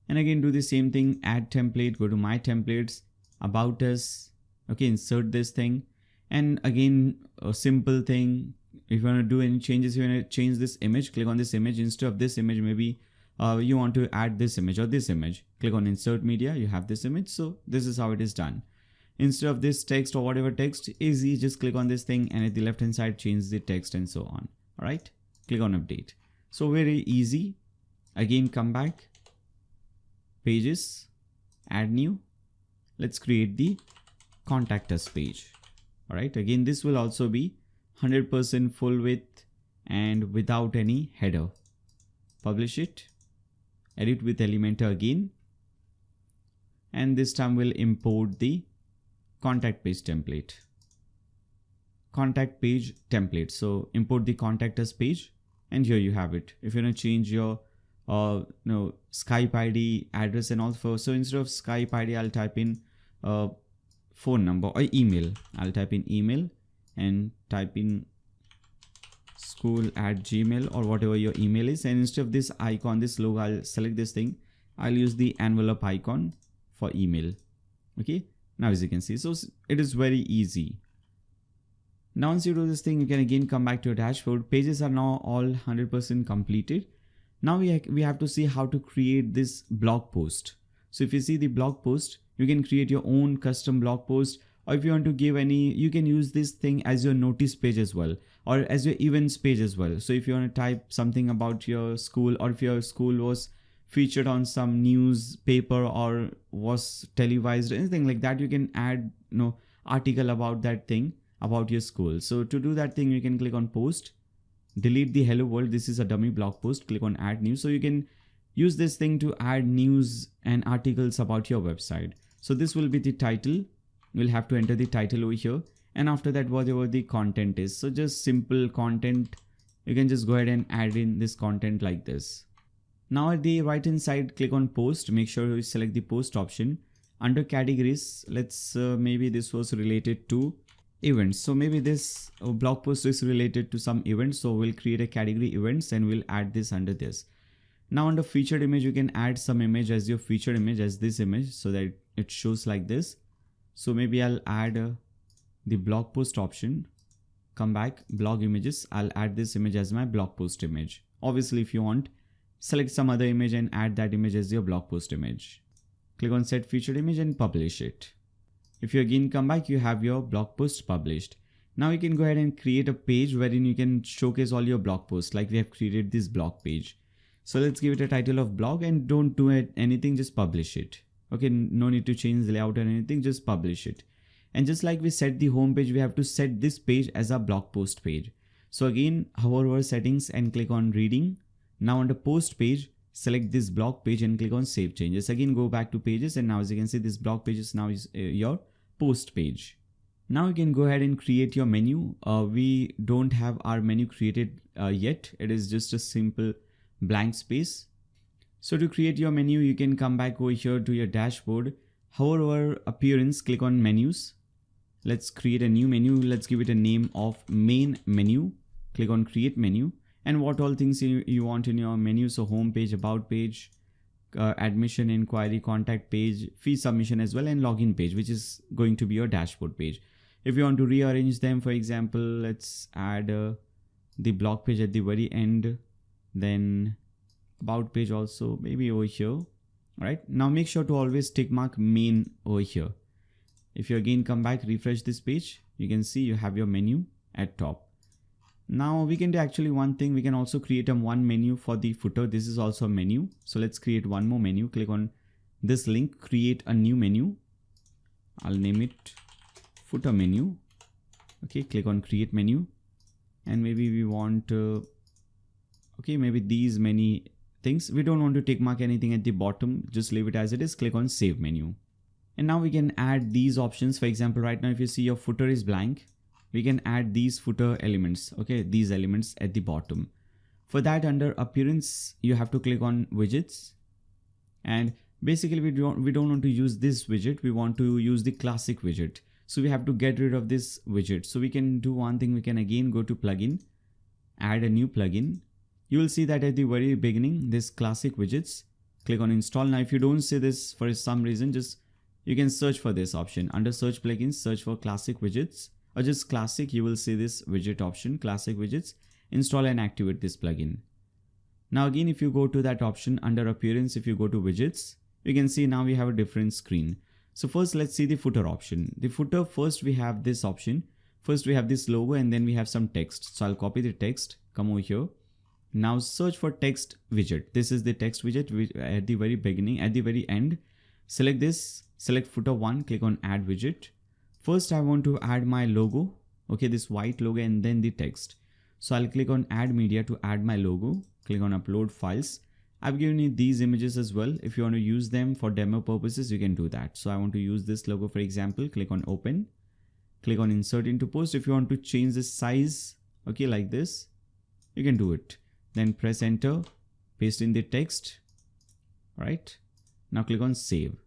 And again, do the same thing, add template, go to my templates, about us. Okay, insert this thing. And again, a simple thing, if you want to do any changes, you want to change this image, click on this image. Instead of this image, maybe you want to add this image or this image. Click on insert media, you have this image. So this is how it is done. Instead of this text or whatever text, easy, just click on this thing and at the left hand side, change the text and so on. All right, click on update. So very easy. Again, come back, pages, add new. Let's create the contact us page. All right, again, this will also be 100% full width and without any header. Publish it, edit with Elementor again, and this time we'll import the contact page template. Contact page template. So import the contact us page, and here you have it. If you want to change your Skype ID, address, and all, so instead of Skype ID, I'll type in phone number or email. I'll type in email and type in school@gmail or whatever your email is. And instead of this icon, this logo, I'll select this thing. I'll use the envelope icon for email. Okay, now as you can see, so it is very easy. Now once you do this thing, you can again come back to your dashboard. Pages are now all 100% completed. Now we have to see how to create this blog post. So if you see the blog post, you can create your own custom blog post, or if you want to give any, you can use this thing as your notice page as well, or as your events page as well. So if you want to type something about your school, or if your school was featured on some newspaper or was televised, anything like that, you can add article about that thing, about your school. So to do that thing, you can click on post, delete the hello world. This is a dummy blog post. Click on add new. So you can use this thing to add news and articles about your website. So this will be the title. We'll have to enter the title over here, and after that whatever the content is. So just simple content, you can just go ahead and add in this content like this. Now at the right hand side, click on post. Make sure you select the post option. Under categories, let's maybe this was related to events. So maybe this blog post is related to some events. So we'll create a category events and we'll add this under this. Now under featured image, you can add some image as your featured image, as this image, so that it shows like this. So maybe I'll add the blog post option, come back, blog images. I'll add this image as my blog post image. Obviously, if you want, select some other image and add that image as your blog post image. Click on set featured image and publish it. If you again come back, you have your blog post published. Now you can go ahead and create a page wherein you can showcase all your blog posts, like we have created this blog page. So let's give it a title of blog, and don't do anything, just publish it. Okay, no need to change the layout or anything, just publish it. And just like we set the home page, we have to set this page as a blog post page. So again, hover over settings and click on reading. Now under post page, select this blog page and click on save changes. Again, go back to pages, and now as you can see, this blog page is now your post page. Now you can go ahead and create your menu. We don't have our menu created yet. It is just a simple blank space. So to create your menu, you can come back over here to your dashboard, hover over appearance, click on menus. Let's create a new menu. Let's give it a name of main menu. Click on create menu, and what all things you want in your menu. So home page, about page, admission, inquiry, contact page, fee submission as well, and login page, which is going to be your dashboard page. If you want to rearrange them, for example, let's add the blog page at the very end, then about page also maybe over here. All right, now make sure to always tick mark main over here. If you again come back, refresh this page, you can see you have your menu at top. Now we can do actually one thing. We can also create one menu for the footer. This is also a menu. So let's create one more menu. Click on this link, create a new menu. I'll name it footer menu. Okay, click on create menu, and maybe we want okay, maybe these many things. We don't want to tick mark anything at the bottom, just leave it as it is. Click on save menu, and now we can add these options. For example, right now if you see your footer is blank, we can add these footer elements. Okay, these elements at the bottom. For that, under appearance, you have to click on widgets, and basically we don't want to use this widget. We want to use the classic widget. So we have to get rid of this widget. So we can do one thing. We can again go to plugin, add a new plugin. You will see that at the very beginning, this classic widgets, click on install. Now, if you don't see this for some reason, just you can search for this option. Under search plugins, search for classic widgets, or just classic. You will see this widget option, classic widgets. Install and activate this plugin. Now again, if you go to that option under appearance, if you go to widgets, you can see now we have a different screen. So first, let's see the footer option. The footer, first we have this option. First we have this logo, and then we have some text. So I'll copy the text, come over here. Now search for text widget. This is the text widget at the very beginning, at the very end. Select this, select footer 1, click on add widget. First I want to add my logo. Okay, this white logo, and then the text. So I'll click on add media to add my logo. Click on upload files. I've given you these images as well. If you want to use them for demo purposes, you can do that. So I want to use this logo, for example. Click on open. Click on insert into post. If you want to change the size, okay, like this, you can do it. Then press enter, paste in the text. All right. Now click on save.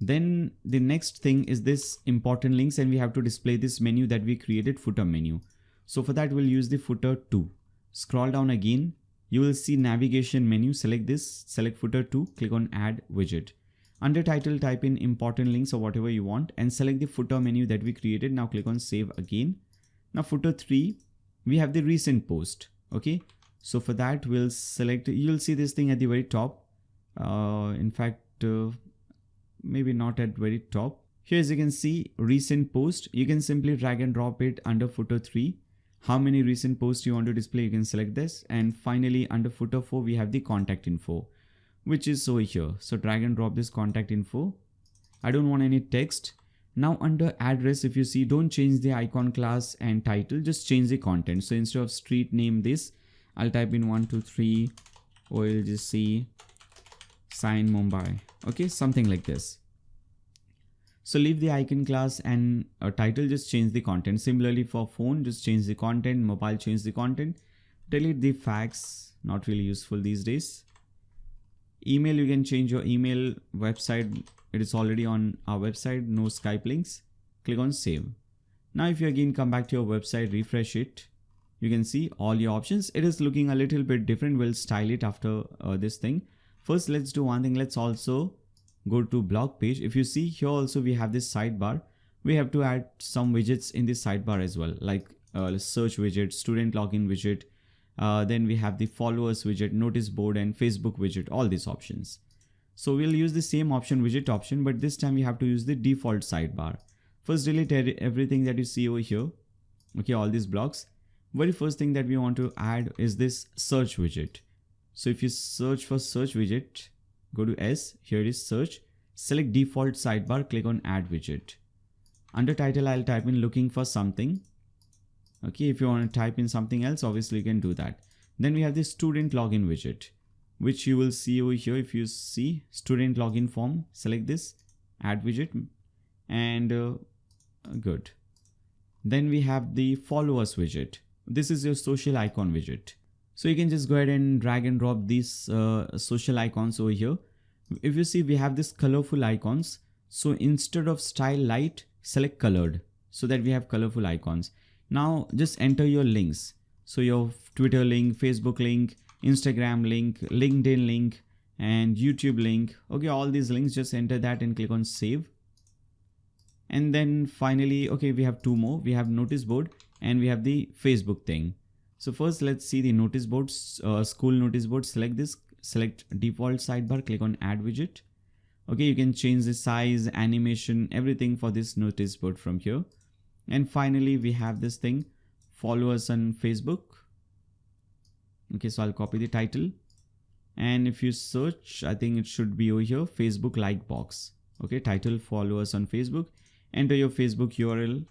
Then the next thing is this important links, and we have to display this menu that we created, footer menu. So for that, we'll use the footer 2. Scroll down again. You will see navigation menu. Select this, select footer 2, click on add widget. Under title, type in important links or whatever you want and select the footer menu that we created. Now click on save again. Now footer 3, we have the recent post. Okay, so for that we'll select, you'll see this thing at the very top. In fact, maybe not at very top. Here, as you can see, recent post, you can simply drag and drop it under footer 3. How many recent posts you want to display, you can select this. And finally, under footer 4, we have the contact info, which is over here. So drag and drop this contact info. I don't want any text. Now under address, if you see, don't change the icon class and title, just change the content. So instead of street name this, I'll type in 123 OLGC Sign Mumbai. Okay, something like this. So leave the icon class and a title, just change the content. Similarly for phone, just change the content, mobile, change the content. Delete the fax, not really useful these days. Email, you can change your email. Website, it is already on our website, no Skype links. Click on save. Now if you again come back to your website, refresh it, you can see all your options. It is looking a little bit different. We'll style it after this thing. First, let's do one thing. Let's also go to blog page. If you see here also, we have this sidebar. We have to add some widgets in this sidebar as well, like search widget, student login widget. Then we have the followers widget, notice board and Facebook widget, all these options. So we'll use the same option, widget option, but this time we have to use the default sidebar. First, delete everything that you see over here. Okay, all these blocks. Very first thing that we want to add is this search widget. So if you search for search widget, go to S, here it is search, select default sidebar, click on add widget. Under title, I'll type in looking for something. Okay, if you want to type in something else, obviously you can do that. Then we have the student login widget, which you will see over here. If you see student login form, select this, add widget, and good. Then we have the followers widget. This is your social icon widget. So you can just go ahead and drag and drop these social icons over here. If you see, we have this colorful icons. So instead of style light, select colored so that we have colorful icons. Now just enter your links. So your Twitter link, Facebook link, Instagram link, LinkedIn link, and YouTube link. Okay, all these links, just enter that and click on save. And then finally, okay, we have two more. We have notice board and we have the Facebook thing. So first, let's see the notice boards, school notice board. Select this, select default sidebar, click on add widget. Okay, you can change the size, animation, everything for this notice board from here. And finally, we have this thing, follow us on Facebook. Okay, so I'll copy the title. And if you search, I think it should be over here, Facebook like box. Okay, title, follow us on Facebook. Enter your Facebook URL.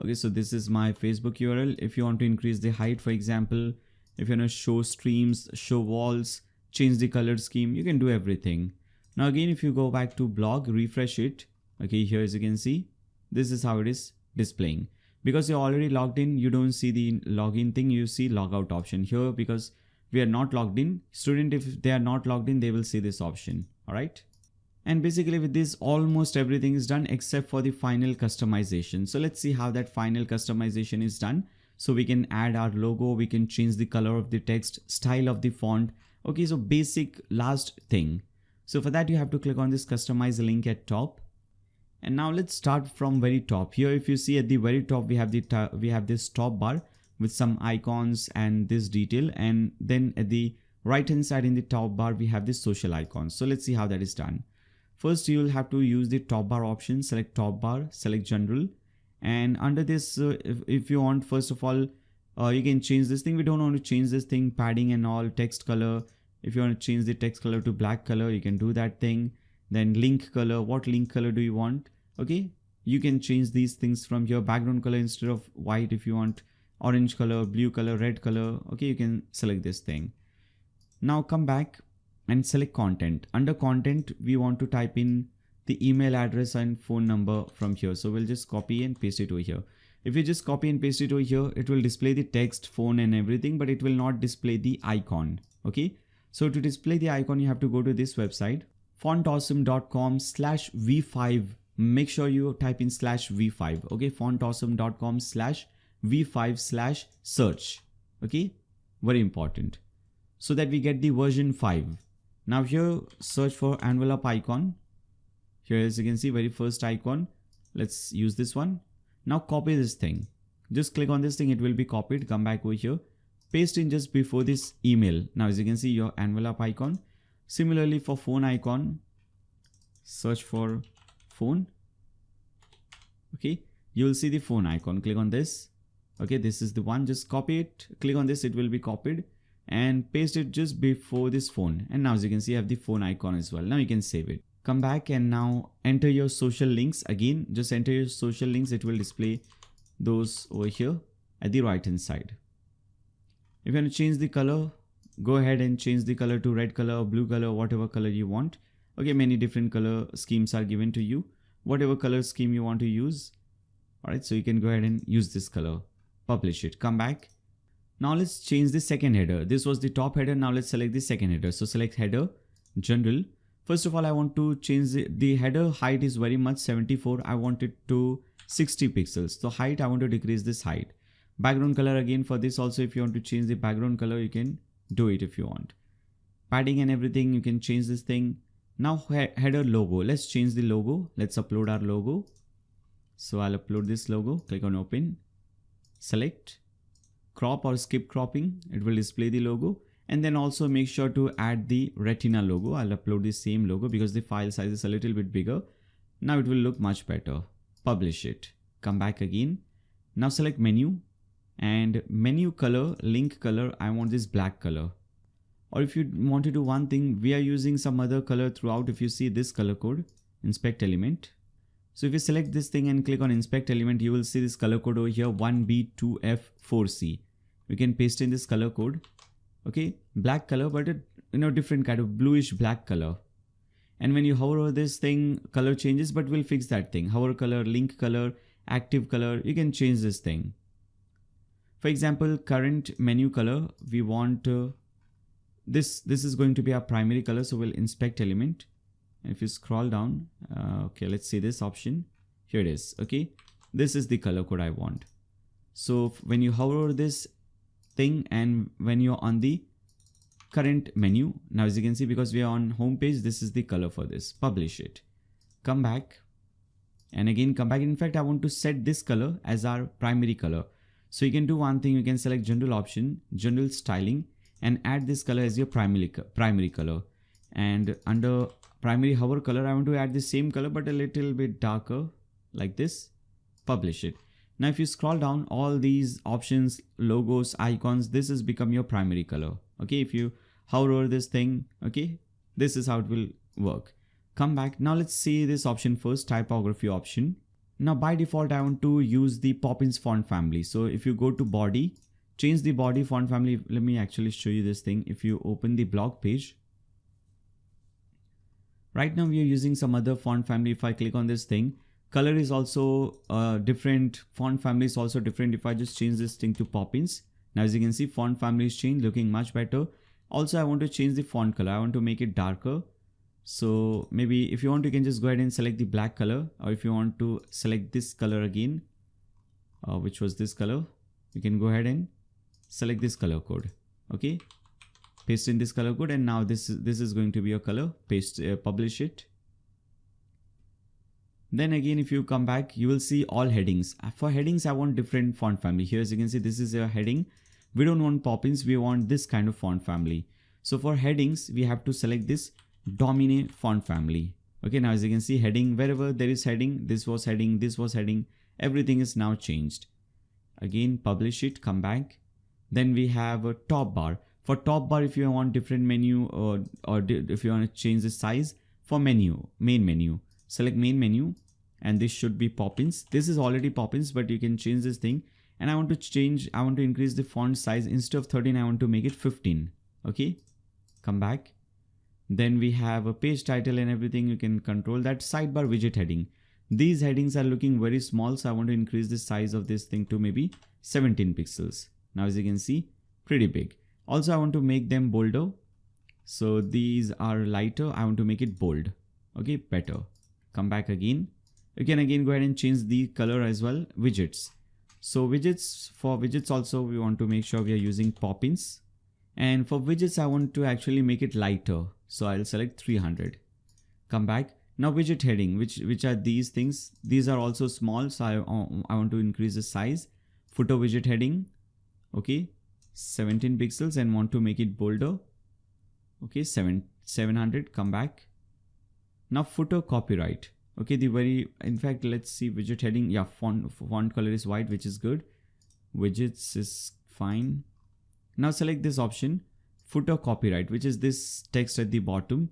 Okay, so this is my Facebook URL. If you want to increase the height, for example, if you want to show streams, show walls, change the color scheme, you can do everything. Now again, if you go back to blog, refresh it. Okay, here as you can see, this is how it is displaying. Because you're already logged in, you don't see the login thing, you see logout option here. Because we are not logged in, student, if they are not logged in, they will see this option. All right. And basically with this, almost everything is done except for the final customization. So let's see how that final customization is done. So we can add our logo, we can change the color of the text, style of the font. Okay, so basic last thing. So for that, you have to click on this customize link at top. And now let's start from very top. Here, if you see at the very top, we have this top bar with some icons and this detail. And then at the right hand side in the top bar, we have this social icons. So let's see how that is done. First, you will have to use the top bar option, select top bar, select general. And under this, if you want, first of all, you can change this thing. We don't want to change this thing, padding and all, text color. If you want to change the text color to black color, you can do that thing. Then link color, what link color do you want? Okay, you can change these things from your background color instead of white. If you want orange color, blue color, red color, okay, you can select this thing. Now come back and select content. Under content, we want to type in the email address and phone number from here. So we'll just copy and paste it over here. If you just copy and paste it over here, it will display the text, phone and everything, but it will not display the icon. Okay. So to display the icon, you have to go to this website, fontawesome.com/v5. Make sure you type in /v5. Okay. fontawesome.com/v5/search. Okay. Very important. So that we get the version 5. Now here, search for envelope icon. Here, as you can see, very first icon. Let's use this one. Now copy this thing. Just click on this thing, it will be copied. Come back over here, paste in just before this email. Now as you can see, your envelope icon. Similarly for phone icon, search for phone. Okay, you will see the phone icon. Click on this. Okay, this is the one. Just copy it. Click on this, it will be copied, and paste it just before this phone. And now as you can see, I have the phone icon as well. Now you can save it. Come back and now enter your social links. Again, just enter your social links. It will display those over here at the right hand side. If you want to change the color, go ahead and change the color to red color or blue color, whatever color you want. Okay, many different color schemes are given to you. Whatever color scheme you want to use. Alright, so you can go ahead and use this color. Publish it. Come back. Now let's change the second header. This was the top header. Now let's select the second header. So select header, general. First of all, I want to change the header height is very much 74. I want it to 60 pixels. So height, I want to decrease this height. Background color, again for this also, if you want to change the background color, you can do it if you want. Padding and everything, you can change this thing. Now header logo. Let's change the logo. Let's upload our logo. So I'll upload this logo. Click on open. Select. Crop or skip cropping. It will display the logo. And then also make sure to add the retina logo. I'll upload the same logo because the file size is a little bit bigger. Now it will look much better. Publish it. Come back again. Now select menu and menu color, link color. I want this black color. Or if you want to do one thing, we are using some other color throughout. If you see this color code, inspect element. So if you select this thing and click on inspect element, you will see this color code over here, 1B2F4C. You can paste in this color code. Okay, black color, but different kind of bluish black color. And when you hover over this thing, color changes, but we'll fix that thing. Hover color, link color, active color, you can change this thing. For example, current menu color, we want this is going to be our primary color. So we'll inspect element. And if you scroll down, okay, let's see this option. Here it is. Okay, this is the color code I want. So when you hover over this thing and when you're on the current menu, now as you can see, because we are on home page, this is the color for this. Publish it. Come back and again come back. In fact, I want to set this color as our primary color. So you can do one thing. You can select general option, general styling, and add this color as your primary color. And under primary hover color, I want to add the same color but a little bit darker like this. Publish it. Now if you scroll down, all these options, logos, icons, this has become your primary color. Okay, if you hover over this thing, okay, this is how it will work. Come back. Now let's see this option first, typography option. Now by default, I want to use the Poppins font family. So if you go to body, change the body font family. Let me actually show you this thing. If you open the blog page, right now we are using some other font family. If I click on this thing, color is also different. Font family is also different. If I just change this thing to Poppins, now as you can see, font family is changed, looking much better. Also, I want to change the font color. I want to make it darker. So maybe if you want, you can just go ahead and select the black color, or if you want to select this color again, which was this color, you can go ahead and select this color code. Okay, paste in this color code, and now this is going to be your color. Paste, publish it. Then again, if you come back, you will see all headings. For headings, I want different font family. Here, as you can see, this is a heading. We don't want Poppins. We want this kind of font family. So for headings, we have to select this Domine font family. Okay, now as you can see, heading, wherever there is heading, this was heading, this was heading, everything is now changed. Again, publish it, come back. Then we have a top bar. For top bar, if you want different menu or if you want to change the size, for menu, main menu, select main menu, and this should be Poppins. This is already Poppins, but you can change this thing. And I want to increase the font size. Instead of 13, I want to make it 15. Okay, come back. Then we have a page title and everything. You can control that. Sidebar widget heading. These headings are looking very small, so I want to increase the size of this thing to maybe 17 pixels. Now as you can see, pretty big. Also, I want to make them bolder. So these are lighter. I want to make it bold. Okay, better. Come back again. You can again go ahead and change the color as well. Widgets. So widgets, for widgets also, we want to make sure we are using Poppins. And for widgets, I want to actually make it lighter. So I'll select 300. Come back. Now widget heading, which are these things. These are also small, so I want to increase the size. Footer widget heading, okay, 17 pixels, and want to make it bolder. Okay, 700. Come back. Now footer copyright. Okay, in fact, let's see widget heading. Yeah, font color is white, which is good. Widgets is fine. Now select this option, footer copyright, which is this text at the bottom.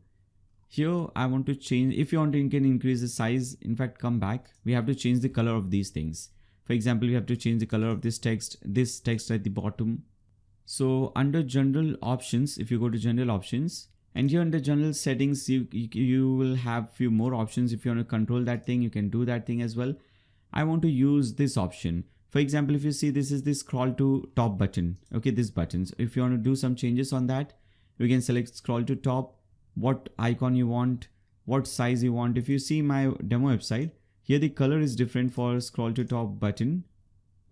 Here I want to change. If you want to, you can increase the size. In fact, come back. We have to change the color of these things. For example, we have to change the color of this text at the bottom. So under general options, if you go to general options, and here under general settings, you will have few more options. If you want to control that thing, you can do that thing as well. I want to use this option. For example, if you see, this is the scroll to top button. Okay, this buttons. If you want to do some changes on that, you can select scroll to top, what icon you want, what size you want. If you see my demo website, here the color is different for scroll to top button.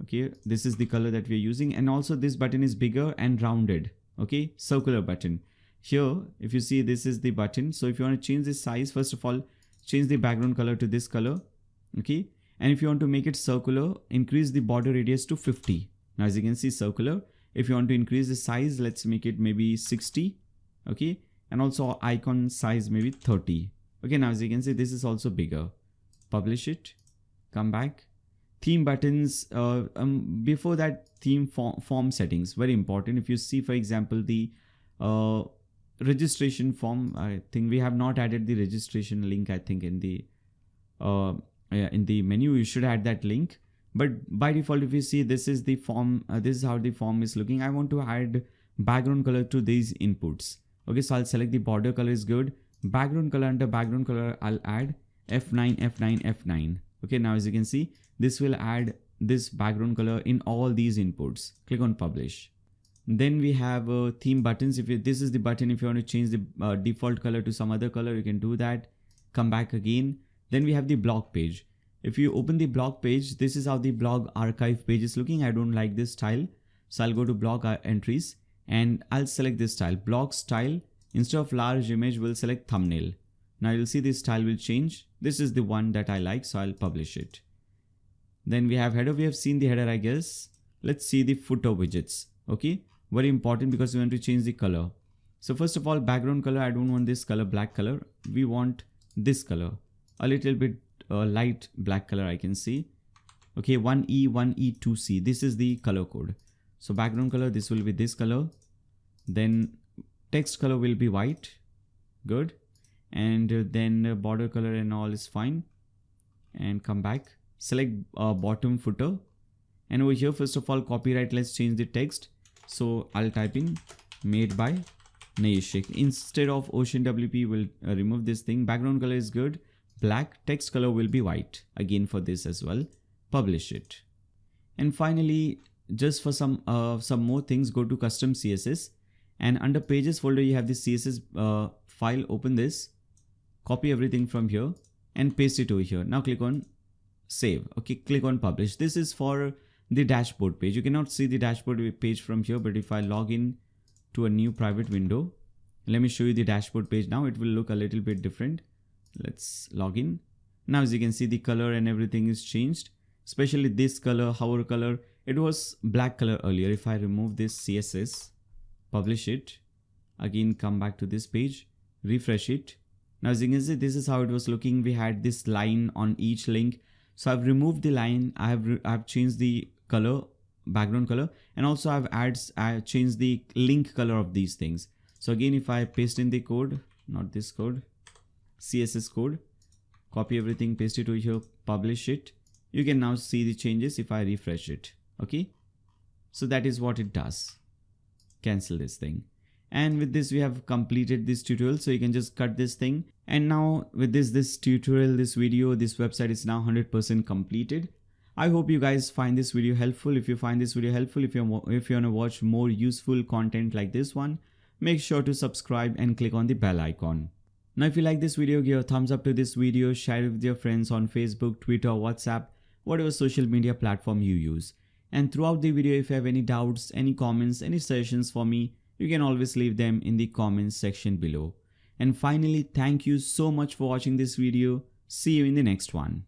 Okay, this is the color that we are using, and also this button is bigger and rounded. Okay, circular button. Here, if you see, this is the button. So if you want to change the size, first of all, change the background color to this color. Okay, and if you want to make it circular, increase the border radius to 50. Now as you can see, circular. If you want to increase the size, let's make it maybe 60. Okay, and also icon size maybe 30. Okay, now as you can see, this is also bigger. Publish it, come back. Theme buttons, before that, theme form settings, very important. If you see, for example, the registration form, I think we have not added the registration link. I think in the menu you should add that link, but by default, if you see, this is the form, this is how the form is looking. I want to add background color to these inputs. Okay, so I'll select the border color is good. Background color, under background color, I'll add F9, F9, F9. Okay, now as you can see, this will add this background color in all these inputs. Click on publish. Then we have theme buttons. This is the button. If you want to change the default color to some other color, you can do that. Come back again. Then we have the blog page. If you open the blog page, this is how the blog archive page is looking. I don't like this style, so I'll go to blog entries and I'll select this style. Blog style, instead of large image, we'll select thumbnail. Now you'll see this style will change. This is the one that I like, so I'll publish it. Then we have header. We have seen the header, I guess. Let's see the footer widgets. Okay, very important because we want to change the color. So first of all, background color, I don't want this color, black color. We want this color, a little bit light black color, I can see. Okay, 1E, 1E, 2C. This is the color code. So background color, this will be this color. Then text color will be white. Good. And then border color and all is fine. And come back. Select bottom footer. And over here, first of all, copyright, let's change the text. So I'll type in made by Nayyar. Instead of Ocean WP, we'll remove this thing. Background color is good. Black. Text color will be white. Again for this as well. Publish it. And finally, just for some more things, go to custom CSS. And under pages folder, you have this CSS file. Open this. Copy everything from here and paste it over here. Now click on save. Okay, click on publish. This is for the dashboard page. You cannot see the dashboard page from here, but if I log in to a new private window, let me show you the dashboard page. Now it will look a little bit different. Let's log in. Now as you can see, the color and everything is changed, especially this color, hover color. It was black color earlier. If I remove this CSS, publish it, again come back to this page, refresh it. Now as you can see, this is how it was looking. We had this line on each link. So I've removed the line. I've changed the color, background color, and also I've changed the link color of these things. So again, if I paste in the code, not this code, CSS code, copy everything, paste it over here, publish it. You can now see the changes if I refresh it. Okay. So that is what it does. Cancel this thing. And with this, we have completed this tutorial. So you can just cut this thing. And now with this tutorial, this video, this website is now 100% completed. I hope you guys find this video helpful. If you find this video helpful, if you want to watch more useful content like this one, make sure to subscribe and click on the bell icon. Now, if you like this video, give a thumbs up to this video, share it with your friends on Facebook, Twitter, WhatsApp, whatever social media platform you use. And throughout the video, if you have any doubts, any comments, any suggestions for me, you can always leave them in the comments section below. And finally, thank you so much for watching this video. See you in the next one.